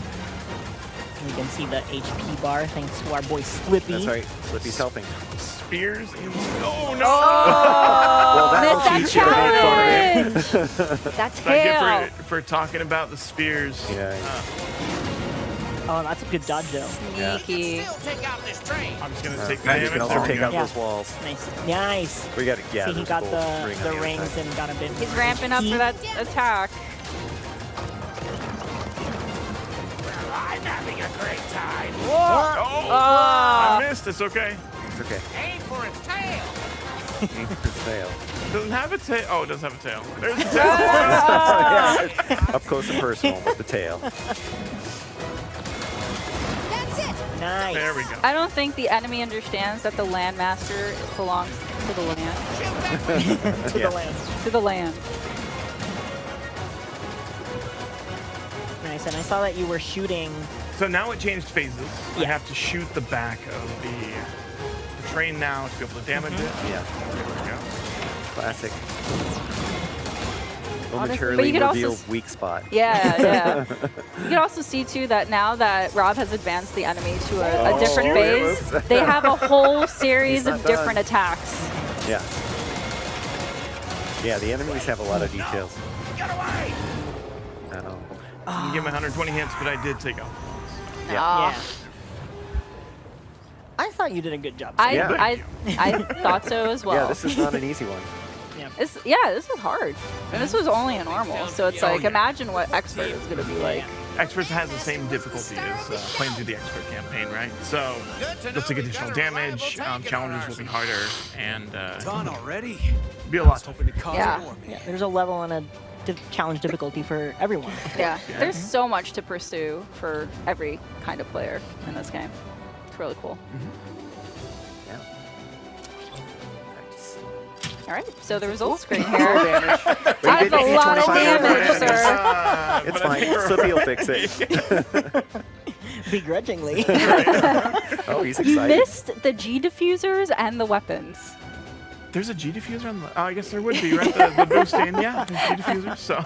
You can see the HP bar thanks to our boy Slippy. That's right. Slippy's helping. Spears in... Oh, no! Well, that'll missed that teach you. challenge! That Thank tail! you for talking about the spears. Yeah. Oh, that's a good dodge though. Sneaky. Still take out this train. I'm just going to take the You damage. can also There we take go. out those walls. Nice. Nice. We got it. Yeah. See, he there's got a the gold ring on other rings side. and got a bit. He's ramping up for that attack. I'm having a great time. Oh, Ah. I missed. It's okay. It's okay. Aim for its tail. Fail. Doesn't have a tail. Oh, it does have a tail. There's the tail. Yeah, up close and personal with the tail. Nice. There we go. I don't think the enemy understands that the Landmaster belongs to the land. To the land. To the land. Nice. And I saw that you were shooting. So now it changed phases. I Yeah. have to shoot the back of the train now to be able to damage it. Yeah. There we go. Classic. But Momentarily you could also revealed weak spot. Yeah, yeah. You can also see too that now that Rob has advanced the enemy to a different phase, whoops. they have a whole series He's of not different done. attacks. Yeah. Yeah, the enemies have a lot of details. Get away. I know. You give me 120 hits, but I did take out. Aw. Yeah. I thought you did a good job. I thought so as well. Yeah, this is not an easy one. This is hard. And this was only a normal, so it's like, imagine what expert is going to be like. Experts has the same difficulty as playing through the expert campaign, right? So they'll take additional damage, challenges will be harder, and Done already? be a lot tougher. Yeah. There's a level and a challenge difficulty for everyone. Yeah, there's so much to pursue for every kind of player in this game. It's really cool. All right, so the results screen here. That's a lot of damage, sir. It's fine. Slippy will fix it. Begrudgingly. Oh, he's You excited. missed the G diffusers and the weapons. There's a G diffuser on the. Oh, I guess there would be, right? The boosting, yeah, there's G diffusers. So.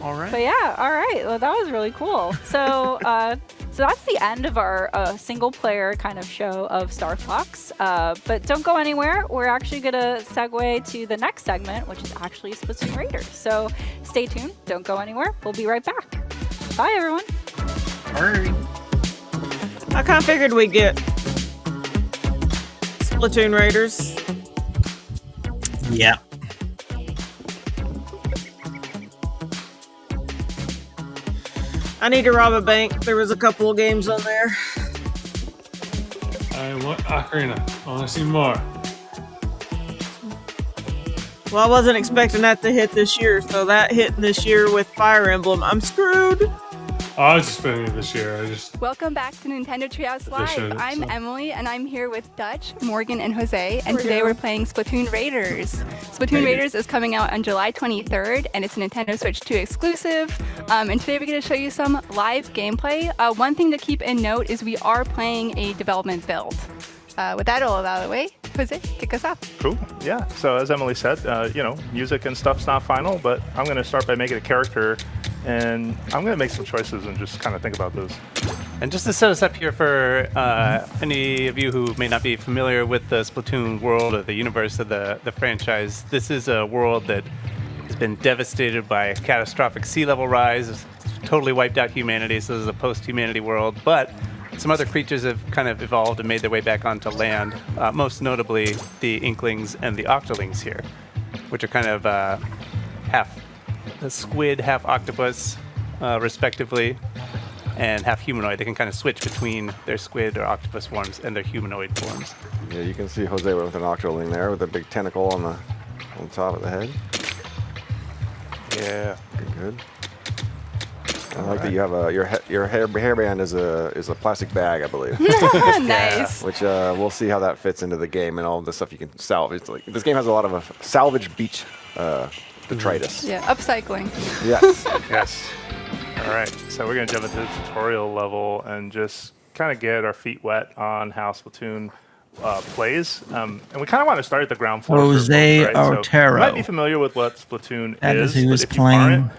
All right. But yeah, all right. Well, that was really cool. So, so that's the end of our single-player kind of show of Star Fox. But don't go anywhere. We're actually going to segue to the next segment, which is actually Splatoon Raiders. So stay tuned. Don't go anywhere. We'll be right back. Bye, everyone. Hurry. I kind of figured we'd get Splatoon Raiders. Yeah. I need to rob a bank. There was a couple of games on there. I want Ocarina. I want to see more. Well, I wasn't expecting that to hit this year, so that hitting this year with Fire Emblem, I'm screwed. I was expecting it this year. Welcome back to Nintendo Treehouse Live. I'm so. Emily, and I'm here with Dutch, Morgan, and Jose, and today we're playing Splatoon Raiders. Splatoon Raiders is coming out on July 23rd, and it's a Nintendo Switch 2 exclusive. And today we're going to show you some live gameplay. One thing to keep in note is we are playing a development build. With that all out of the way, Jose, kick us off. Cool. Yeah. So as Emily said, music and stuff's not final, but I'm going to start by making a character, and I'm going to make some choices and just kind of think about those. And just to set us up here for any of you who may not be familiar with the Splatoon world or the universe of the franchise, this is a world that has been devastated by a catastrophic sea level rise. It's totally wiped out humanity, so this is a post-humanity world. But some other creatures have kind of evolved and made their way back onto land, most notably the Inklings and the Octolings here, which are kind of half a squid, half octopus, respectively, and half humanoid. They can kind of switch between their squid or octopus forms and their humanoid forms. Yeah, you can see Jose with an Octoling there with a big tentacle on the top of the head. Yeah. Pretty good. I like that you have your hairband is a plastic bag, I believe. Nice. Which we'll see how that fits into the game and all the stuff you can salvage. Like, this game has a lot of salvage beach detritus. Yeah, upcycling. Yes. Yes. All right. So we're going to jump into the tutorial level and just kind of get our feet wet on how Splatoon plays. And we kind of want to start at the ground floor. Jose first, right? Otero. So you might be familiar with what Splatoon That is who but is if you playing aren't,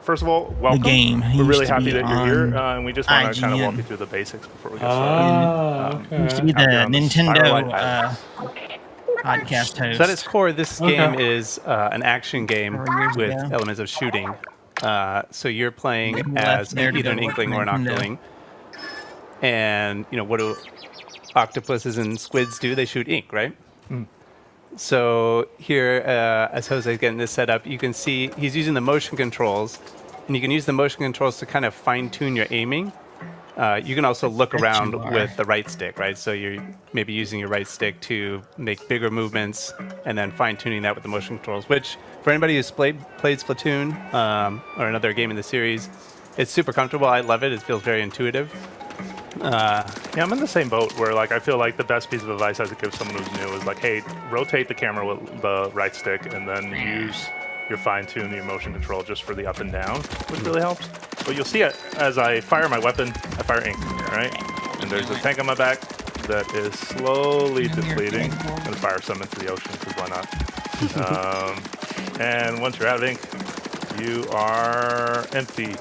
first of all, welcome. the game. He We're really used to happy be that you're here, on and we just want to kind of walk IGN. you through the basics before we get started. He used to be the out here on Firelight Nintendo Island. podcast host. So at its core, this game is an action game years with ago. elements of shooting. So you're playing Maybe as left there to either an go Inkling or an Nintendo. Octoling. And, what do octopuses and squids do? They shoot ink, right? Mm. So here, as Jose's getting this set up, you can see he's using the motion controls. And you can use the motion controls to kind of fine-tune your aiming. You can also look around with the right stick, right? So you're maybe using your right stick to make bigger movements and then fine-tuning that with the motion controls, which for anybody who's played Splatoon or another game in the series, it's super comfortable. I love it. It feels very intuitive. Yeah, I'm in the same boat where I feel like the best piece of advice I could give someone who's new is hey, rotate the camera with the right stick and then use your fine-tune, your motion control just for the up and down, which really helps. But you'll see it as I fire my weapon, I fire ink, right? And there's a tank on my back that is slowly depleting. I'm gonna fire some into the ocean, because why not? And once you're out of ink, you are empty.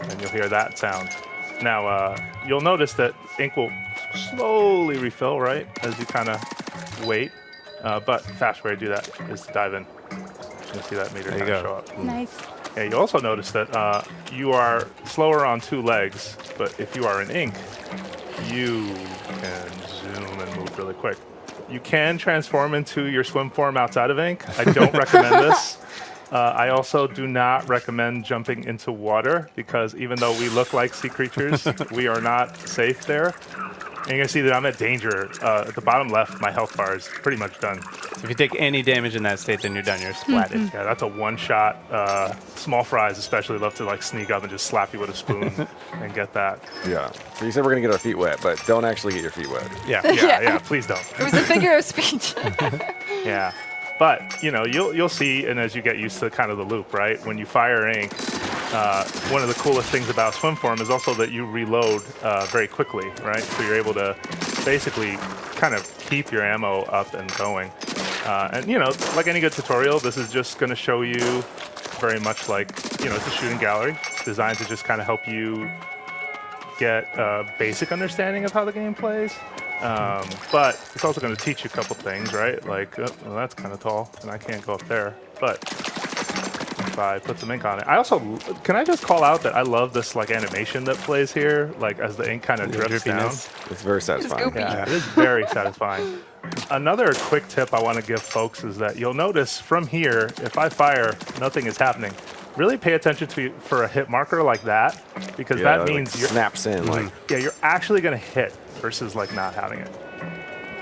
And you'll hear that sound. Now, you'll notice that ink will slowly refill, right, as you kind of wait. But the fast way to do that is to dive in. You'll see that meter kind of show up. Nice. Yeah, you also notice that you are slower on two legs, but if you are in ink, you can zoom and move really quick. You can transform into your swim form outside of ink. I don't recommend this. I also do not recommend jumping into water because even though we look like sea creatures, we are not safe there. And you can see that I'm at danger. At the bottom left, my health bar is pretty much done. So if you take any damage in that state, then you're done. You're splatted. Yeah, that's a one-shot. Small fries especially love to sneak up and just slap you with a spoon and get that. Yeah. So you said we're gonna get our feet wet, but don't actually get your feet wet. Yeah, please don't. It was a figure of speech. Yeah. But, you'll see, and as you get used to kind of the loop, right? When you fire ink, one of the coolest things about swim form is also that you reload very quickly, right? So you're able to basically kind of keep your ammo up and going. And, like any good tutorial, this is just going to show you very much like, it's a shooting gallery. It's designed to just kind of help you get a basic understanding of how the game plays. But it's also going to teach you a couple things, right? Like, well, that's kind of tall, and I can't go up there. But if I put some ink on it, can I just call out that I love this like animation that plays here, like as the ink kind of drips down. It's very satisfying. Yeah, it is very satisfying. Another quick tip I want to give folks is that you'll notice from here, if I fire, nothing is happening. Really pay attention for a hit marker like that, because that means you're snaps in. You're actually going to hit versus like not having it.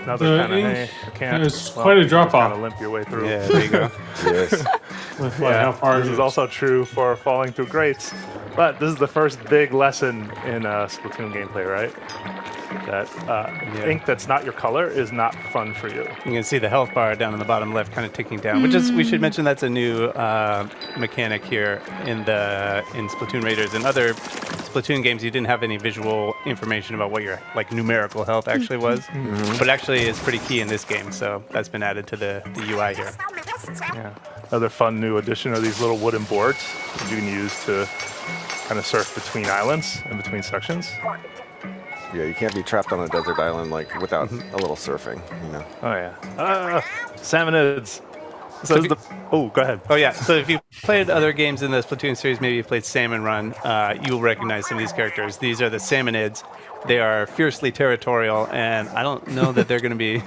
Another kind of, hey, I can't. It's quite a drop off. Kind of limp your way through. Yeah, there you go. Yes. How far this is also true for falling through grates. But this is the first big lesson in Splatoon gameplay, right? That ink that's not your color is not fun for you. You can see the health bar down in the bottom left kind of ticking down, which is, we should mention that's a new mechanic here in Splatoon Raiders. In other Splatoon games, you didn't have any visual information about what your numerical health actually was, but actually is pretty key in this game, so that's been added to the UI here. Yeah. Another fun new addition are these little wooden boards that you can use to kind of surf between islands and between sections. Yeah, you can't be trapped on a desert island without a little surfing, Oh yeah. Salmonids. So go ahead. Oh yeah. So if you played other games in the Splatoon series, maybe you played Salmon Run, you'll recognize some of these characters. These are the Salmonids. They are fiercely territorial, and I don't know that they're going to be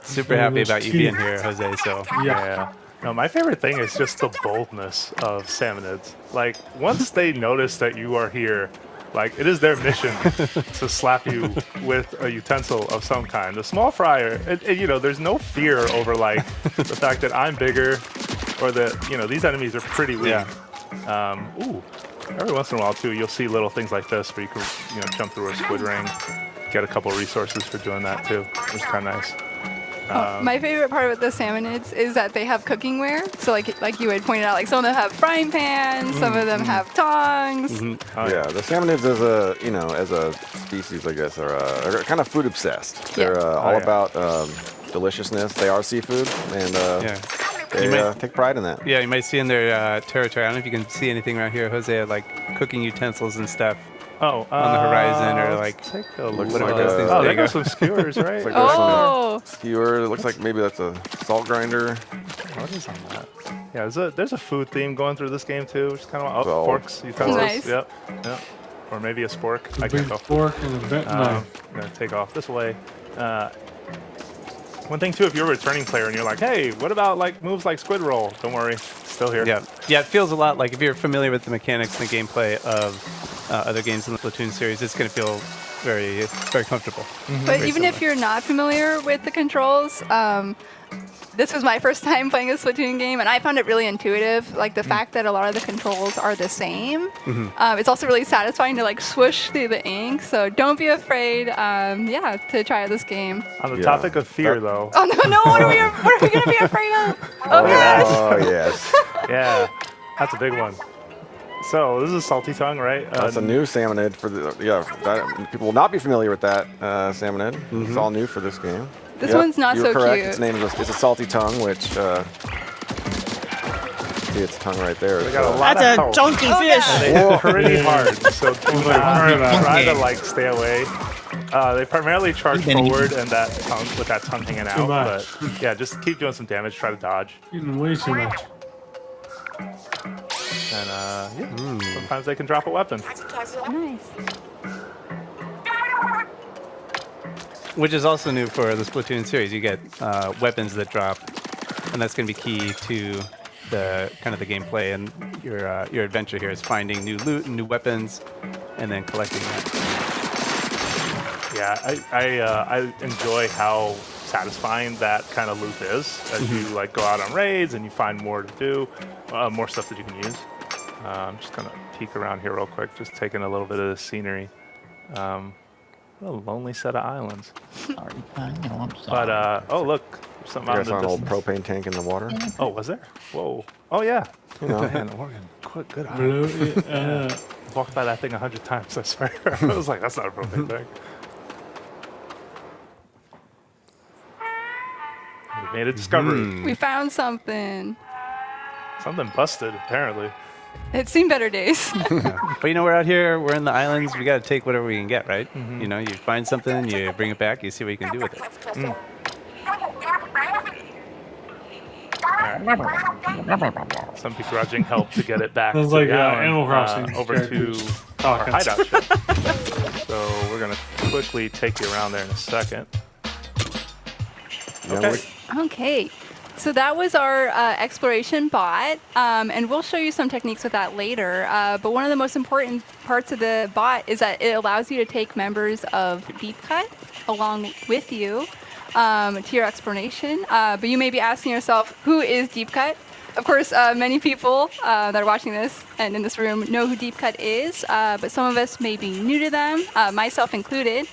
super happy about you being here, Jose. So yeah. No, my favorite thing is just the boldness of Salmonids. Like once they notice that you are here, it is their mission to slap you with a utensil of some kind. The small fryer, there's no fear over the fact that I'm bigger, or that these enemies are pretty weak. Every once in a while too, you'll see little things like this where you can jump through a squid ring, get a couple resources for doing that too, which is kind of nice. My favorite part about the Salmonids is that they have cooking ware. So like you had pointed out, some of them have frying pans, some of them have tongs. Yeah, the Salmonids as a species, I guess, are kind of food obsessed. They're all about deliciousness. They are seafood, and they take pride in that. Yeah, you might see in their territory. I don't know if you can see anything around here, Jose, cooking utensils and stuff. On the horizon, or take a look. There goes some skewers, right? Skewer. It looks like maybe that's a salt grinder. What is on that? Yeah, there's a food theme going through this game too, which is kind of forks, utensils. Nice. Yep. Or maybe a spork. I can't tell. Fork and a bent knife. I'm gonna take off this way. One thing too, if you're a returning player and you're like, hey, what about moves like squid roll? Don't worry, still here. Yeah, it feels a lot like if you're familiar with the mechanics and the gameplay of other games in the Splatoon series, it's going to feel very, very comfortable. But even if you're not familiar with the controls, this was my first time playing a Splatoon game, and I found it really intuitive. The fact that a lot of the controls are the same. It's also really satisfying to swoosh through the ink. So don't be afraid, to try this game. On the topic of fear, though. Oh no! What are we going to be afraid of? Oh gosh! Oh yes. Yeah, that's a big one. So this is Salty Tongue, right? That's a new Salmonid for people will not be familiar with that Salmonid. It's all new for this game. This one's not so correct. cute. Its name is it's a Salty Tongue, which see its tongue right there. That's a chunky fish. And they hit pretty hard, so try to stay away. They primarily charge forward and with that tongue hanging out. But yeah, just keep doing some damage. Try to dodge. Eating way too much. And sometimes they can drop a weapon. Nice. Which is also new for the Splatoon series. You get weapons that drop, and that's going to be key to the the gameplay. And your adventure here is finding new loot and new weapons, and then collecting that. Yeah, I enjoy how satisfying that kind of loop is as you go out on raids and you find more to do, more stuff that you can use. I'm just gonna peek around here real quick, just taking a little bit of the scenery. What a lonely set of islands. But oh look, there's something out in the an old distance. propane tank in the water. Oh, was there? Whoa. Oh yeah. Man, Oregon, good eye. Walked by that thing 100 times, I swear. I was like, that's not a propane tank. We made a discovery. We found something. Something busted, apparently. It's seen better days. But we're out here, we're in the islands, we got to take whatever we can get, right? You find something, you bring it back, you see what you can do with it. Some begrudging help to get it back. Sounds to like the island, Animal Crossing over to our hideout ship. So we're gonna quickly take you around there in a second. Okay. Okay. So that was our exploration bot, and we'll show you some techniques with that later. But one of the most important parts of the bot is that it allows you to take members of Deep Cut along with you to your exploration. But you may be asking yourself, who is Deep Cut? Of course, many people that are watching this and in this room know who Deep Cut is, but some of us may be new to them, myself included.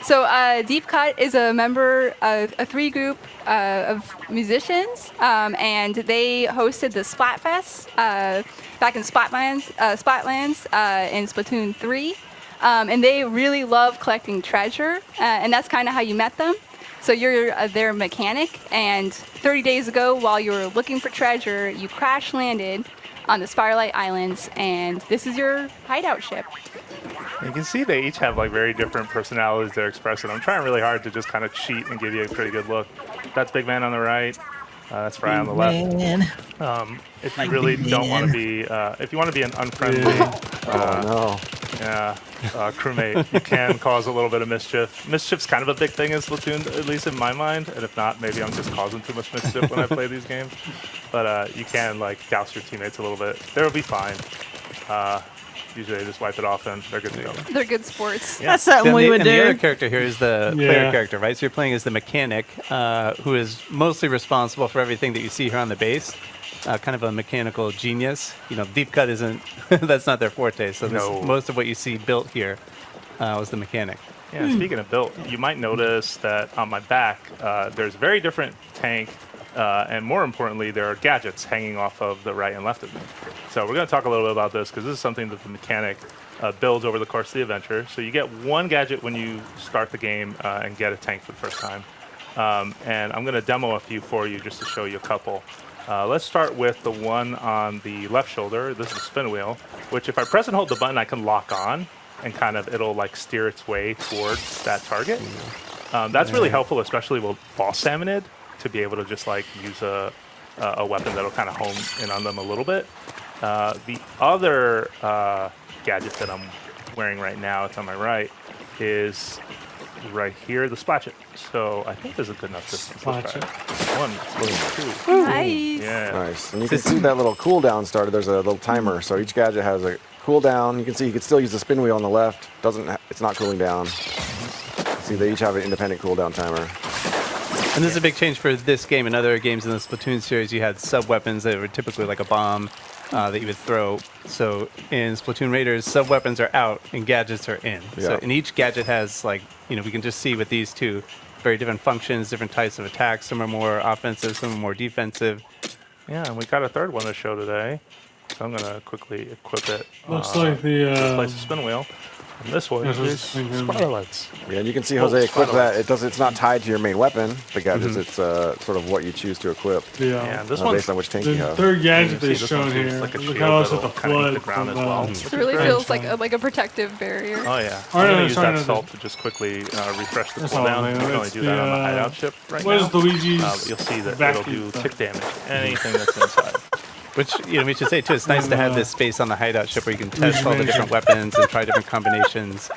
So Deep Cut is a member of a 3 group of musicians, and they hosted the Splatfest back in Splatlands in Splatoon 3. And they really love collecting treasure, and that's kind of how you met them. So you're their mechanic, and 30 days ago, while you were looking for treasure, you crash landed on the Firelight Islands, and this is your hideout ship. You can see they each have like very different personalities they're expressing. I'm trying really hard to just kind of cheat and give you a pretty good look. That's Big Man on the right. That's Fry on the left. If you really don't want to be, if you want to be an unfriendly, crewmate, you can cause a little bit of mischief. Mischief's kind of a big thing in Splatoon, at least in my mind. And if not, maybe I'm just causing too much mischief when I play these games. But you can like douse your teammates a little bit. They'll be fine. Usually they just wipe it off and they're good to go. They're good sports. That's something we would do. The other character here is the player character, right? So you're playing as the mechanic, who is mostly responsible for everything that you see here on the base. Kind of a mechanical genius. Deep Cut isn't, that's not their forte. So most of what you see built here was the mechanic. Yeah, speaking of built, you might notice that on my back, there's a very different tank. And more importantly, there are gadgets hanging off of the right and left of me. So we're going to talk a little bit about this because this is something that the mechanic builds over the course of the adventure. So you get one gadget when you start the game and get a tank for the first time. And I'm going to demo a few for you just to show you a couple. Let's start with the one on the left shoulder. This is a spin wheel, which if I press and hold the button, I can lock on and kind of it'll like steer its way towards that target. That's really helpful, especially with boss salmonid, to be able to just like use a weapon that'll kind of home in on them a little bit. The other gadget that I'm wearing right now, it's on my right, is right here, the Splatchet. So I think there's a good enough distance. Let's try it. 1, 2. Nice. Yeah. Nice. And you can see that little cooldown started. There's a little timer. So each gadget has a cooldown. You can see you can still use the spin wheel on the left. It's not cooling down. See, they each have an independent cooldown timer. And this is a big change for this game. In other games in the Splatoon series, you had sub-weapons that were typically like a bomb that you would throw. So in Splatoon Raiders, sub-weapons are out and gadgets are in. Yeah. So and each gadget has like, we can just see with these two, very different functions, different types of attacks. Some are more offensive, some are more defensive. Yeah, and we got a third one to show today. So I'm going to quickly equip it. Looks like the place the spin wheel. And this one is Spotlights. Yeah, and you can see Jose equip that. It's not tied to your main weapon, the gadgets. It's sort of what you choose to equip. Yeah, this one's based on which tank you have. The third gadget they've shown here. Like Look how it's at the flood. The ground as well. It really feels like a practive barrier. Oh yeah. I'm going to use that salt to just quickly refresh the cooldown. You can only do that on the hideout ship right now. What is Luigi's you'll see that it'll do tick damage. Anything that's inside. Which, we should say, too, it's nice to have this space on the hideout ship where you can test all the different weapons and try different combinations.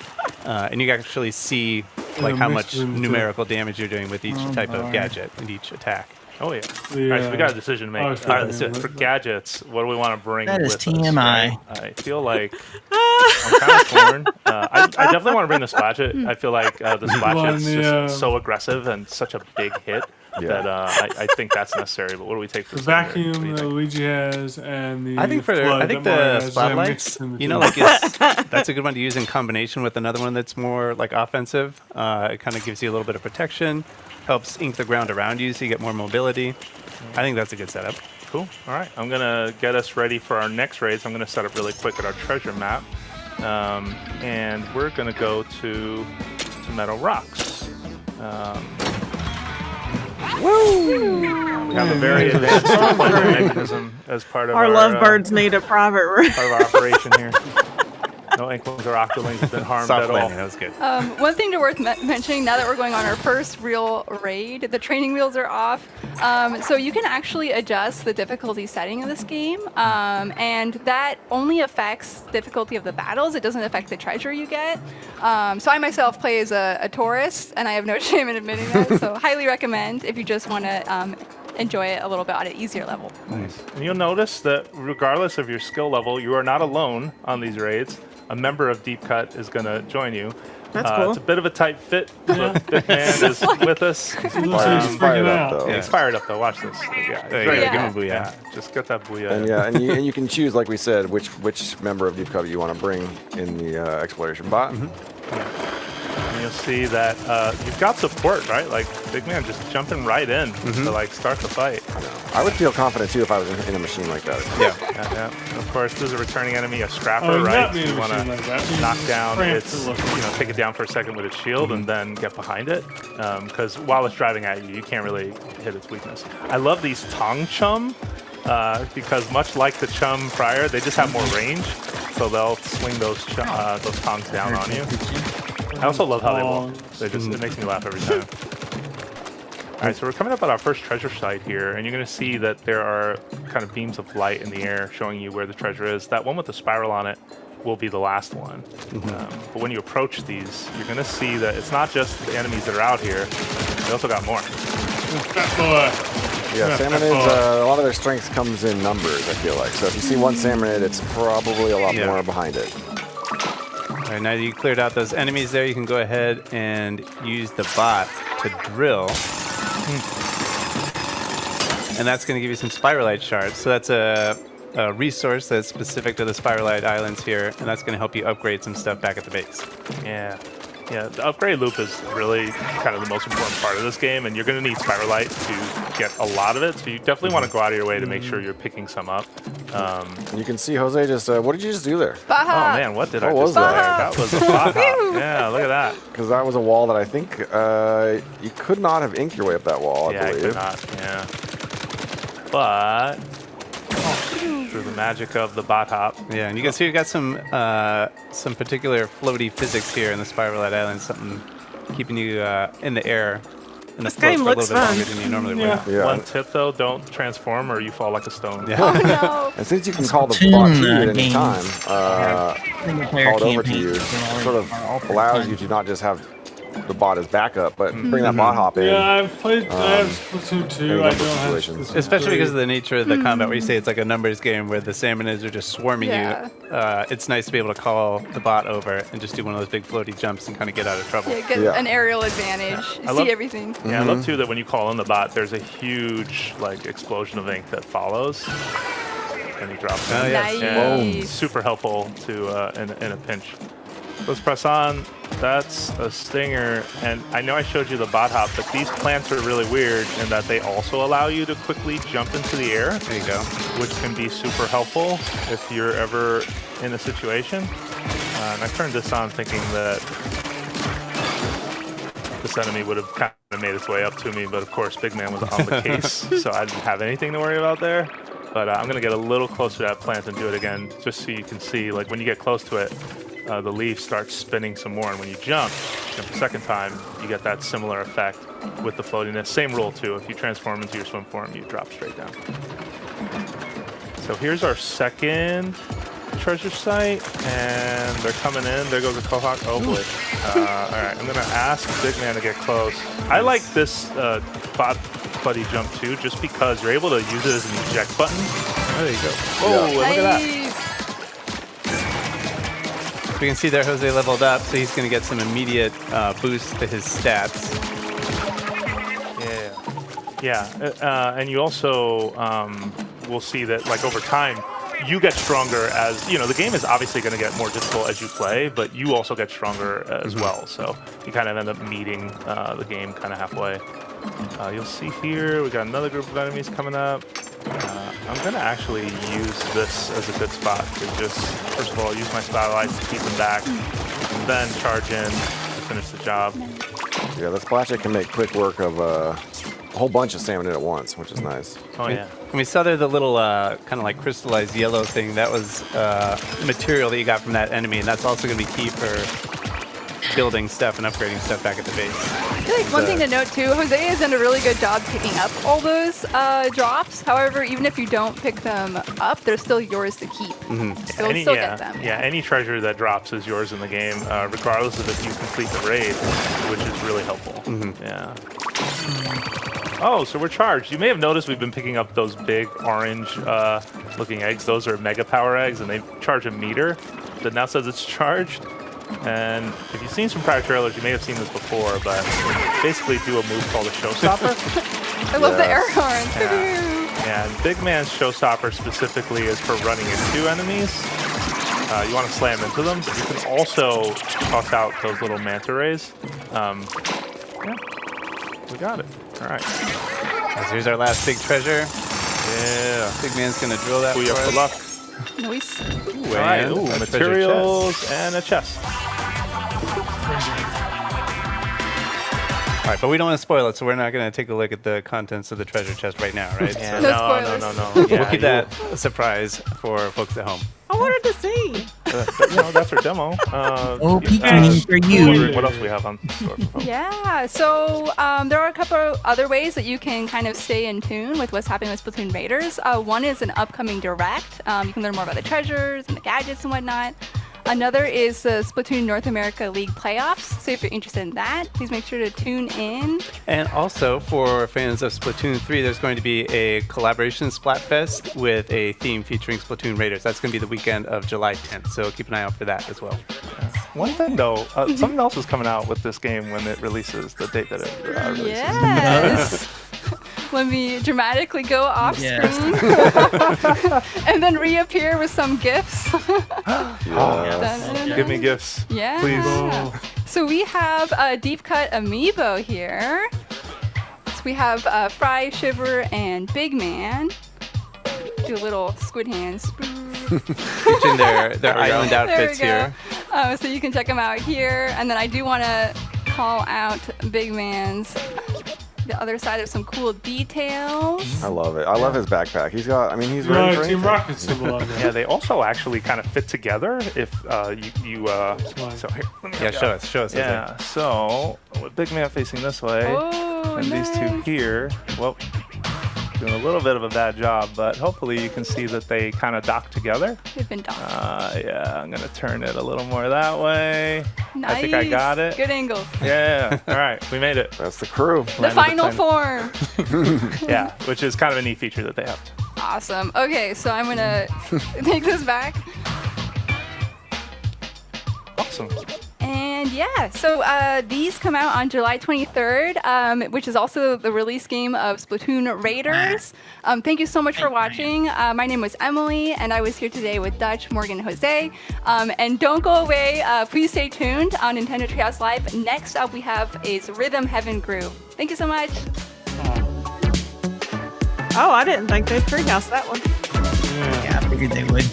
And you can actually see like how much numerical damage you're doing with each type of gadget and each attack. Oh, yeah. All right, so we got a decision to make. All right, let's do it. For gadgets, what do we want to bring That is with TMI. us? Right? I feel like I'm kind of torn. I definitely want to bring the Splatchet. I feel like the Splatchet's just so aggressive and such a big hit. That I think that's necessary. But what do we take for the vacuum that Luigi has and the I think the spotlights, that's a good one to use in combination with another one that's more like offensive. It kind of gives you a little bit of protection, helps ink the ground around you so you get more mobility. I think that's a good setup. Cool. All right, I'm gonna get us ready for our next raids. I'm gonna set up really quick at our treasure map, and we're gonna go to Meadow Rocks. Woo! We have a very advanced deployment mechanism as part of Our our lovebirds need a private room. part of our operation here. No Inklings or Octolings have been harmed Soft at all. landing, that was good. One thing worth mentioning, now that we're going on our first real raid, the training wheels are off. So you can actually adjust the difficulty setting of this game, and that only affects difficulty of the battles. It doesn't affect the treasure you get. So I myself play as a tourist, and I have no shame in admitting that. So highly recommend if you just want to enjoy it a little bit on an easier level. Nice. And you'll notice that regardless of your skill level, you are not alone on these raids. A member of Deep Cut is going to join you. That's cool. It's a bit of a tight fit, but Big Man is with us. He's fired up, though. Yeah, he's fired up, though. Watch this. Yeah, There you go. Give him a booyah. Yeah, just get that booyah. And yeah, and you can choose, like we said, which member of Deep Cut you want to bring in the exploration bot. And you'll see that you've got support, right? Like Big Man just jumping right in to like start the fight. I would feel confident too if I was in a machine like that. Yeah. Of course, this is a returning enemy, a scrapper, right? You want to knock down its, take it down for a second with its shield and then get behind it. Because while it's driving at you, you can't really hit its weakness. I love these Tong Chum because much like the Chum prior, they just have more range, so they'll swing those tongs down on you. I also love how they walk. It makes me laugh every time. All right, so we're coming up on our first treasure site here, and you're going to see that there are kind of beams of light in the air showing you where the treasure is. That one with the spiral on it will be the last one. But when you approach these, you're going to see that it's not just the enemies that are out here. They also got more. Yeah, salmonids, a lot of their strength comes in numbers, I feel like. So if you see one salmonid, it's probably a lot more behind it. All right, now that you cleared out those enemies there, you can go ahead and use the bot to drill. And that's going to give you some spiralite shards. So that's a resource that's specific to the spiralite islands here, and that's going to help you upgrade some stuff back at the base. Yeah, the upgrade loop is really kind of the most important part of this game, and you're going to need spiralite to get a lot of it, so you definitely want to go out of your way to make sure you're picking some up. You can see Jose just, what did you just do there? Bot hop. Oh man, what did I just do there? That was a bot hop. Yeah, look at that. Because that was a wall that I think you could not have inked your way up that wall, I believe. I could not, yeah. But through the magic of the bot hop. Yeah, and you can see we've got some particular floaty physics here in the Spiralite Island, something keeping you in the air. And this game looks fun. Longer than you normally would. Yeah. One tip though, don't transform or you fall like a stone. Yeah. Oh no. And since you can call the bot to you at any time, call it over to you, sort of allows you to not just have the bot as backup, but bring that bot hop in. Yeah, I've played Splatoon 2. I don't have Especially because of the nature of the combat, where you say it's like a numbers game where the salmonids are just swarming you. It's nice to be able to call the bot over and just do one of those big floaty jumps and kind of get out of trouble. Yeah, get an aerial advantage. See everything. Yeah, I love too that when you call in the bot, there's a huge like explosion of ink that follows. And he drops it. Oh, yes. Nice. Super helpful to in a pinch. Let's press on. That's a stinger, and I know I showed you the bot hop, but these plants are really weird in that they also allow you to quickly jump into the air. There you go. Which can be super helpful if you're ever in a situation. And I turned this on thinking that this enemy would have kind of made its way up to me, but of course Big Man was on the case, so I didn't have anything to worry about there. But I'm going to get a little closer to that plant and do it again, just so you can see, like when you get close to it, the leaf starts spinning some more, and when you jump the second time, you get that similar effect with the floatiness. Same rule too, if you transform into your swim form, you drop straight down. So here's our second treasure site, and they're coming in. There goes a Quahog. Oh boy. All right, I'm gonna ask Big Man to get close. I like this bot buddy jump too, just because you're able to use it as an eject button. There you go. Oh, look at that. We can see there Jose leveled up, so he's going to get some immediate boost to his stats. Yeah, and you also will see that like over time, you get stronger as, you know, the game is obviously going to get more difficult as you play, but you also get stronger as well. So you kind of end up meeting the game kind of halfway. You'll see here, we got another group of enemies coming up. I'm going to actually use this as a good spot to just, first of all, use my spotlights to keep them back, and then charge in to finish the job. Yeah, the Splatchet can make quick work of whole bunch of salmon in at once, which is nice. Oh, yeah. And we saw there the little kind of like crystallized yellow thing. That was material that you got from that enemy, and that's also going to be key for building stuff and upgrading stuff back at the base. I feel like one thing to note too, Jose has done a really good job picking up all those drops. However, even if you don't pick them up, they're still yours to keep. So you'll still get them. Yeah, any treasure that drops is yours in the game, regardless of if you complete the raid, which is really helpful. Yeah. Oh, so we're charged. You may have noticed we've been picking up those big orange looking eggs. Those are mega power eggs, and they charge a meter that now says it's charged. And if you've seen some prior trailers, you may have seen this before, but basically do a move called a showstopper. I love the air horns. Yeah, and Big Man's showstopper specifically is for running into enemies. You want to slam into them, but you can also toss out those little manta rays. Yeah, we got it. All right. So here's our last big treasure. Yeah. Big Man's going to drill that We for have us. good luck. Nice. All right, materials and a chest. All right, but we don't want to spoil it, so we're not going to take a look at the contents of the treasure chest right now, right? Yeah, No no. We'll Yeah, keep that a surprise for folks at home. I wanted to see. That's our demo. for you. What else we have on store? Yeah, so there are a couple of other ways that you can kind of stay in tune with what's happening with Splatoon Raiders. One is an upcoming direct. You can learn more about the treasures and the gadgets and whatnot. Another is the Splatoon North America League playoffs. So if you're interested in that, please make sure to tune in. And also, for fans of Splatoon 3, there's going to be a collaboration Splatfest with a theme featuring Splatoon Raiders. That's going to be the weekend of July 10th, so keep an eye out for that as well. One thing though, something else is coming out with this game when it releases, the date that it releases. Yes. Let me dramatically go off screen and then reappear with some gifts. Give me gifts, yeah. please. So we have a deep cut amiibo here. So we have Fry, Shiver, and Big Man. Do a little squid hands. Featuring their island outfits here. So you can check them out here. And then I do want to call out Big Man's. The other side, there's some cool details. I love it. I love his backpack. He's got, he's ready for Team anything. Rocket symbol on there. Yeah, they also actually kind of fit together if you so here, let me Yeah, show us. Yeah, so with Big Man facing this way, and these two here, well, doing a little bit of a bad job, but hopefully you can see that they kind of dock together. They've been docked. Yeah, I'm gonna turn it a little more that way. Nice. I think I got it. Good angle. Yeah, all right, we made it. That's the crew. The final form. Yeah, which is kind of a neat feature that they have. Awesome. Okay, so I'm gonna take this back. Awesome. And yeah, so these come out on July 23rd, which is also the release game of Splatoon Raiders. Thank you so much for watching. My name was Emily, and I was here today with Dutch, Morgan, and Jose. And don't go away. Please stay tuned on Nintendo Treehouse Live. Next up, we have is Rhythm Heaven Groove. Thank you so much. Oh, I didn't think they'd treehouse that one. Yeah, I figured they would.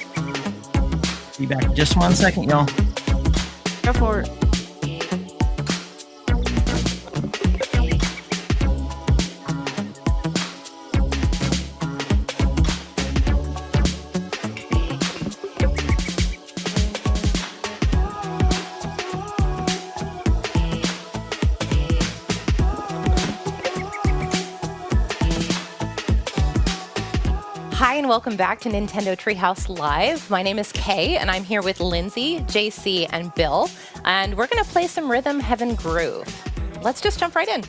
Be back in just 1 second, y'all. Go for it. Hi, and welcome back to Nintendo Treehouse Live. My name is Kay, and I'm here with Lindsay, JC, and Bill, and we're going to play some Rhythm Heaven Groove. Let's just jump right in.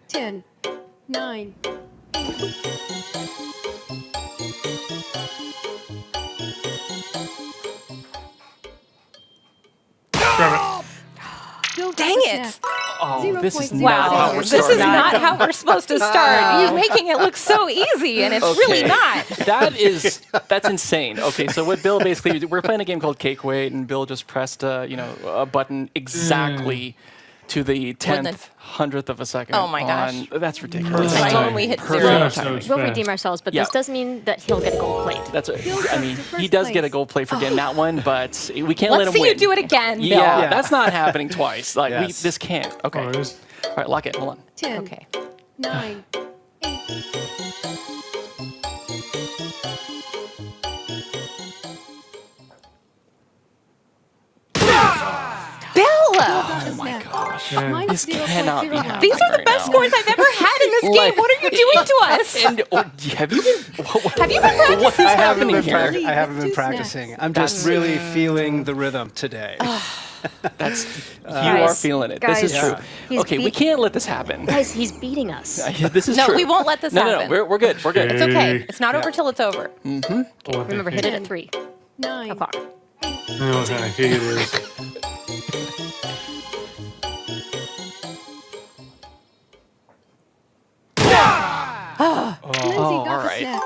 10, 9. Dang it! Oh, this is not how we're supposed to start. You're making it look so easy, and it's really not. That's insane. Okay, so what Bill basically, we're playing a game called Cake Weight, and Bill just pressed a button exactly to the 10th, 100th of a second. Oh my gosh. That's ridiculous. I told him we hit Perfect zero. timing. We'll redeem ourselves, but this does mean that he'll get a gold plate. That's I mean, he does get a gold plate for getting that one, but we can't Let's let him see win. you do it again, Bill. Yeah, that's not happening twice. Like Yes. this can't. Okay. All right, lock it. Hold on. 10. Okay. 9. 8. Bill! Oh my gosh. Minus This cannot be 0.01. happening. These are the right best now. scores I've ever had in this game. What are you doing to us? And have you been? Have you been practicing? What's happening here? I haven't been practicing. I'm just really feeling the rhythm today. That's you Guys, are feeling it. guys, This is true. he's Okay, we can't let this happen. Guys, he's beating us. This is No, true. we won't let this no, happen. No, we're good. We're good. It's okay. It's not over till it's over. Remember, hit it at 3. 9 o'clock. I know what kind of cake it is. Lindsay got all the right. snap.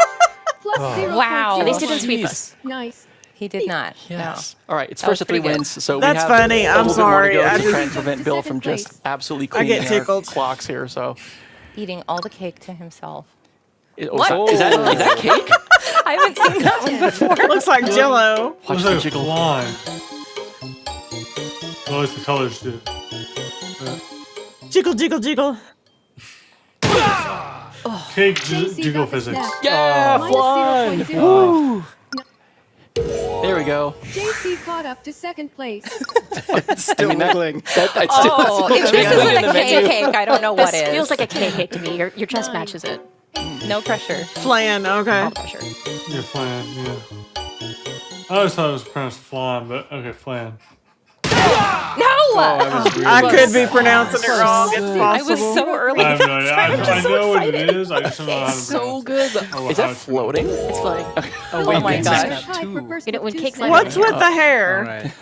Plus 0.01. Wow. At least he didn't sweep Jeez. us. Nice. He did not. Yes. All right, it's That was first of 3 pretty good. wins, so That's we have funny. a I'm little bit more to sorry. go I to just- try and prevent Bill from just absolutely I get cleaning our tickled. clocks here. So, Eating all the cake to himself. What? Is that cake? I haven't seen that one before. Looks like Jello. Watch Looks the like a jiggle. fly. Well, at least the colors do. Jiggle, jiggle, jiggle. Cake JC jiggle got the physics. snap. Yeah, Minus fly. 0.01. There we go. JC caught up to second place. Still wiggling. Oh, if this isn't a cake, I don't know what This is. feels like a cake to me. Your chest matches it. No pressure. Flan, okay. No pressure. Yeah, flan, yeah. I always thought it was pronounced flan, but okay, flan. No! I could be pronouncing it wrong. It's possible. I was so early. I have no idea. I'm I just so know what it excited. is. I just don't know how to So pronounce good. it. Oh, Is how that it's- floating? It's floating. Oh my gosh. You know, when cakes land What's on with the hair? All right.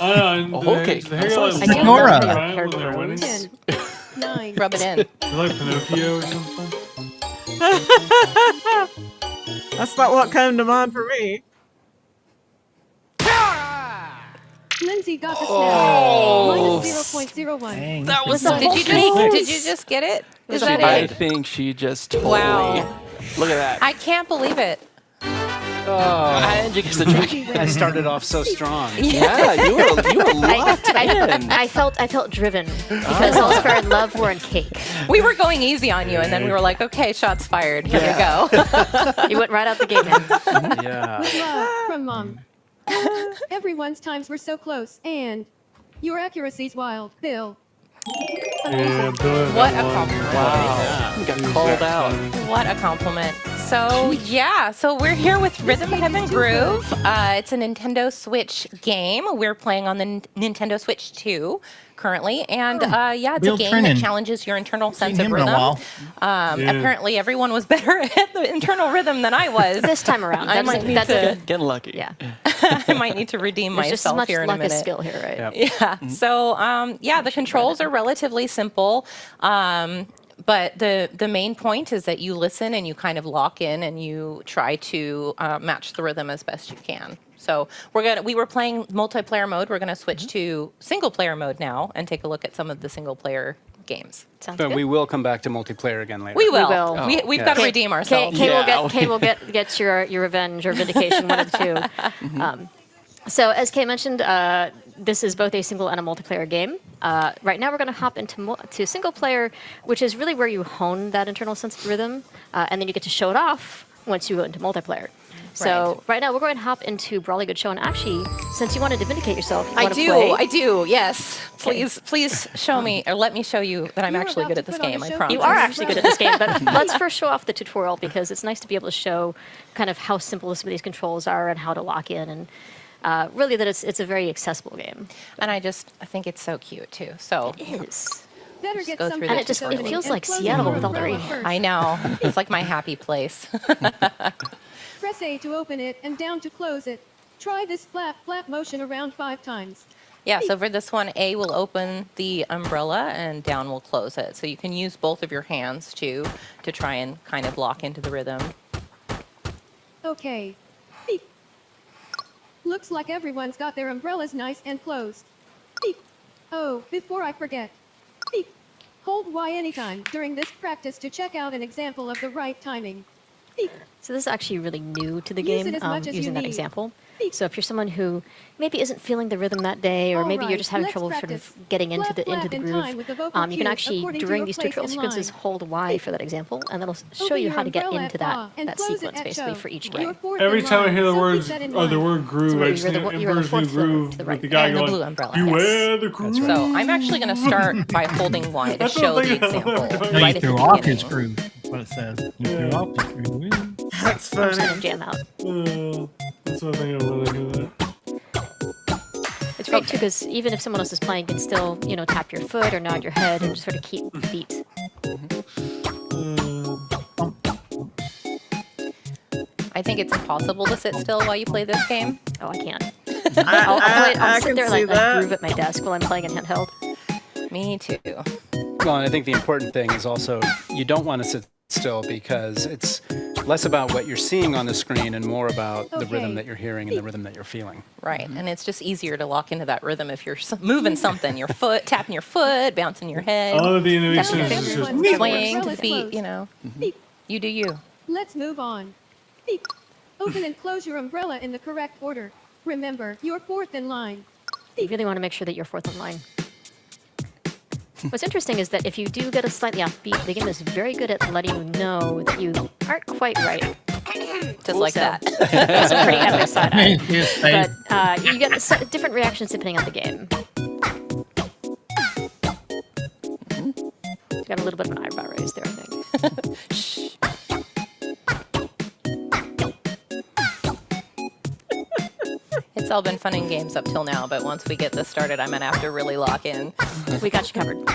I know. A whole cake. The hair That's like nice. I do Nora. love right, hair when they're winning. curls. 9. Rub it in. They're like Pinocchio or something. That's not what came to mind for me. Lindsay got the snap. Oh. Minus 0.01. That was Did you just get it? Is that I it? think she just totally. Wow. Look at that. I can't believe it. And you get the drink. I started off so strong. Yeah, you were locked in. I felt driven because all's fair in love were in cake. We were going easy on you, and then we were like, okay, shots fired. Here you go. You went right out the gate, man. Yeah. With love from Mom. Everyone's times were so close, and your accuracy's wild, Bill. Yeah, Bill. What a compliment. Wow. You got called out. What a compliment. So, yeah, so we're here with Rhythm Heaven Groove. It's a Nintendo Switch game. We're playing on the Nintendo Switch 2 currently. And yeah, it's Bill a game Trinan. that challenges your internal sense Seen of him in a rhythm. while. Yeah. Apparently, everyone was better at the internal rhythm than I was. This time around. I might need to, Getting lucky. Yeah. I might need to redeem There's just as myself much here in a luck as minute. skill here, right? Yeah. So yeah, the controls are relatively simple. But the main point is that you listen and you kind of lock in and you try to match the rhythm as best you can. So we were playing multiplayer mode. We're gonna switch to single player mode now and take a look at some of the single player games. Sounds But good. we will come back to multiplayer again later. We will. will. We've Yeah. got to redeem ourselves. Kay will get your revenge or vindication, one of the two. So as Kay mentioned, this is both a single and a multiplayer game. Right now we're going to hop into single player, which is really where you hone that internal sense of rhythm, and then you get to show it off once you go into multiplayer. So right now we're going to hop into Brawly Good Show, and actually, since you wanted to vindicate yourself, you want to play. I do. Yes. Please show me, or let me show you that I'm actually good at this game. I promise. You are actually good at this game, but let's first show off the tutorial because it's nice to be able to show kind of how simple some of these controls are and how to lock in, and really that it's a very accessible game. And I think it's so cute too. So it is. Better get go some through and the it just tutorial. it feels like Seattle with all the rain. I know. It's like my happy place. Press A to open it and down to close it. Try this flap motion around 5 times. Yeah, so for this one, A will open the umbrella and down will close it. So you can use both of your hands too to try and kind of lock into the rhythm. Okay. Beep. Looks like everyone's got their umbrellas nice and closed. Beep. Oh, before I forget, Hold Y anytime during this practice to check out an example of the right timing. Beep. So this is actually really new to the Use game, it as much as you using that need. example. So if you're someone who maybe isn't feeling the rhythm that day, or maybe you're Alright, just having let's trouble sort practice. of getting into the Flap, flap in time groove, with the vocal you can cues actually, according to during your these place tutorial in sequences, line. hold Y for that example, and that'll show Open you your how to get umbrella into at fa and that close it sequence, at basically, show. for each You're game. fourth Every in time I line, hear the so keep words that in or the mind. word groove, So I you're just think the- of you're the Emperor's New fourth to the- Groove to the with right. the guy And the going, blue umbrella, beware the groove. So I'm actually going to start by holding Y to That's show what I'm the thinking. example No, right you at the threw off his beginning. groove. That's what it says. You threw off his groove. That's I'm just funny. gonna jam out. That's what I think of when I hear that. It's great too, because even if someone else is playing, you can still, tap your foot or nod your head and just sort of keep the beat. I think it's impossible to sit still while you play this game. Oh, I can't. I I'll sit can there see like that. groove at my desk while I'm playing in handheld. Me too. Well, and I think the important thing is also you don't want to sit still because it's less about what you're seeing on the screen and more about the rhythm that you're hearing and the rhythm that you're feeling. Right, and it's just easier to lock into that rhythm if you're moving something, your foot, tapping your foot, bouncing your head. All of the innovation tapping is your just fingers, swaying to the beat, Beep. You do you. Let's move on. Beep. Open and close your umbrella in the correct order. Remember, you're fourth in line. You really want to make sure that you're fourth in line. What's interesting is that if you do get a slightly off beat, the game is very good at letting you know that you aren't quite right. Just like that. That's a pretty epic side eye. Yes, But you get different reactions depending on the game. You got a little bit of an eyebrow raise there, I think. Shh. It's all been fun and games up till now, but once we get this started, I'm going to have to really lock in. We got you covered.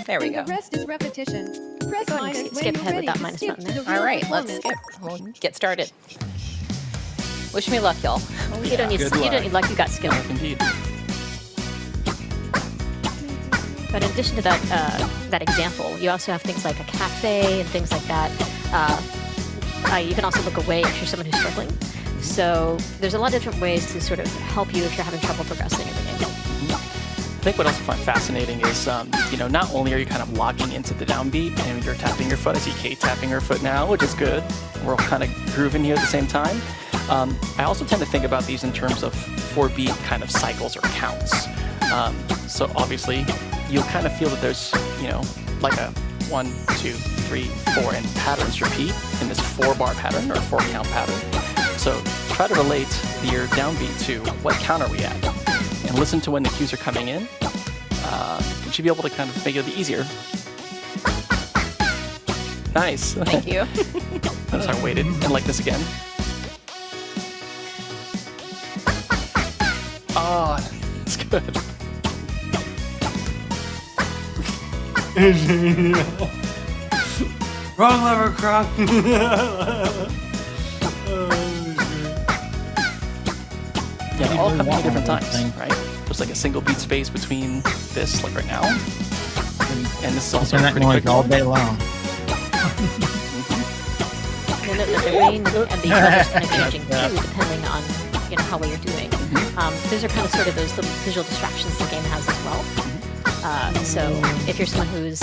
There we And go. the rest is repetition. Press Go ahead and minus when skip you're ahead with ready that to minus skip button to the there. All real right, let's performance. skip. We'll get started. Wish me luck, y'all. You don't need luck, you got skill. Indeed. But in addition to that example, you also have things like a cafe and things like that. You can also look away if you're someone who's struggling. So there's a lot of different ways to sort of help you if you're having trouble progressing in the game. I think what I also find fascinating is, not only are you kind of locking into the downbeat and you're tapping your foot. I see Kate tapping her foot now, which is good. We're all kind of grooving here at the same time. I also tend to think about these in terms of 4-beat kind of cycles or counts. So obviously, you'll kind of feel that there's, like a 1, 2, 3, 4, and patterns repeat in this 4-bar pattern or 4-count pattern. So try to relate your downbeat to what count are we at, and listen to when the cues are coming in. You should be able to kind of make it a bit easier. Nice. Thank you. Notice I waited and like this again. Oh, it's good. Wrong lever, Croc. Yeah, they all come in at different times, right? There's like a single beat space between this, like right now, and this is also Turn a that pretty noise quick all one. day long. And the rain and the colors kind of changing too, depending on how well you're doing. Those are kind of sort of those little visual distractions the game has as well. So if you're someone who's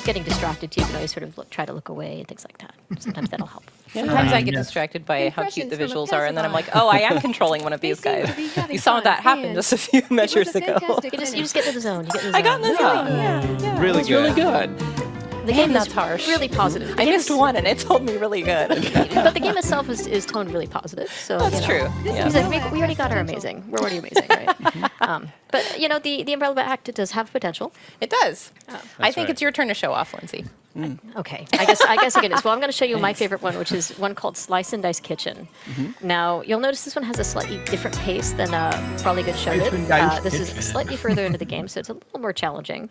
getting distracted, you can always sort of try to look away and things like that. Sometimes that'll help. Sometimes I get distracted by how cute the visuals are, and then I'm like, oh, I am controlling one of these guys. You saw that happen just a few measures ago. You just get to the zone. You get in the zone. I got in the zone. Yeah. Really It's good. really good. The game that's is harsh. really positive. The I game missed one, and it told me really good. but the game itself is toned really positive. So That's true. Yeah. He's like, we already got our amazing. We're already amazing, right? But the Umbrella Act does have potential. It does. I think right. it's your turn to show off, Lindsay. Okay, I guess again it's. Well, I'm going to show you my favorite one, which is one called Slice and Dice Kitchen. Now you'll notice this one has a slightly different pace than Probably Good showed Slice it. and Dice This is Kitchen. slightly further into the game, so it's a little more challenging.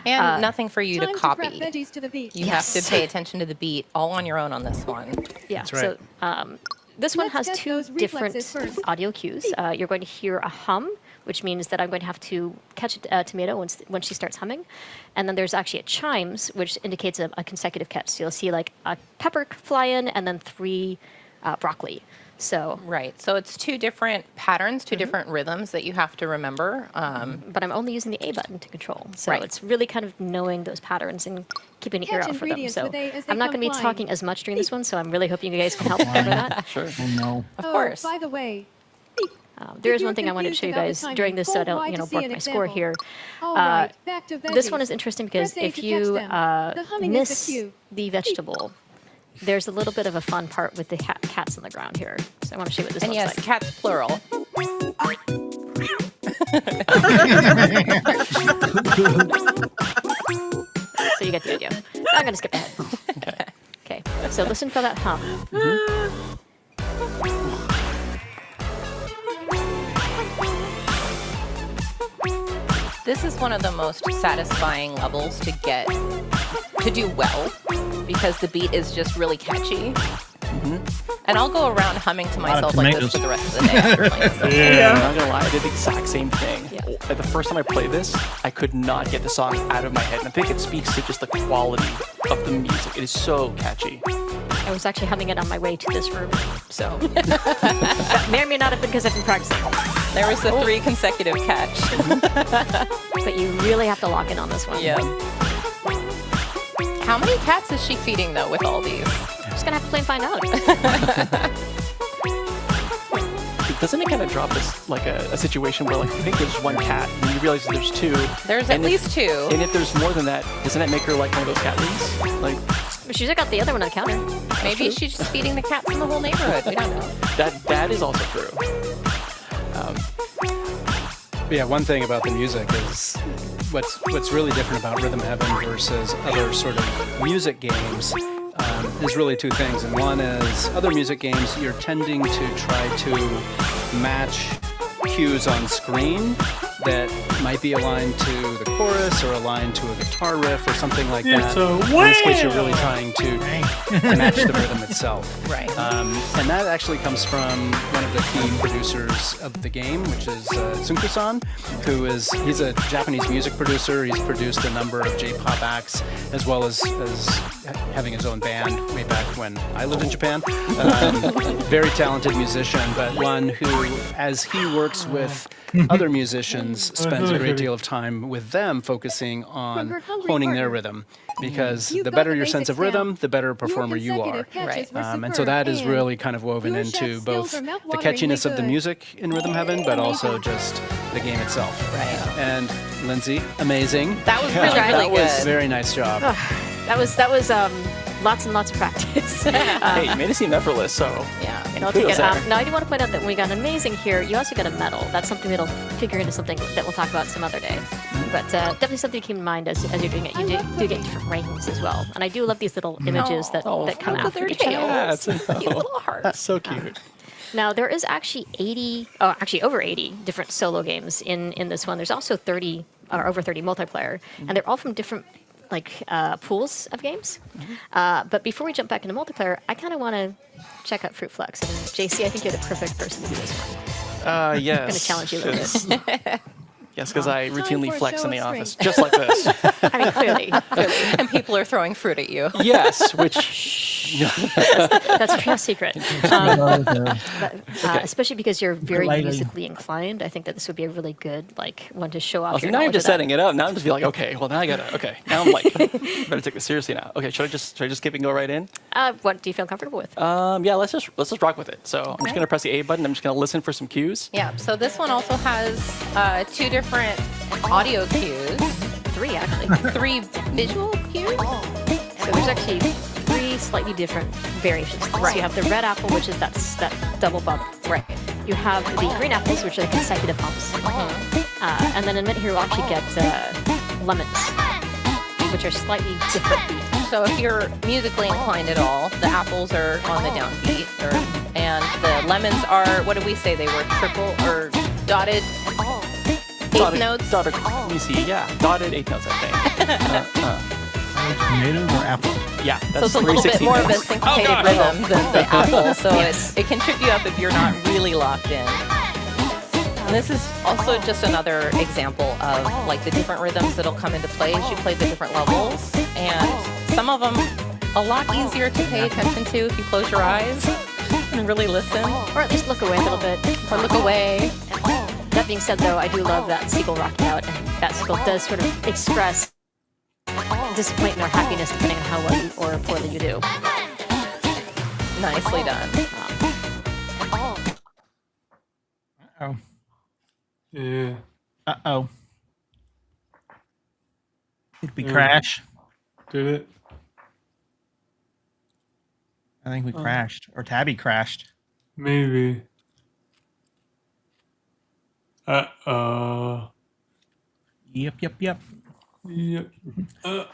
And nothing for you to Time to prep copy. veggies to the beat. You have to pay attention to the beat all on your own on this one. Yeah. That's right. So this one Let's has get 2 those different reflexes first. audio cues. You're going to hear a hum, which means that I'm going to have to catch a tomato when she starts humming. And then there's actually a chimes, which indicates a consecutive catch. So you'll see like a pepper fly in and then 3 broccoli. So right. So it's two different patterns, two different rhythms that you have to remember. But I'm only using the A button to control. So Right. it's really kind of knowing those patterns and keeping an ear Catch out for them. ingredients So with A as they I'm not come going to be flying. talking as much during this one, so I'm really hoping you guys can help cover that. Sure. Oh no. Of course. By the way, There is If one you're thing I wanted to show you confused about guys the during this, so I timing, don't, go bork wide to see my an score example. here. All right, back to This one veggies. is interesting because Press A if to you catch them. The humming is the miss cue. the vegetable, there's a little bit of a fun part with the cats on the ground here. So I want to show you what this And looks yes, like. cats plural. So you get the idea. I'm going to skip ahead. Okay, so listen for that hum. This is one of the most satisfying levels to get to do well because the beat is just really catchy. And I'll go around humming to myself like this for the rest of the day. After playing this. I'm not gonna lie, I did the exact same thing. Like, the first time I played this, I could not get the song out of my head. And I think it speaks to just the quality of the music. It is so catchy. I was actually humming it on my way to this room, so that may or may not have been because I've been practicing. There was the 3 consecutive catch. But you really have to lock in on this one. Yeah. How many cats is she feeding though with all these? I'm just gonna have to play and find out. Doesn't it kind of drop us like a situation where like you think there's one cat and you realize there's 2? There's at least 2. And if there's more than that, doesn't that make her like one of those cat ladies? Like she's got the other one on the counter. Maybe she's just feeding the cats in the whole neighborhood. We don't know. that is also true. But yeah, one thing about the music is what's really different about Rhythm Heaven versus other sort of music games is really 2 things. And one is other music games, you're tending to try to match cues on screen that might be aligned to the chorus or aligned to a guitar riff or something like that. In this case, you're really trying to match the rhythm itself. Right. And that actually comes from one of the key producers of the game, which is Tsunku-san, he's a Japanese music producer. He's produced a number of J-pop acts, as well as having his own band way back when I lived in Japan. Very talented musician, but one who, as he works with other musicians, spends a great deal of time with them focusing on honing their rhythm, because the better your sense of rhythm, the better a performer you are. Right. And so that is really kind of woven into both the catchiness of the music in Rhythm Heaven, but also just the game itself. Right. And Lindsay, amazing. That was really, really good. That was very nice job. That was lots and lots of practice. Hey, you made it seem effortless, so yeah. I'll take it. Now, I do want to point out that when we got an amazing here, you also got a medal. That's something that'll figure into something that we'll talk about some other day. But definitely something to keep in mind as you're doing it. You do get different rings as well. And I do love these little images that come out from your tail. Cats. Cute little hearts. That's so cute. Now, there is actually over 80 different solo games in this one. There's also over 30 multiplayer, and they're all from different pools of games. But before we jump back into multiplayer, I kind of want to check out Fruit Flex. And JC, I think you're the perfect person to do this one. Yes. I'm going to challenge you a little bit. Yes, because I routinely for a flex show in the of office, strength. just like this. I mean, clearly. And people are throwing fruit at you. Yes, which... That's a real secret. Especially because you're very lady. musically inclined. I think that this would be a really good one to show off. Okay, your now you're knowledge just of that. setting it up. Now I'm just like, okay, well now I gotta, now I'm like, better take this seriously now. Okay, should I just skip and go right in? What do you feel comfortable with? Yeah, let's just rock with it. So I'm just gonna press the A button. I'm just gonna listen for some cues. Yeah, so this one also has 2 different audio cues. 3, actually. 3 visual cues. So there's actually 3 slightly different variations. Right. So you have the red apple, which is that double bump. Right. You have the green apples, which are the consecutive bumps. And then in a minute here, we'll actually get lemons, which are slightly different. So if you're musically inclined at all, the apples are on the downbeat, and the lemons are, what did we say they were, triple or dotted? Eighth notes? Dotted, let me see, yeah. Dotted 8 notes, I think. Tomatoes or apples? Yeah, So that's it's a little bit 316 more of a notes. syncopated rhythm than the apple, so it can trip you up if you're not really locked in. And this is also just another example of the different rhythms that'll come into play as you play the different levels, and some of them a lot easier to pay attention to if you close your eyes. and really listen. Or at least look away a little bit. Or look away. That being said, though, I do love that seagull rocking out, and that seagull does sort of express disappointment or happiness depending on how well or poorly you do. Nicely done. Oh. Yeah. Uh-oh. Did we crash? Did it? I think we crashed. Or Tabby crashed. Maybe. Uh-oh. Yep. Yep.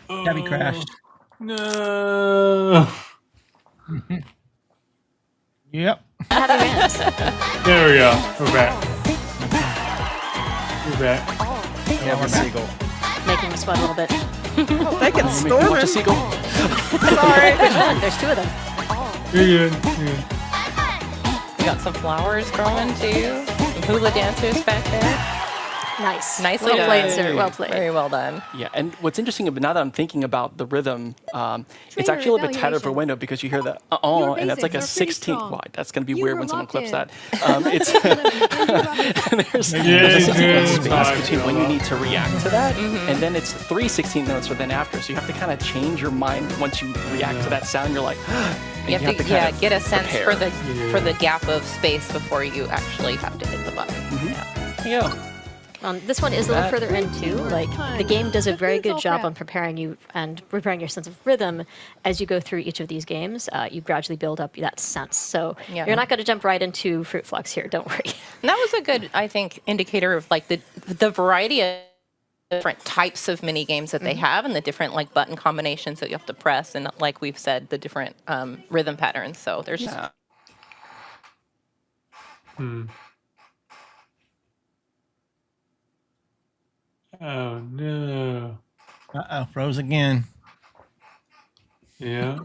Tabby crashed. No. Yep. Happy wins. There we go. We're back. We're back. Yeah, we're seagull. Making me sweat a little bit. They can storm Watch a it. seagull. Sorry. There's two of them. You're good. We got some flowers growing too. Some hula dancers back there. Nice. Nicely well done. played, sir. Well played. Very well done. Yeah, and what's interesting, but now that I'm thinking about the rhythm, it's actually a little bit tighter of a window because you hear the and that's like a 16th. Wow, that's going to be weird when someone clips that. It's there's a 16th space between when you need to react to that, and then it's 3 16 notes or then after. So you have to kind of change your mind once you react to that sound. You're like, You have to kind of get a sense prepare. for the gap of space before you actually have to hit the button. Yeah. This one is a little further in too. Like the game does a very good job on preparing you and preparing your sense of rhythm as you go through each of these games. You gradually build up that sense. So you're not going to jump right into Fruit Flux here. Don't worry. And that was a good, I think, indicator of like the variety of different types of mini games that they have and the different like button combinations that you have to press and like we've said, the different rhythm patterns. So there's Oh no. Uh-oh, froze again. Yeah.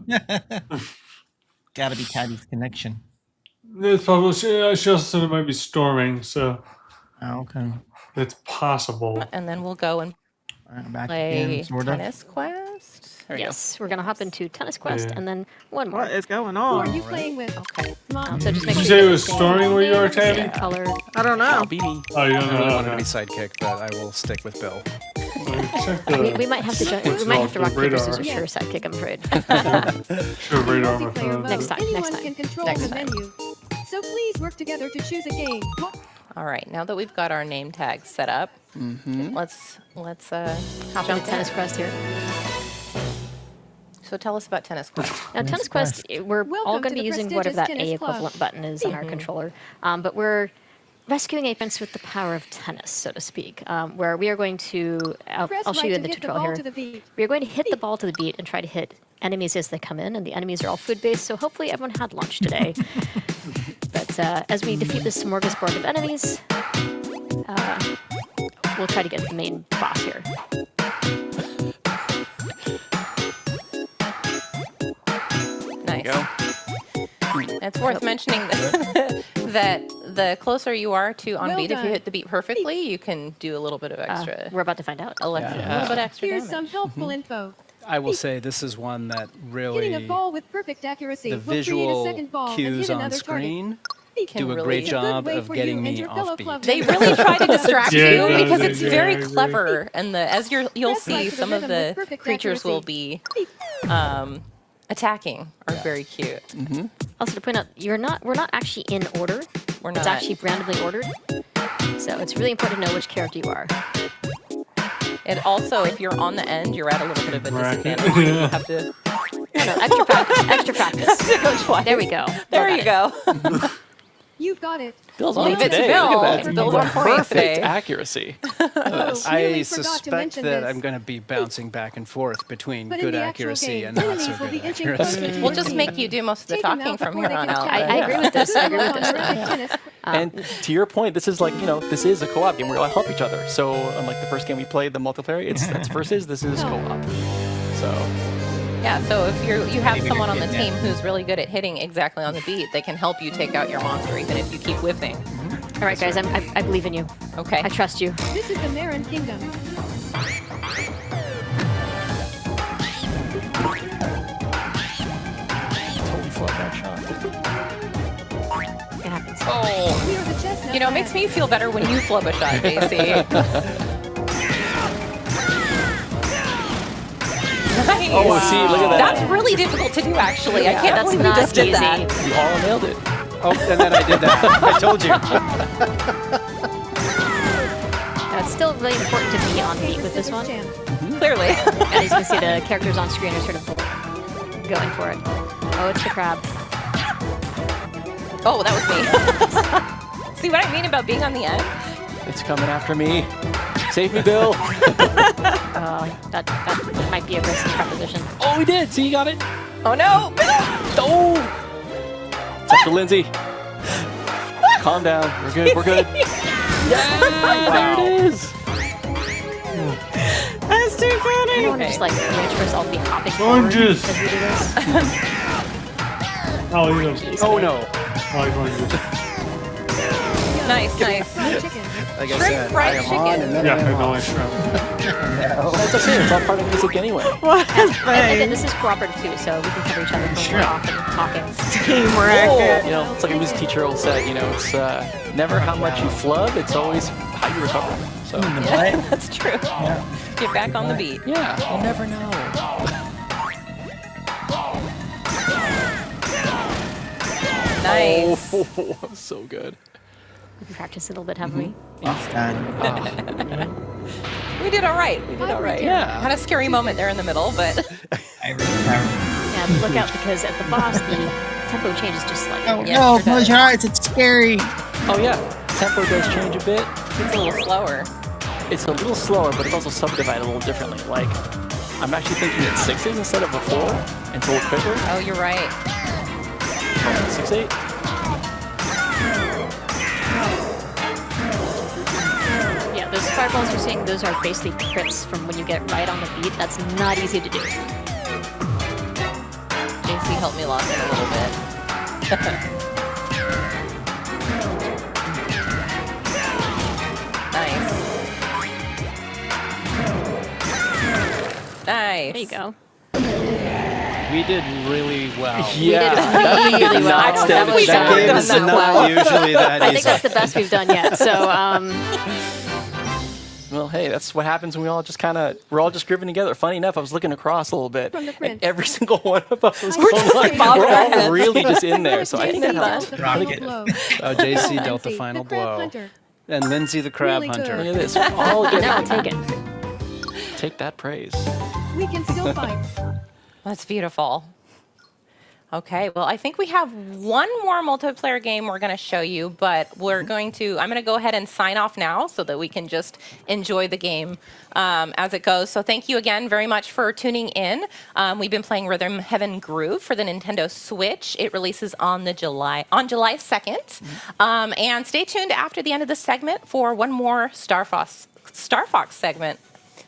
Gotta be Tabby's connection. It's probably she also said it might be storming, so okay. It's possible. And then we'll go and back play again, sort of. Tennis Quest. Yes, we're going to hop into Tennis Quest and then one more. What is going Who on? are you playing with? Okay. So just make Did you sure say you it was storming where you are, Tabby? color. I don't know. Oh, you don't I really know. wanted to Okay. be sidekick, but I will stick with Bill. Check the, We might have to rock paper scissors for a sidekick, I'm afraid. Sure, radar on my Multiplayer phone. mode. Next time, Anyone next time. can control Next the time. menu. So please work together to choose a game. All right, now that we've got our name tags set up, let's hop Jump into Tennis Quest here. So tell us about Tennis Quest. Now, Tennis Quest, we're all Welcome going to to be the using prestigious whatever that tennis A equivalent club. button is on our controller, but we're rescuing a prince with the power of tennis, so to speak, where we are going to, I'll Press show right you to in the hit the tutorial ball here. to the beat. We are going to hit the ball to the beat and try to hit enemies as they come in, and the enemies are all food-based, so hopefully everyone had lunch today. But as we defeat this smorgasbord of enemies, we'll try to get to the main boss here. Nice. It's worth mentioning that the closer you are to on Well beat, if you done. hit the beat perfectly, you can do a little bit of extra. We're about to find out. A little bit extra Here's damage. some helpful info. I will say this is one that really Hitting a ball with perfect accuracy the will create a visual second ball and cues hit on another screen Can do a really- great It's a good job way of for getting you and me your fellow off beat. club They members really try to distract Yeah, you yeah, because yeah, it's yeah, very I agree. clever, and as you'll Press right see, to the some of rhythm with the perfect creatures will accuracy. be attacking are very cute. Also to point out, we're not actually in order. We're It's not. actually randomly ordered. So it's really important to know which character you are. It also, if you're on the end, you're at a little bit of a Bracket. disadvantage. You have to. No, extra practice. Extra practice. Go twice. There we go. There Bill you got go. You've got it. Bill's Leave on it to today. Bill. Look at that. Bill's on point Perfect today. accuracy. Oh, I nearly forgot to suspect mention that this. I'm going to be bouncing back and forth between But in good the actual accuracy game, and not so enemies will be good inching accuracy. closer to We'll just make you do most of the Take them talking out from before here they on can out. catch I agree with this. I agree with this. Tennis. And to your point, this is like, this is a co-op game where we all help each other. So unlike the first game we played, the multiplayer, it's versus, this is co-op. So Yeah, so if you have someone on the team who's really good at hitting exactly on the beat, they can help you take out your monster even if you keep whiffing. All right, guys, I believe in you. Okay. I trust you. This is the Marin Kingdom. totally flubbed that shot. Oh. You know, it makes me feel better when you flub a shot, JC. Nice. Oh, see, look at that. That's really difficult to do, actually. I Yeah, can't that's believe we not just did easy. that. You all nailed it. Oh, and then I did that. I told you. It's still really important to be on beat with this one. Clearly. And as you can see, the characters on screen are sort of going for it. Oh, it's the crab. Oh, that was me. See what I mean about being on the end? It's coming after me. Save me, Bill. That might be a risky proposition. Oh, we did. See, you got it. Oh, no. Oh. It's up to Lindsay. Calm down. We're good. We're good. Yeah, there it is. That's too funny. I want to just like range for us all be hopping forward Oranges. as we do this. Oh, you know. Oh, no. I like oranges. Nice, nice. Like I Shrimp said, fried I am chicken. on and then Yeah, I I am don't off. like shrimp. That's okay. It's all part of the music anyway. What And again, this is cooperative too, so we can cover each other when we're off and talking. Team racket. You know, it's like a music teacher always said, you know, it's never how much you flub, it's always how you recover. So Yeah, that's true. Get back on the beat. yeah, you never know. Nice. Oh, so good. We can practice a little bit, haven't we? Well done. We did all right. We did all right. Yeah. Had a scary moment there in the middle, but Every time. Yeah, but look out because at the boss, the tempo changes just slightly. Oh Yeah, no, sure close does. your eyes, it's scary. Oh yeah, tempo does change a bit. it's a little slower. It's a little slower, but it's also subdivided a little differently. Like, I'm actually thinking it's 6s instead of a 4. It's a little quicker. Oh, you're right. 6/8. Yeah, those fireballs you're seeing, those are basically crits from when you get right on the beat. That's not easy to do. JC helped me lock in a little bit. Nice. Nice. There you go. We did really well. Yeah, We did really well. Next That was episode. so- game is not usually that I easy. think that's the best we've done yet. So, Well, hey, that's what happens when we're all just grooving together. Funny enough, I was looking across a little bit, From the and prince. every single one of us was We're going just like, bobbing we're our all heads. really just in there. So I think that JC helped. dealt the final Rocket. blow. Oh, JC dealt the Lindsay, final the crab blow. hunter. And Lindsay the crab Really hunter. Look at this. We're all now I'll getting take it. take that praise. We can still fight. That's beautiful. Okay, well, I think we have one more multiplayer game we're going to show you, but I'm going to go ahead and sign off now so that we can just enjoy the game as it goes. So thank you again very much for tuning in. We've been playing Rhythm Heaven Groove for the Nintendo Switch. It releases on July 2nd. And stay tuned after the end of the segment for one more Star Fox segment.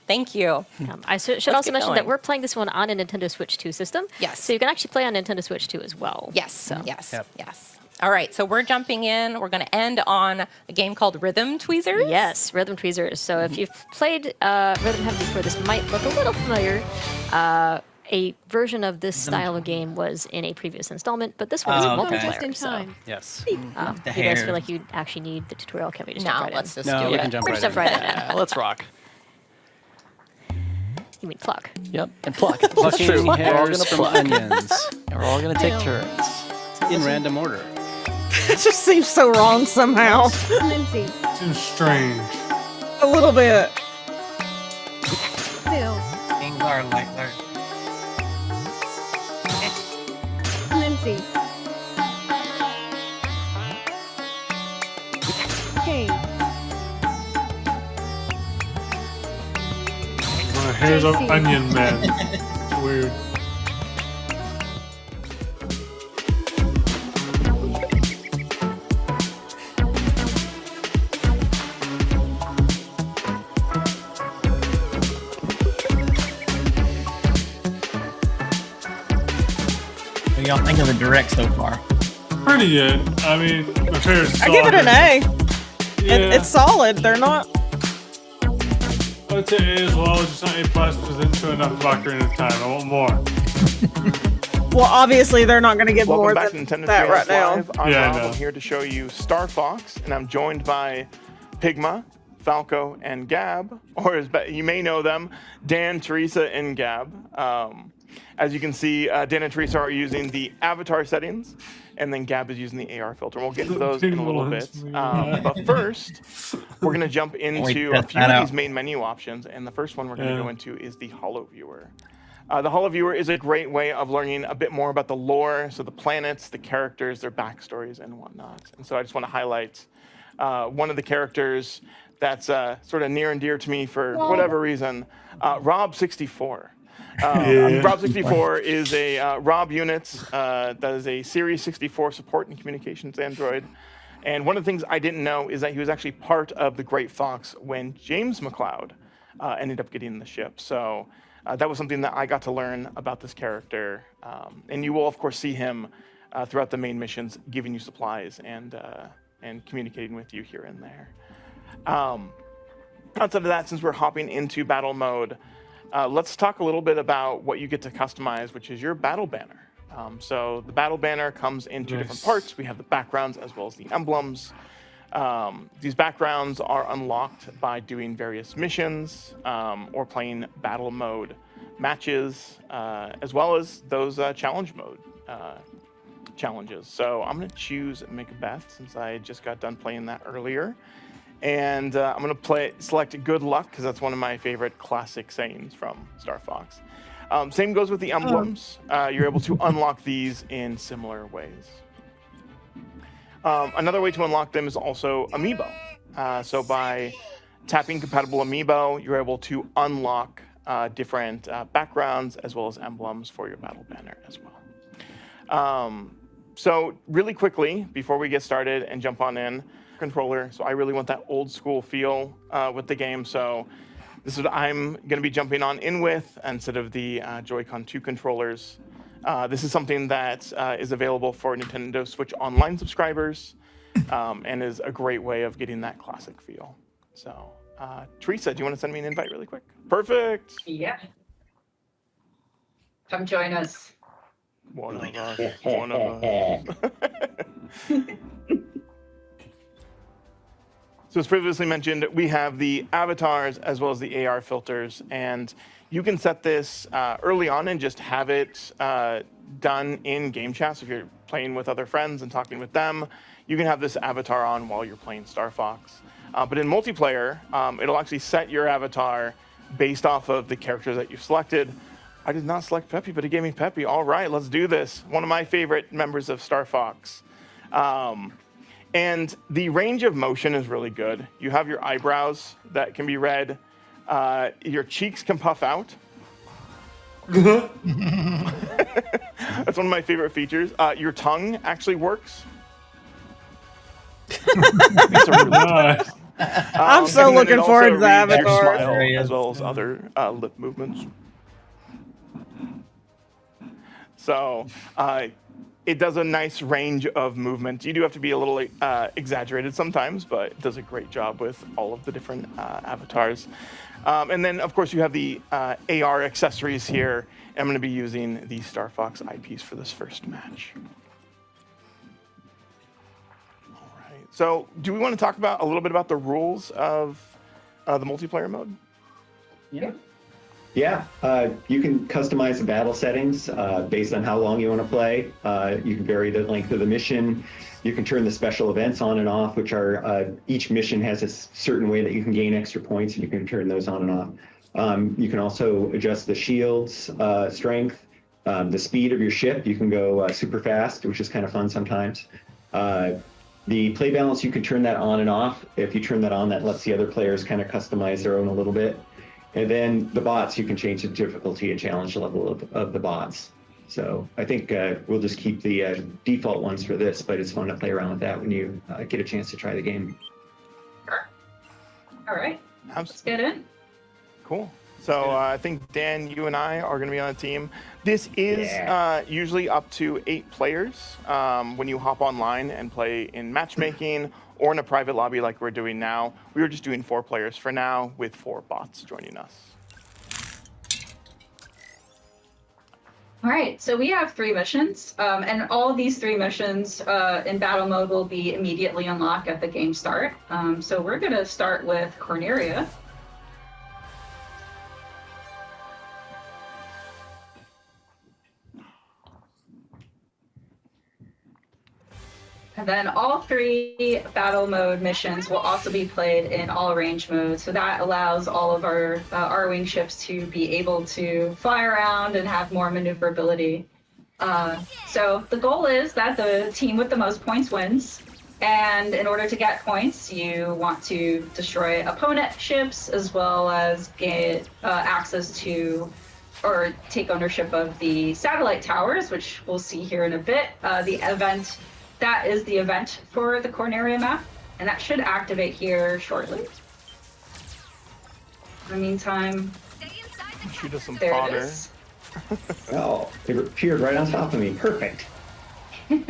Thank you. I should Let's also get mention going. that we're playing this one on a Nintendo Switch 2 system. Yes. So you can actually play on Nintendo Switch 2 as well. Yes, yes, Yep. yes. All right, so we're jumping in. We're going to end on a game called Rhythm Tweezers. Yes, Rhythm Tweezers. So if you've played Rhythm Heaven before, this might look a little familiar. A version of this style of game was in a previous installment, but this one is Oh, okay. multiplayer. Just in time. Yes. Do The you guys hair. feel like you actually need the tutorial? Can we just No, jump right let's in? just No, do we it. can jump We're right just in. jump right in. Yeah, let's rock. You mean pluck? Yep, and pluck. That's Plucking true. We're all hairs gonna from pluck. onions And we're all gonna take turns. in random order. It just seems so wrong somehow. Lindsay, Seems strange. A little bit. Bill, Things are like they're Lindsay. Kay, My hair's of JC. onion man. It's weird. what do y'all think of the direct so far? Pretty good. I mean, my hair's I give it an A. Yeah. It's solid. They're not. I'd say A as well. Just not A plus because didn't show enough blocker in time. I want more. Well, obviously they're not going to give Welcome more back than to Nintendo that Treehouse right now. Live. I'm Yeah, I Rob. know. I'm here to show you Star Fox, and I'm joined by Pigma, Falco, and Gab, or as you may know them, Dan, Teresa, and Gab. As you can see, Dan and Teresa are using the avatar settings, and then Gab is using the AR filter. We'll get into those in a little bit. But first, we're going to jump into a few of these main menu options, and the first one we're going to go into is the Holo Viewer. The Holo Viewer is a great way of learning a bit more about the lore, so the planets, the characters, their backstories, and whatnot. And so I just want to highlight one of the characters that's sort of near and dear to me for whatever reason, Rob64. Rob64 is a Rob unit that is a Series 64 support and communications android. And one of the things I didn't know is that he was actually part of the Great Fox when James McLeod ended up getting the ship. So that was something that I got to learn about this character. And you will, of course, see him throughout the main missions, giving you supplies and communicating with you here and there. Outside of that, since we're hopping into battle mode, let's talk a little bit about what you get to customize, which is your battle banner. So the battle banner comes in two different parts. We have the backgrounds as well as the emblems. These backgrounds are unlocked by doing various missions or playing battle mode matches, as well as those challenge mode challenges. So I'm going to choose Macbeth since I just got done playing that earlier. And I'm going to select Good Luck because that's one of my favorite classic sayings from Star Fox. Same goes with the emblems. You're able to unlock these in similar ways. Another way to unlock them is also Amiibo. So by tapping compatible Amiibo, you're able to unlock different backgrounds as well as emblems for your battle banner as well. So really quickly, before we get started and jump on in, controller. So I really want that old school feel with the game. So this is what I'm going to be jumping on in with instead of the Joy-Con 2 controllers. This is something that is available for Nintendo Switch Online subscribers and is a great way of getting that classic feel. So Teresa, do you want to send me an invite really quick? Perfect. Yeah. Come join us. One of us. One of us. So as previously mentioned, we have the avatars as well as the AR filters, and you can set this early on and just have it done in game chat. So if you're playing with other friends and talking with them, you can have this avatar on while you're playing Star Fox. But in multiplayer, it'll actually set your avatar based off of the characters that you've selected. I did not select Peppy, but it gave me Peppy. All right, let's do this. One of my favorite members of Star Fox. And the range of motion is really good. You have your eyebrows that can be read. Your cheeks can puff out. That's one of my favorite features. Your tongue actually works. I'm so looking forward to the reads your avatar. smile as well as other lip movements. So it does a nice range of movement. You do have to be a little exaggerated sometimes, but it does a great job with all of the different avatars. And then, of course, you have the AR accessories here. I'm going to be using the Star Fox eyepiece for this first match. All right. So do we want to talk about a little bit about the rules of the multiplayer mode? Yeah. Yeah, you can customize the battle settings based on how long you want to play. You can vary the length of the mission. You can turn the special events on and off, which are each mission has a certain way that you can gain extra points, and you can turn those on and off. You can also adjust the shield's strength, the speed of your ship. You can go super fast, which is kind of fun sometimes. The play balance, you can turn that on and off. If you turn that on, that lets the other players kind of customize their own a little bit. And then the bots, you can change the difficulty and challenge level of the bots. So I think we'll just keep the default ones for this, but it's fun to play around with that when you get a chance to try the game. All right. Let's get in. Cool. So I think, Dan, you and I are going to be on a team. This is usually up to 8 players when you hop online and play in matchmaking or in a private lobby like we're doing now. We were just doing 4 players for now with 4 bots joining us. All right, so we have 3 missions, and all of these 3 missions in battle mode will be immediately unlocked at the game start. So we're going to start with Corneria. And then all 3 battle mode missions will also be played in all range mode. So that allows all of our R-Wing ships to be able to fly around and have more maneuverability. So the goal is that the team with the most points wins. And in order to get points, you want to destroy opponent ships as well as get access to or take ownership of the satellite towers, which we'll see here in a bit. That is the event for the Corneria map, and that should activate here shortly. In the meantime, Shoot us some there fodder. it is. Oh, it appeared right on top of me. Perfect. Going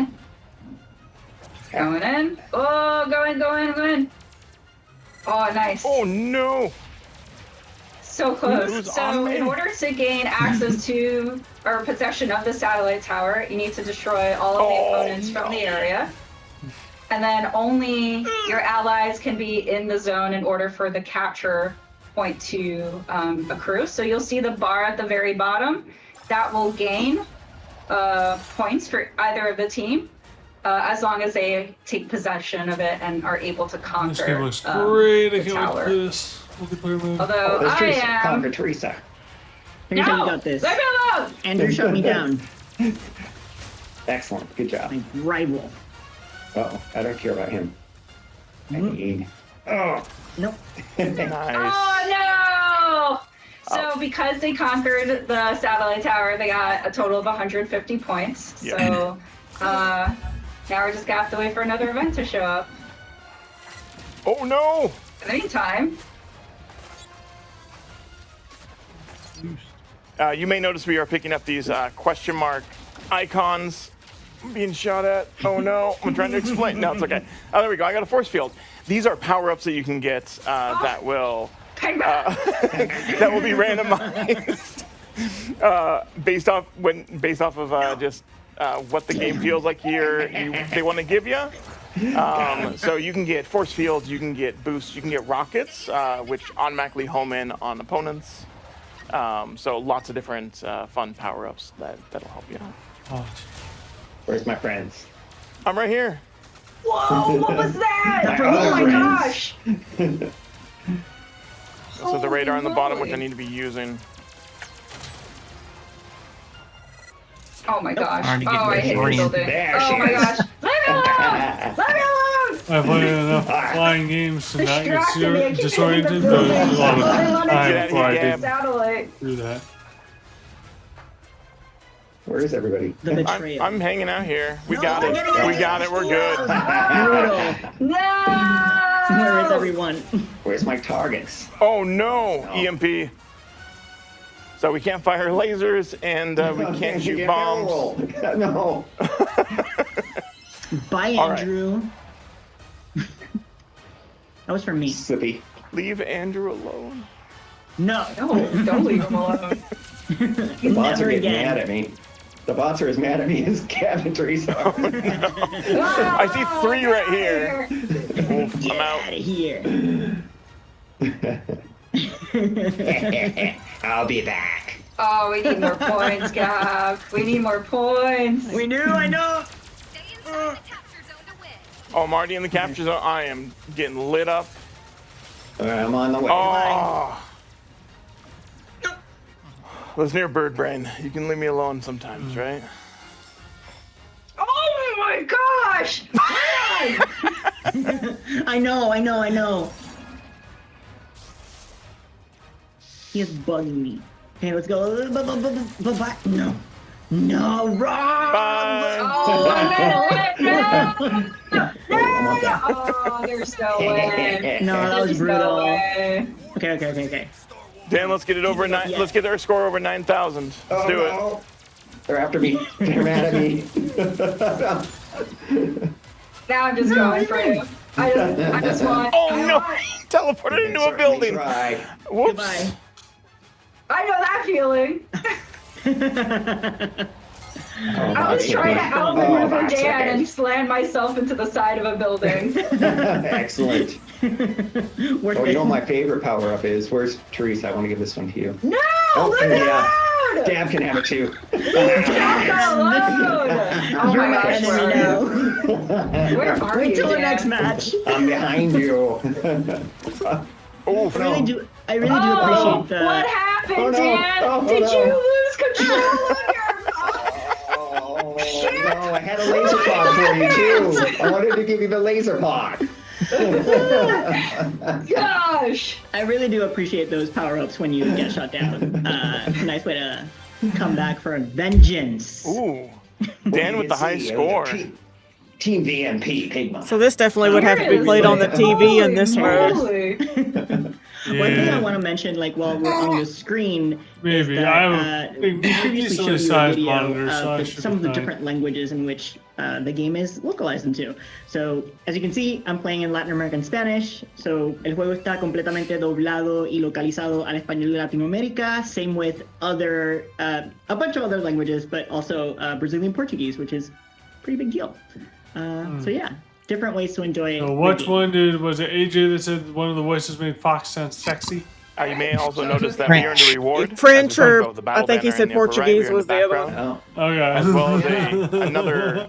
in. Oh, going. Oh, nice. Oh, no. So close. Who's So on me? in order to gain access to or possession of the satellite tower, you need to destroy all of the opponents from the area. And then only your allies can be in the zone in order for the capture point to accrue. So you'll see the bar at the very bottom. That will gain points for either of the team as long as they take possession of it and are able to conquer This game looks great. I the can't tower. wait to play this. Although I am... Conquer Teresa. No! You got this. Leave me alone! Andrew shut me down. Excellent. Good job. My rival. Oh, I don't care about him. I need. Oh. Nope. Oh no! So because they conquered the satellite tower, they got a total of 150 points. Yep. So now we're just gonna have to wait for another event to show up. Oh no! In the meantime, you may notice we are picking up these question mark icons being shot at. Oh no, I'm trying to explain. No, it's okay. Oh, there we go. I got a force field. These are power-ups that you can get that will that will be randomized based off of just what the game feels like they want to give you. So you can get force fields, you can get boosts, you can get rockets, which automatically home in on opponents. So lots of different fun power-ups that'll help you. Oh. Where's my friends? I'm right here. whoa! What was that? My Oh my other gosh! So the radar on the bottom, which I need to be using. Oh my gosh! Trying to Oh, get I my hit the brain. building. There Oh she my is. gosh! Leave me alone! Leave me alone! I've played enough flying games to not get Distracted me. I keep disoriented, hitting the but it was building. a lot of I wanted time to before I get did satellite. do that. Where is everybody? The betrayal. I'm hanging out here. We got it. We got it. We're good. Brutal. No! Where is everyone? Where's my targets? Oh no, EMP. So we can't fire lasers and we can't shoot bombs. No. Bye, All right. Andrew. That was for me. Slippy. Leave Andrew alone. No. No, don't leave him alone. The bots are Never getting again. mad at me. The bots are as mad at me as Gavin and Teresa. Oh, no. I see 3 right here. Oof, Get I'm out. out of here. I'll be back. Oh, we need more points, Gav. We need more points. We do, I know. Oh, I'm already in the capture zone. I am getting lit up. All right, I'm on the way. Oh. Listen here, bird brain. You can leave me alone sometimes, right? Oh my gosh! I know. He is bugging me. Okay, let's go. No. No, wrong! Oh, no! Oh, there's no way. No, that was There's brutal. No way. Okay. Dan, let's get it over 9. Yeah. Let's get our score over 9,000. Let's do it. No. They're after me. They're mad at me. Now I'm just going for you. I just want. Oh no! Teleported into a building. Try. Whoops. Goodbye. I know that feeling. I was trying to outmaneuver Dan and slam myself into the side of a building. Excellent. Oh, you know what my favorite power up is? Where's Teresa? I want to give this one to you. No! Oh, Leave it yeah. alone! Dab can have it too. Leave that alone! Oh my gosh, where are Wait you, till the Dan? next match. I'm behind you. I really do appreciate the. What happened, Oh, no. Dan? Oh, Did no. you lose control of your... No, I had a laser pod for you too. I wanted to give you the laser pod. Gosh! I really do appreciate those power-ups when you get shot down. Nice way to come back for a vengeance. Ooh. Dan with the high score. Team VMP, Pigma. So this definitely would have to be played on the TV in this mode. One thing I want to mention, like while we're on the screen, Maybe. is that, I have a we previously decently showed you a sized video monitor, so I of should some be of the fine. different languages in which the game is localized into. So, as you can see, I'm playing in Latin American Spanish. So, el juego está completamente doblado y localizado al español de Latinoamérica. Same with other, a bunch of other languages, but also Brazilian Portuguese, which is a pretty big deal. So yeah, different ways to enjoy. So the which game. one was it? AJ that said one of the voices made Fox sound sexy. You may also notice that we earned a reward. French as we talked or about with the I battle think he banner said in the upper right, Portuguese we earned was the other one. background, Okay. As well as another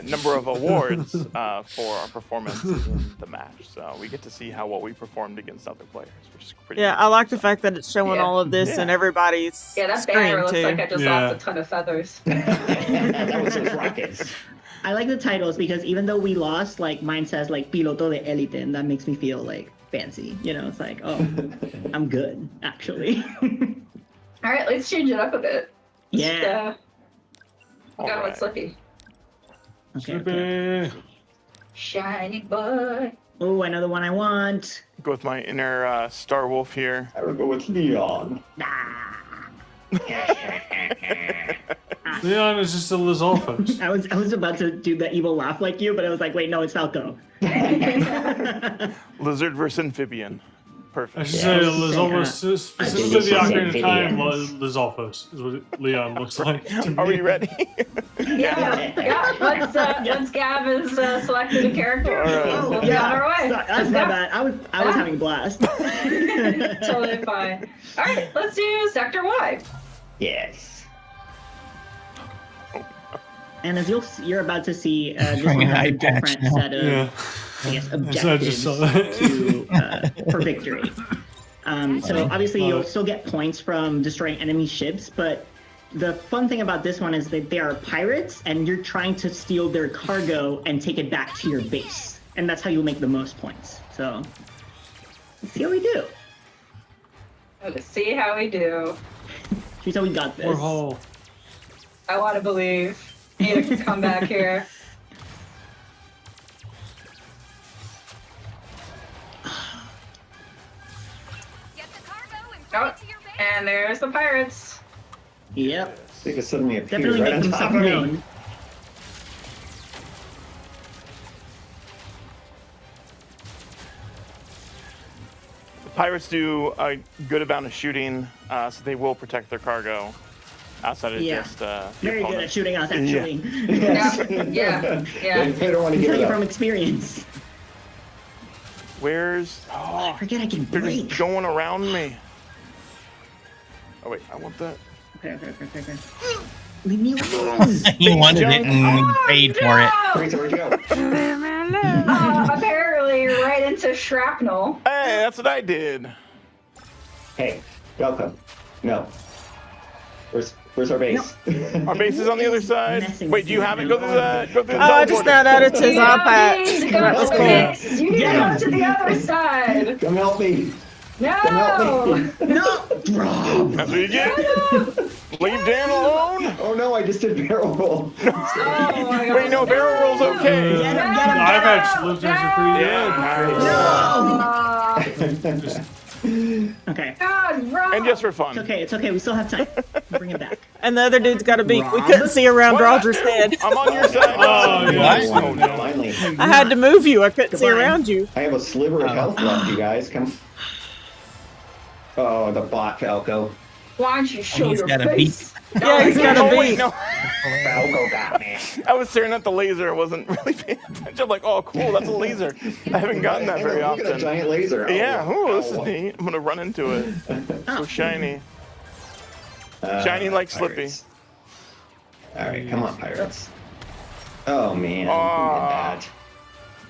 number of awards for our performance in the match. So we get to see how we performed against other players, which is pretty. Yeah, I like the fact that it's showing Yeah. all of this in everybody's Yeah, that screen banner looks too. like I just lost a ton of feathers. That was those rockets. I like the titles because even though we lost, like mine says like piloto de élite, and that makes me feel like fancy. You know, it's like, oh, I'm good actually. All right, let's change it up a bit. Yeah. Got with Slippy. Okay. Shiny boy. Oh, another one I want. Go with my inner Star Wolf here. I would go with Leon. Leon is just a Lizalfos. I was about to do the evil laugh like you, but I was like, wait, no, it's Falco. Lizard versus amphibian. Perfect. I should say Lizalfos, specifically the Ocarina of Time, Lizalfos is what Leon looks like. Are we ready? Yeah. Once Gav is selected a character, we'll be on our way. That's my bad. I was having a blast. Totally fine. All right, let's do Sector Y. Yes. And as you're about to see, this one has a different set of, I guess, objectives for victory. So obviously you'll still get points from destroying enemy ships, but the fun thing about this one is that they are pirates, and you're trying to steal their cargo and take it back to your base, and that's how you'll make the most points. So let's see how we do. Let's see how we do. Here's how we got this. I want to believe. Need to come back here. Oh, and there's the pirates. Yep. They could suddenly appear Definitely right make on top themselves of me. known. The pirates do a good amount of shooting, so they will protect their cargo outside of just the Very good opponent. at shooting us, actually. Yeah. They don't want to I give tell it you up. from experience. Where's... I forget I can They're break. just going around me. Oh wait, I want that. Okay. Leave me alone. He wanted it and paid for it. Where'd you go? Apparently, right into shrapnel. Hey, that's what I did. Hey, welcome. No. Where's our base? Our base is on the other side. Wait, do you have it? Go through that. Go through the I just found out it's his iPad. That was cool. You need to go to the other side. Come help me. No. No. That's what you get. Leave Dan alone. Oh no, I just did barrel roll. Oh my God. Wait, no, barrel roll's okay. The iPad slippers are pretty good. Okay. God, run. And just for fun. It's okay. We still have time. Bring it back. And the other dude's got a beak. We couldn't see around Roger's head. I'm on your side. Oh, yeah. Oh, no, finally. I had to move you. I couldn't see around you. I have a sliver of health left, you guys. Come. Oh, the bot, Falco. Why don't you show he's your got a face? Yeah, he's got a Oh, wait, beat. no. Falco got me. I was staring at the laser. I wasn't really paying attention. I'm like, oh, cool, that's a laser. I haven't gotten that very Look often. at a giant laser. Yeah, Oh, ooh, this is neat. I'm gonna run into it. So shiny. Shiny like Slippy. All right, come on, pirates. Oh man, Aw. who did that?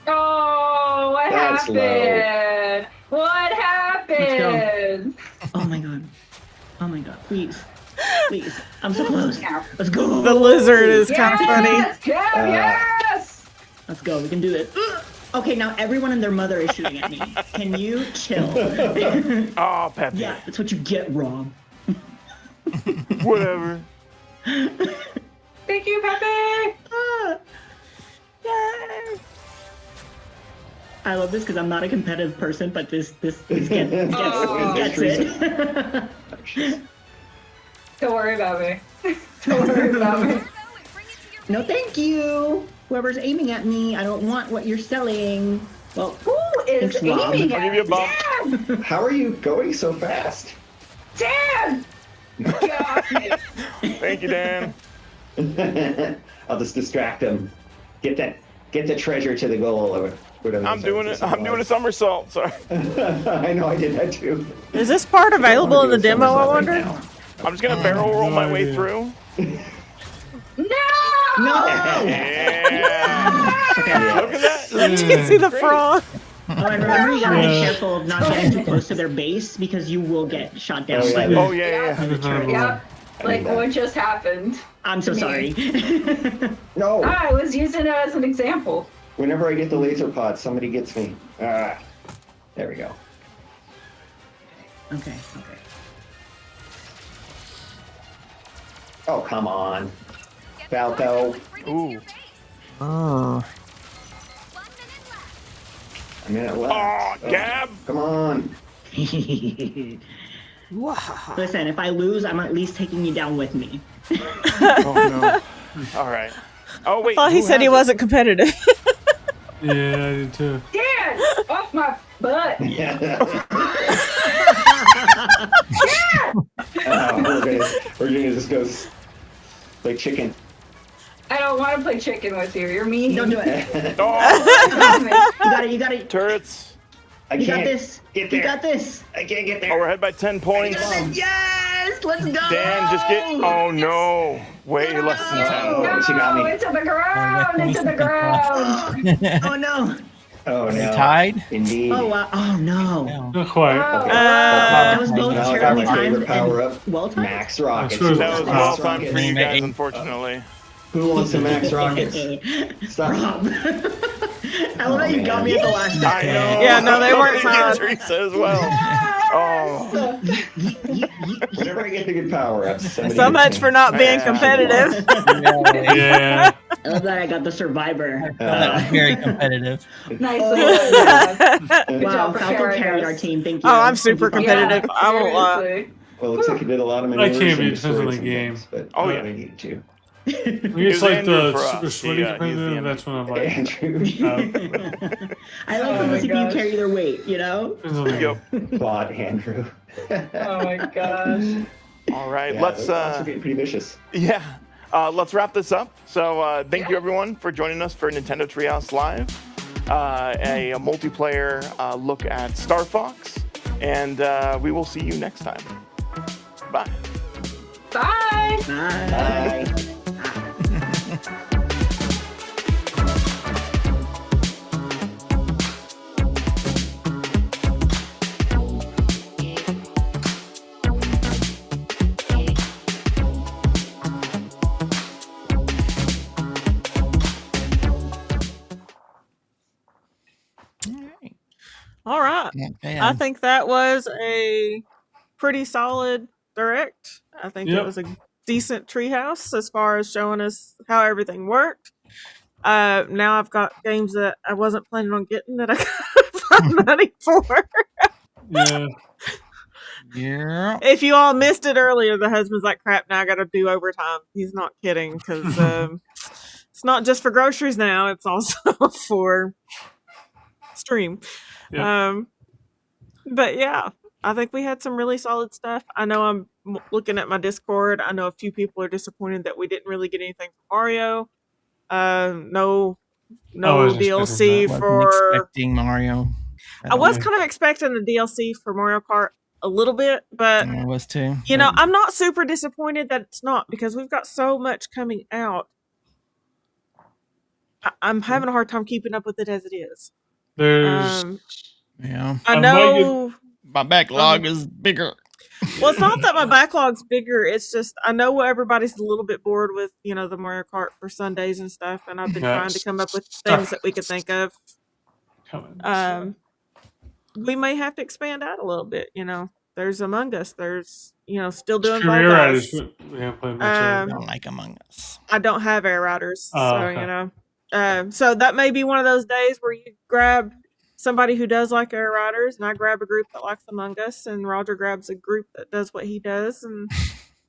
Oh, what That's happened? What happened? Oh my god. Oh my god. Please. Please. I'm so close. Let's go. The lizard is kind of funny. Yes! Let's go. We can do it. Okay, now everyone and their mother is shooting at me. Can you chill? Oh, Peppy. Yeah, that's what you get, Rob. Whatever. Thank you, Pepe. Yay! I love this because I'm not a competitive person, but this gets it. Don't worry about me. Don't worry about me. No, thank you. Whoever's aiming at me, I don't want what you're selling. Well, who is thanks, Rob. aiming I'll give you a bump. Dan! How are you going so fast? Dan! Got me. Thank you, Dan. I'll just distract him. Get the treasure to the goal. Or whatever. I'm doing it. I'm doing a somersault. Sorry. I know I did that too. Is this part available in the demo, I wonder? I'm just gonna barrel roll my way through. No! Yeah. Look at that. Did you see the frog? Oh, and remember, you gotta be careful of not getting too close to their base because you will get shot down. Oh yeah. Yep. Like what just happened. I'm so sorry. No. I was using it as an example. Whenever I get the laser pod, somebody gets me. There we go. Okay. Oh, come on. Falco. Ooh. Oh. A minute left. Oh, Gab. Come on. Listen, if I lose, I'm at least taking you down with me. Oh no. All right. Oh wait. I thought he said he wasn't competitive. Yeah, I did too. Dan! Off my butt! Yeah. Dan! We're gonna just go play chicken. I don't want to play chicken with you. You're mean. Don't do it. Oh. You got it. Turrets. You got this. Get there. You got this. I can't get there. Oh, we're ahead by 10 points. Yes! Let's go! Dan, just get. Oh no. Way less than 10. Oh, she got me. Into the ground! Into the ground! Oh no! Oh Are they no. tied? Indeed. Oh wow! Oh no! Not quite. That was both Now I got terribly my favorite timed power and up. well timed. Max rockets. That was That was Max well time rockets. for you guys, unfortunately. Who wants some max rockets? Stop. Rob. I love how you got me at the last I second. know. Yeah, no, they weren't Get tied. Teresa as well. Oh. Whenever I get the good power ups. So much for not being competitive. Yeah. I love that I got the survivor. That was very competitive. Nicely done. Good Wow, job for Falco carrying carried us. our team. Thank you. Oh, I'm super competitive. Yeah, I won't lie. seriously. Well, it looks like you did a lot of I maneuvers. can't be, and it depends on the destroyed some game. things, but Oh, I yeah. needed to. When Here's it's like Andrew the for us. super sweaty He's the competitive, enemy. that's when I'm like, Andrew. I like Oh when my the CPU gosh. carry their weight, you know? depends on the game. Yep. Claude Andrew. Oh my gosh. All right. Yeah, Let's. those are getting pretty vicious. Yeah. Let's wrap this up. So thank you everyone for joining us for Nintendo Treehouse Live, a multiplayer look at Star Fox, and we will see you next time. Bye. Bye. Bye. All right. Okay, I think that was a pretty solid direct. I think it Yep. was a decent treehouse as far as showing us how everything worked. Now I've got games that I wasn't planning on getting that I got find money for. Yeah. Yeah. If you all missed it earlier, the husband's like, crap, now I got to do overtime. He's not kidding because it's not just for groceries now. It's also for stream. Yep. But yeah, I think we had some really solid stuff. I know I'm looking at my Discord, I know a few people are disappointed that we didn't really get anything for Mario. No DLC for. Expecting Mario. I was kind of expecting a DLC for Mario Kart a little bit, but I was too. You know, I'm not super disappointed that it's not because we've got so much coming out. I'm having a hard time keeping up with it as it is. There's yeah. I know my backlog is bigger. Well, it's not that my backlog's bigger. It's just I know everybody's a little bit bored with the Mario Kart for Sundays and stuff, and I've been trying to come up with things that we could think of. We may have to expand out a little bit. There's Among Us. There's still doing Fall Guys. I don't like Among Us. I don't have Air Riders, so that may be one of those days where you grab somebody who does like Air Riders, and I grab a group that likes Among Us, and Roger grabs a group that does what he does, and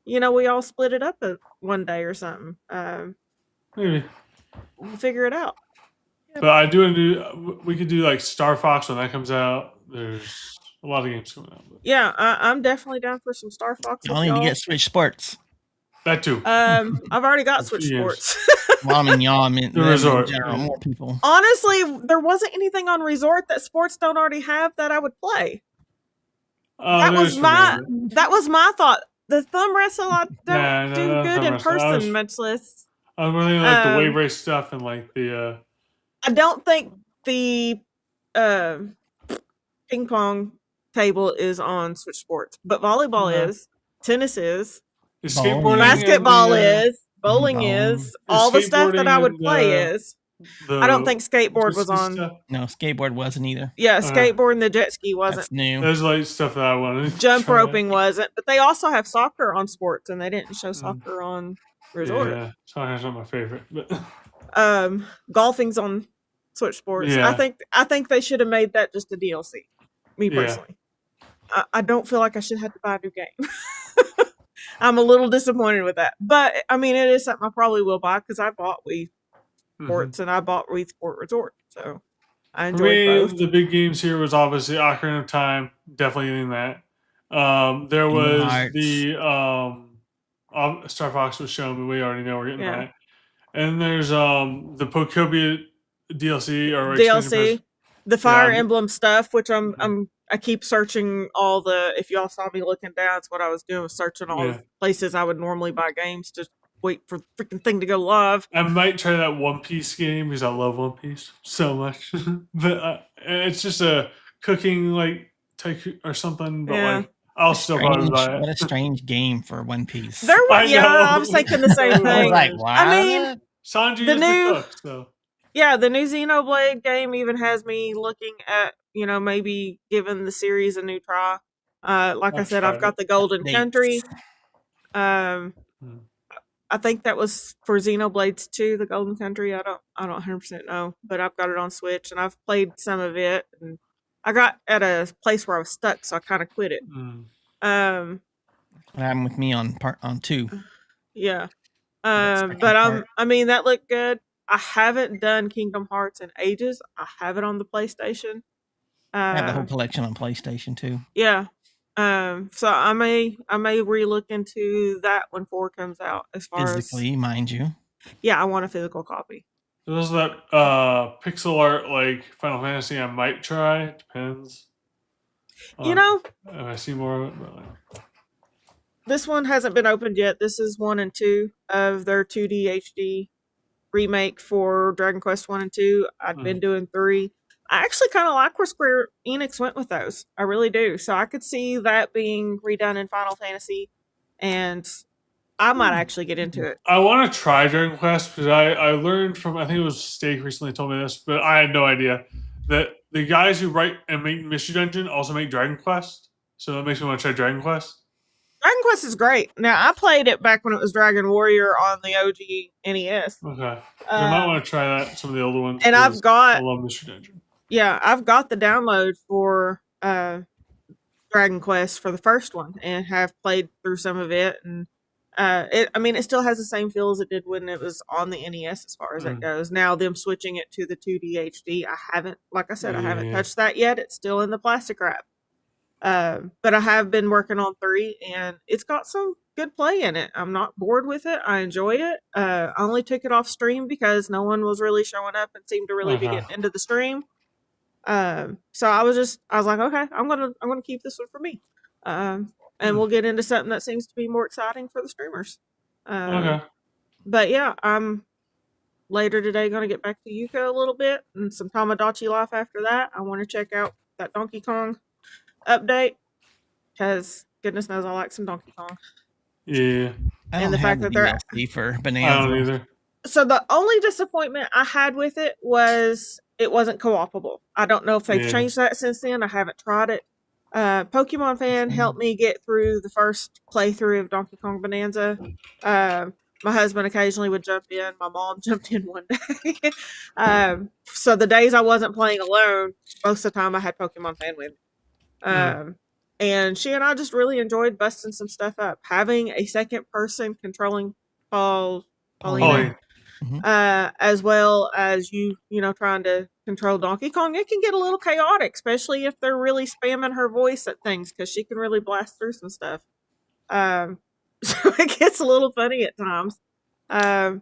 we all split it up one day or something. Maybe we'll figure it out. But we could do like Star Fox when that comes out. There's a lot of games coming out. But. Yeah, I'm definitely down for some Star Fox. You only need to get Switch Sports. That too. I've already got Switch Sports. Well, I mean, the Resort. In general, more people. Honestly, there wasn't anything on Resort that Sports don't already have that I would play. That was my thought. The thumb wrestle I don't do good in person, much less. I was really like the wave race stuff and like the. I don't think the ping pong table is on Switch Sports, but volleyball is, tennis is, basketball is, bowling is, all the stuff that I would play is. I don't think skateboard was on. No, skateboard wasn't either. Yeah, skateboard and the jet ski wasn't. That's new. There's like stuff that I wanted. Jump roping wasn't, but they also have soccer on Sports, and they didn't show soccer on Resort. Yeah, soccer's not my favorite, but golfing's on Switch Sports. Yeah. I think they should have made that just a DLC. Me personally, I don't feel like I should have to buy a new game. I'm a little disappointed with that, but I mean, it is something I probably will buy because I bought Wii Sports and I bought Wii Sport Resort, so I enjoyed both. The big games here was obviously Ocarina of Time, definitely getting that. There was the Star Fox was shown, but we already know we're getting that. And there's the Pokemon DLC or DLC, the Fire Emblem stuff, which I keep searching all the. If y'all saw me looking down, it's what I was doing, was searching all the places I would normally buy games to wait for the freaking thing to go live. I might try that One Piece game because I love One Piece so much, but it's just a cooking like tycoon or something. But like, I'll still probably buy it. What a strange game for One Piece. I was thinking the same thing. I was like, wow. I mean, Sanji the is new the cook, so. Yeah, the new Xenoblade game even has me looking at, maybe giving the series a new try. Like I said, I've got the Golden Country. I think that was for Xenoblades 2, the Golden Country. I don't 100% know, but I've got it on Switch and I've played some of it. And I got at a place where I was stuck, so I kind of quit it. What happened with me on 2? Yeah. But that looked good. I haven't done Kingdom Hearts in ages. I have it on the PlayStation. I have the whole collection on PlayStation too. Yeah. So I may relook into that when 4 comes out. As far physically, mind you. Yeah, I want a physical copy. There's that pixel art like Final Fantasy. I might try. It depends. I see more of it. But this one hasn't been opened yet. This is 1 and 2 of their 2D HD remake for Dragon Quest 1 and 2. I'd been doing 3. I actually kind of like where Square Enix went with those. I really do. So I could see that being redone in Final Fantasy, and I might actually get into it. I want to try Dragon Quest because I learned from, I think it was Steak recently told me this, but I had no idea that the guys who write and make Mystery Dungeon also make Dragon Quest. So that makes me want to try Dragon Quest. Dragon Quest is great. Now, I played it back when it was Dragon Warrior on the OG NES. Okay. I might want to try that, some of the older ones. And I love Mystery Dungeon. Yeah, I've got the download for Dragon Quest for the first one and have played through some of it. And it still has the same feel as it did when it was on the NES as far as that goes. Now, them switching it to the 2D HD, I haven't touched that yet. It's still in the plastic wrap. But I have been working on 3, and it's got some good play in it. I'm not bored with it. I enjoy it. I only took it off stream because no one was really showing up and seemed to really be getting into the stream. So I was like, okay, I'm gonna keep this one for me. And we'll get into something that seems to be more exciting for the streamers. Okay. But yeah, I'm later today gonna get back to Yuka a little bit and some Tamagotchi life after that. I want to check out that Donkey Kong update because goodness knows I like some Donkey Kong. Yeah. I don't And the have fact the that they're DLC for Bonanza. I don't either. So the only disappointment I had with it was it wasn't co-opable. I don't know if they've changed that since then. I haven't tried it. Pokemon Fan helped me get through the first playthrough of Donkey Kong Bonanza. My husband occasionally would jump in. My mom jumped in one day. So the days I wasn't playing alone, most of the time I had Pokemon Fan with me. And she and I just really enjoyed busting some stuff up. Having a second person controlling Paulina, as well as you know, trying to control Donkey Kong, it can get a little chaotic, especially if they're really spamming her voice at things, because she can really blast through some stuff. So it gets a little funny at times. My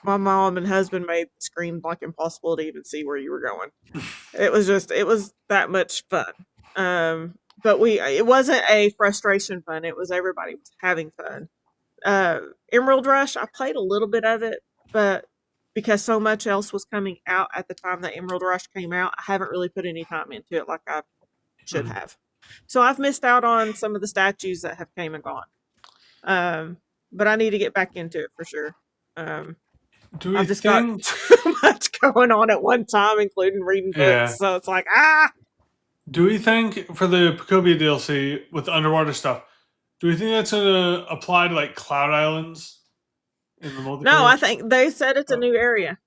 mom and husband made the screen like impossible to even see where you were going. It was that much fun. But it wasn't a frustration fun. It was everybody was having fun. Emerald Rush, I played a little bit of it, but because so much else was coming out at the time that Emerald Rush came out, I haven't really put any time into it like I should have. So I've missed out on some of the statues that have came and gone. But I need to get back into it for sure. I've just got too much going on at one time, including reading books. So it's like, Do we think for the Pocobia DLC with the underwater stuff, do we think that's going to apply to like Cloud Islands in the multiplayer? No, I think they said it's a new area,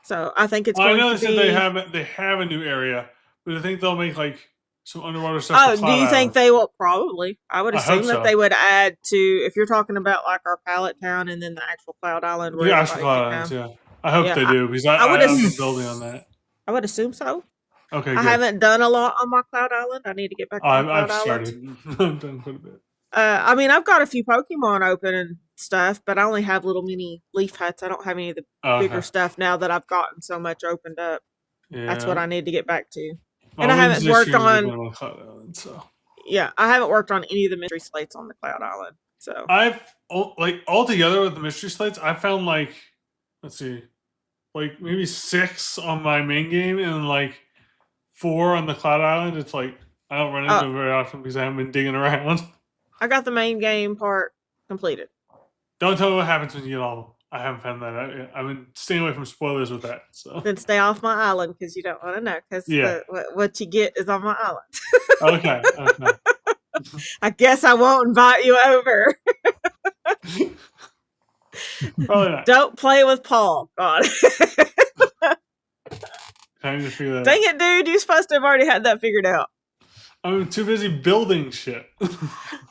so I think it's going to be. I know they said they have a new area, but I think they'll make like some underwater stuff. Oh, do you think they will? Probably. I would assume that they would add to, if you're talking about like our pallet town and then the actual Cloud Island. The actual Cloud Islands, yeah. I hope they do, because I've been building on that. I would assume so. Okay, I good. haven't done a lot on my Cloud Island. I need to get back on Cloud Island. I've done quite a bit. I mean, I've got a few Pokemon open and stuff, but I only have little mini leaf huts. I don't have any of the bigger stuff now that I've gotten so much opened up. Yeah. That's what I need to get back to. And I haven't worked on Cloud Island, so. Yeah, I haven't worked on any of the mystery slates on the Cloud Island. So I've altogether with the mystery slates, I found like, let's see, like maybe 6 on my main game and like 4 on the Cloud Island. It's like I don't run into them very often because I haven't been digging around. I got the main game part completed. Don't tell me what happens when you get all of them. I haven't found that out yet. I've been staying away from spoilers with that. So then stay off my island because you don't want to know, because what you get is on my island. Okay. I guess I won't invite you over. Probably not. Don't play with Paul. God. Time to figure that Dang it, dude. You're supposed to have already had that figured out. I'm too busy building shit.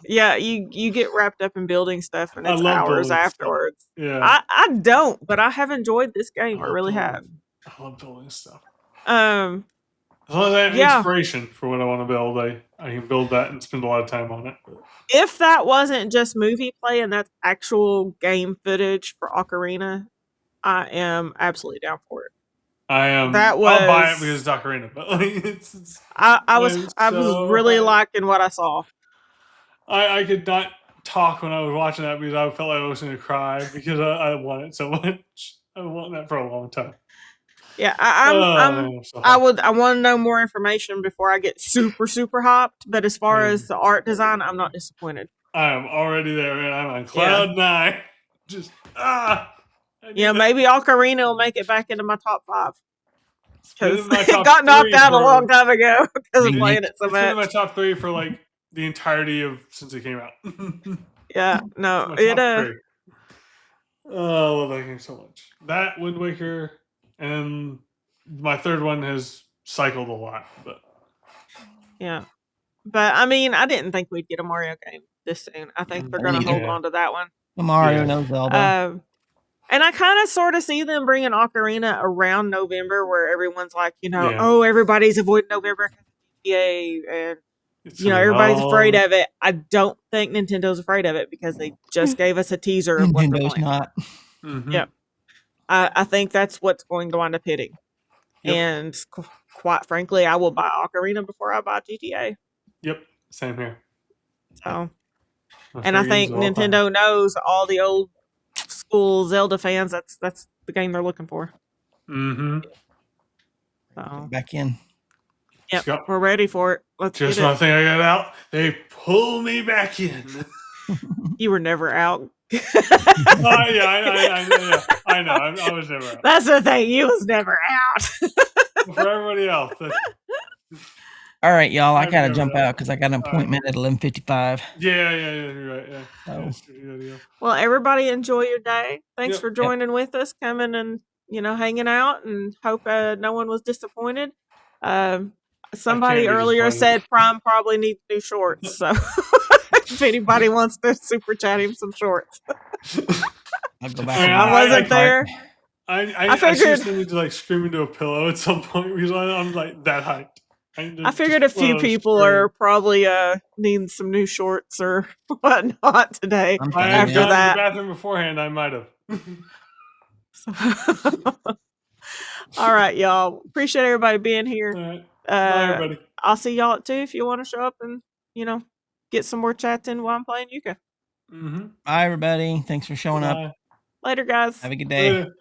Yeah, you get wrapped up in building stuff and it's hours afterwards. Stuff. Yeah. I don't, but I have enjoyed this game. I really have. I love building stuff. As long as I have inspiration for what I want to build, I can build that and spend a lot of time on it. If that wasn't just movie play and that's actual game footage for Ocarina, I am absolutely down for it. I am. I'll buy it because it's Ocarina, but like I was really liking what I saw. I could not talk when I was watching that because I felt like I was going to cry because I want it so much. I want that for a long time. Yeah, I want to know more information before I get super hyped. But as far as the art design, I'm not disappointed. I am already there, and I'm on cloud 9. Just maybe Ocarina will make it back into my top 5. Because it got knocked out a long time ago because of playing it so much. It's in my top 3 for like the entirety of since it came out. Yeah, no, I love that game so much. That, Wind Waker, and my third one has cycled a lot, but yeah. But I mean, I didn't think we'd get a Mario game this soon. I think they're going to hold on to that one. Mario, no Zelda. And I kind of sort of see them bringing Ocarina around November, where everyone's like, oh, everybody's avoiding November because of GTA, and everybody's afraid of it. I don't think Nintendo's afraid of it because they just gave us a teaser of what they're Nintendo's playing. not. Yep. I think that's what's going to wind up hitting. Yep. And quite frankly, I will buy Ocarina before I buy GTA. Yep, same here. So, and I think Nintendo knows all the old school Zelda fans. That's the game they're looking for. Mm-hmm. So, back in. Yep, we're ready for it. Let's just get it. one thing I got out. They pull me back in. You were never out. Oh yeah, I know. I was never out. That's the thing. You was never out. For everybody else. All right, y'all. I gotta jump out because I got an appointment at 11:55. Yeah, you're right. Yeah. So. Well, everybody enjoy your day. Thanks for joining with us, coming and hanging out, and hope no one was disappointed. Somebody earlier said Prime probably needs new shorts, so if anybody wants to super chat him some shorts. I'll go back. I wasn't there. I seriously need to scream into a pillow at some point because I'm that hyped. I figured a few people are probably needing some new shorts or whatnot today. After that, in the bathroom beforehand, I might have. All right, y'all. Appreciate everybody being here. All right. Bye, everybody. I'll see y'all at 2 if you want to show up and get some more chats in while I'm playing Yuka. Mm-hmm. Bye, everybody. Thanks for showing up. Later, guys. Have a good day. Later.